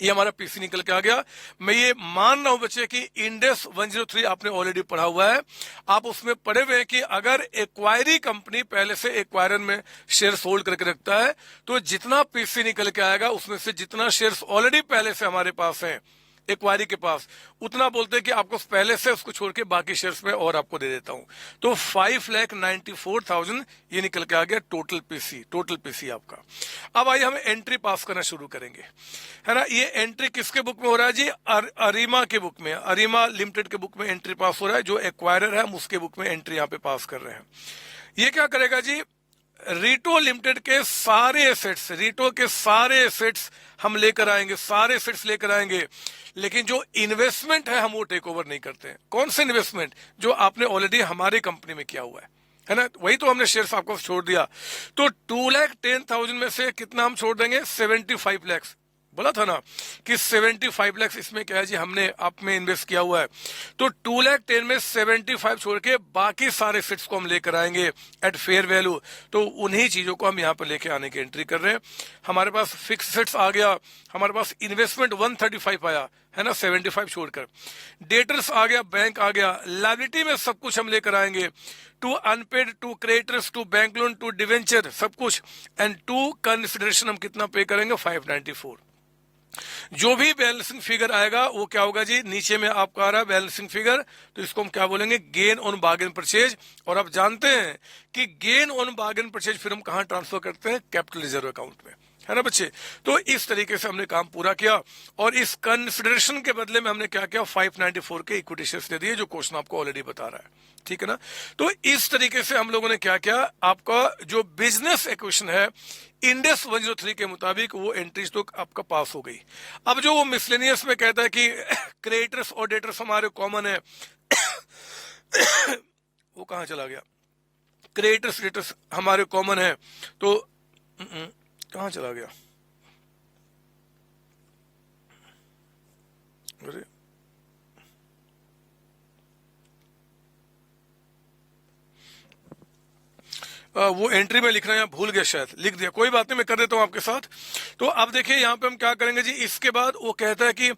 ये हमारा पीसी निकल के आ गया। मैं ये मान रहा हूं बच्चे कि इंडेक्स 103 आपने ऑलरेडी पढ़ा हुआ है, आप उसमें पढ़े हुए हैं कि अगर एक्वायरी कंपनी पहले से एक्वायरर में शेयर्स होल्ड करके रखता है, तो जितना पीसी निकल के आएगा उसमें से जितना शेयर्स ऑलरेडी पहले से हमारे पास हैं एक्वायरी के पास, उतना बोलते हैं कि आपको पहले से उसको छोड़ के बाकी शेयर्स में और आपको दे देता हूं। तो 5,94,000 ये निकल के आ गया टोटल पीसी आपका। अब आइए हम एंट्री पास करना शुरू करेंगे, है ना। ये एंट्री किसके बुक में हो रहा है जी, अरीमा के बुक में, अरीमा लिमिटेड के बुक में एंट्री पास हो रहा है। जो एक्वायरर है हम उसके बुक में एंट्री यहाँ पे पास कर रहे हैं। ये क्या करेगा जी, रीटो लिमिटेड के सारे एसेट्स, रीटो के सारे एसेट्स हम लेकर आएंगे, सारे एसेट्स लेकर आएंगे, लेकिन जो इन्वेस्टमेंट है हम वो टेक ओवर नहीं करते हैं। कौन से इन्वेस्टमेंट, जो आपने ऑलरेडी हमारी कंपनी में किया हुआ है ना, वही तो हमने शेयर्स आपको छोड़ दिया। तो 2,10,000 में से कितना हम छोड़ देंगे, 75 लाख। बोला था ना कि 75 लाख इसमें क्या है जी, हमने आप में इन्वेस्ट किया हुआ है। तो 2,10,000 में 75 छोड़ के बाकी सारे सेट्स को हम लेकर आएंगे एट फेयर वैल्यू। तो उन्हीं चीजों को हम यहाँ पर लेके आने की एंट्री कर रहे हैं। हमारे पास फिक्स सेट्स आ गया, हमारे पास इन्वेस्टमेंट 135 आया, है ना, 75 छोड़कर। डेटर्स आ गया, बैंक आ गया, लायबिलिटी में सब कुछ हम लेकर आएंगे, to unpaid, to creditors, to bank loan, to debenture, सब कुछ, एंड टू कंसिडरेशन हम कितना पे करेंगे, 594। जो भी बैलेंसिंग फिगर आएगा वो क्या होगा जी, नीचे में आपका आ रहा है बैलेंसिंग फिगर, तो इसको हम क्या बोलेंगे, गेन ऑन बार्गेन परचेज। और आप जानते हैं कि गेन ऑन बार्गेन परचेज फिर हम कहां ट्रांसफर करते हैं, कैपिटल रिजर्व अकाउंट में, है ना बच्चे। तो इस तरीके से हमने काम पूरा किया, और इस कंसिडरेशन के बदले में हमने क्या किया, 594 के इक्विटी शेयर्स दे दिए, जो क्वेश्चन आपको ऑलरेडी बता रहा है, ठीक है ना। तो इस तरीके से हम लोगों ने क्या किया, आपका जो बिजनेस इक्वेशन है इंडेक्स 103 के मुताबिक वो एंट्रीज तो आपका पास हो गई। अब जो वो मिसलेनियस में कहता है कि क्रेडिटर्स और डेटर्स हमारे कॉमन है, वो कहां चला गया, क्रेडिटर्स डेटर्स हमारे कॉमन है, तो कहां चला गया, अरे वो एंट्री में लिखना यहाँ भूल गया, शायद लिख दिया, कोई बात नहीं, मैं कर देता हूं आपके साथ। तो अब देखिए यहाँ पे हम क्या करेंगे जी, इसके बाद वो कहता है कि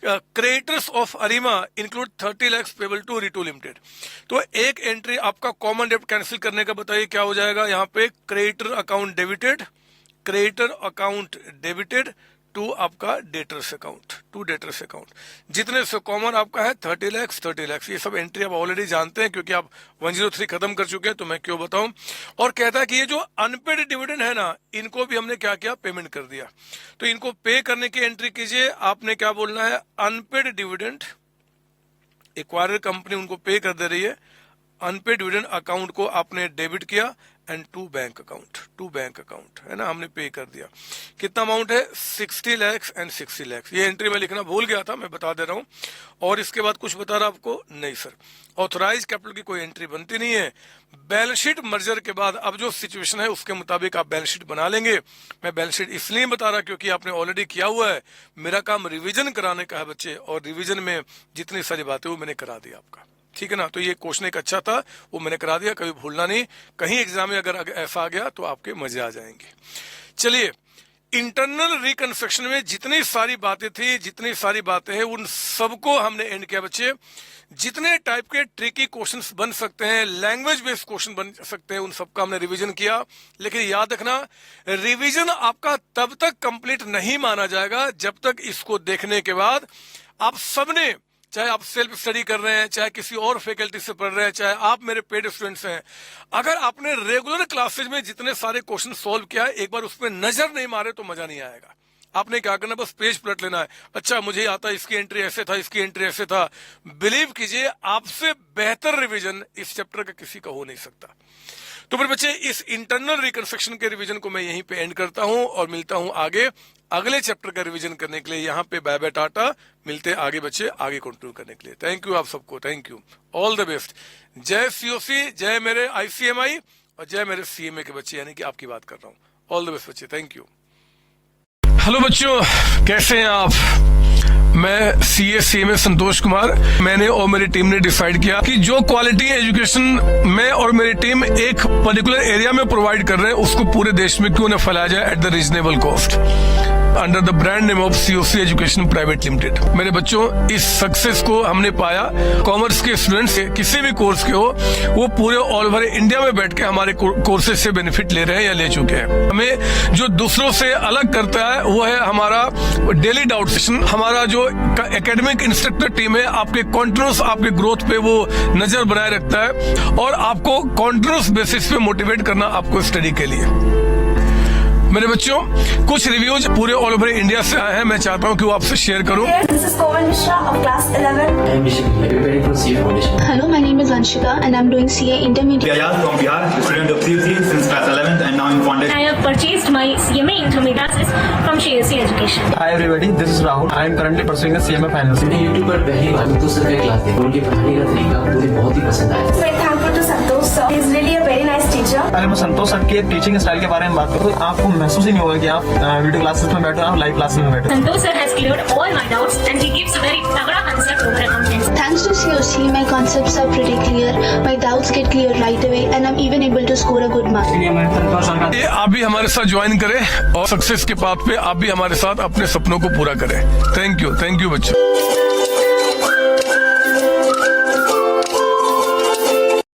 creditors of Arima include 30 lakh payable to Reto limited. तो एक एंट्री आपका कॉमन डेब्ट कैंसिल करने का बताइए क्या हो जाएगा, यहाँ पे creditor account debited, creditor account debited to आपका debtors account, to debtors account. जितने से कॉमन आपका है 30 लाख, ये सब एंट्री आप ऑलरेडी जानते हैं क्योंकि आप 103 खत्म कर चुके हैं, तो मैं क्यों बताऊं। और कहता है कि ये जो अनपेड डिविडेंड है ना, इनको भी हमने क्या किया, पेमेंट कर दिया। तो इनको पे करने की एंट्री कीजिए, आपने क्या बोलना है, अनपेड डिविडेंड, एक्वायरर कंपनी उनको पे कर दे रही है, अनपेड डिविडेंड अकाउंट को आपने डेबिट किया एंड 2 बैंक अकाउंट है ना, हमने पे कर दिया। कितना अमाउंट है? 60 लाख एंड 60 लाख। ये एंट्री मैं लिखना भूल गया था, मैं बता दे रहा हूं। और इसके बाद कुछ बता रहा आपको? नहीं सर, ऑथराइज कैपिटल की कोई एंट्री बनती नहीं है। बैलेंस शीट मर्जर के बाद अब जो सिचुएशन है उसके मुताबिक आप बैलेंस शीट बना लेंगे। मैं बैलेंस शीट इसलिए बता रहा क्योंकि आपने ऑलरेडी किया हुआ है। मेरा काम रिवीजन कराने का है बच्चे, और रिवीजन में जितनी सारी बातें वो मैंने करा दी आपका, ठीक है ना। तो ये क्वेश्चन एक अच्छा था, वो मैंने करा दिया, कभी भूलना नहीं। कहीं एग्जाम में अगर ऐसा आ गया तो आपके मजे आ जाएंगे। चलिए, इंटरनल रिकंस्ट्रक्शन में जितनी सारी बातें थी, जितनी सारी बातें हैं, उन सबको हमने एंड किया बच्चे। जितने टाइप के ट्रिकी क्वेश्चंस बन सकते हैं, लैंग्वेज बेस्ड क्वेश्चन बन सकते हैं, उन सबका हमने रिवीजन किया। लेकिन याद रखना, रिवीजन आपका तब तक कंप्लीट नहीं माना जाएगा जब तक इसको देखने के बाद आप सबने, चाहे आप सेल्फ स्टडी कर रहे हैं, चाहे किसी और फैकल्टी से पढ़ रहे हैं, चाहे आप मेरे पेड स्टूडेंट्स हैं, अगर आपने रेगुलर क्लासेज में जितने सारे क्वेश्चन सॉल्व किया है, एक बार उस पर नजर नहीं मारे तो मजा नहीं आएगा। आपने क्या करना, बस पेज पलट लेना है। अच्छा, मुझे आता है, इसकी एंट्री ऐसे था, इसकी एंट्री ऐसे था। बिलीव कीजिए, आपसे बेहतर रिवीजन इस चैप्टर का किसी का हो नहीं सकता। तो फिर बच्चे, इस इंटरनल रिकंस्ट्रक्शन के रिवीजन को मैं यहीं पे एंड करता हूं और मिलता हूं आगे अगले चैप्टर का रिवीजन करने के लिए। यहाँ पे बाय बाय टाटा, मिलते हैं आगे बच्चे, आगे कंटिन्यू करने के लिए। थैंक यू आप सबको, thank you, all the best. जय सीओसी, जय मेरे ICMI और जय मेरे CMA के बच्चे, यानी कि आपकी बात कर रहा हूँ। ऑल द बेस्ट बच्चे, थैंक यू। हेलो बच्चों, कैसे हैं आप? मैं CMA संतोष कुमार। मैंने और मेरी टीम ने डिसाइड किया कि जो क्वालिटी एजुकेशन मैं और मेरी टीम एक पर्टिकुलर एरिया में प्रोवाइड कर रहे हैं, उसको पूरे देश में क्यों न फैलाया जाए at the reasonable cost, under the brand name of COC education private limited. मेरे बच्चों, इस सक्सेस को हमने पाया, कॉमर्स के स्टूडेंट्स किसी भी कोर्स के हो, वो पूरे ऑल ओवर इंडिया में बैठ के हमारे कोर्सेज से बेनिफिट ले रहे हैं या ले चुके हैं। हमें जो दूसरों से अलग करता है वो है हमारा डेली डाउट सेशन। हमारा जो एकेडमिक इंस्ट्रक्टर टीम है, आपके कॉन्टिन्यूस आपके ग्रोथ पे वो नजर बनाए रखता है और आपको कॉन्टिन्यूस बेसिस पे मोटिवेट करना आपको स्टडी के लिए। मेरे बच्चों, कुछ रिव्यूज पूरे ऑल ओवर इंडिया से आए हैं, मैं चाहता हूं कि वो आपसे शेयर करूं। This is Komal Mishra of class 11. I'm Vishal, preparing for CA Foundation. Hello, my name is Anshika and I'm doing CA Intermediate. Ayaz from Bihar, student of CUC since class 11th and now in Foundation. I have purchased my CMA Intermediate from CSC Education. Hi everybody, this is Rahul. I am currently pursuing a CMA Finance. मैंने YouTube पर पहली बार संतोष sir का class देखा, उनके पढ़ाने का तरीका मुझे बहुत ही पसंद आया। Very thankful to Santosh sir. He is really a very nice teacher. अगर मैं संतोष सर के टीचिंग स्टाइल के बारे में बात करूँ तो आपको महसूस ही नहीं होगा कि आप वीडियो क्लासेस में बैठे हो, आप लाइव क्लासेस में बैठे हो। Santosh sir has cleared all my doubts and he gives a very तगड़ा concept over accounting. Thanks to COC, my concepts are pretty clear, my doubts get clear right away and I'm even able to score a good mark. ये आप भी हमारे साथ join करें और success के path पे आप भी हमारे साथ अपने सपनों को पूरा करें। थैंक यू बच्चों।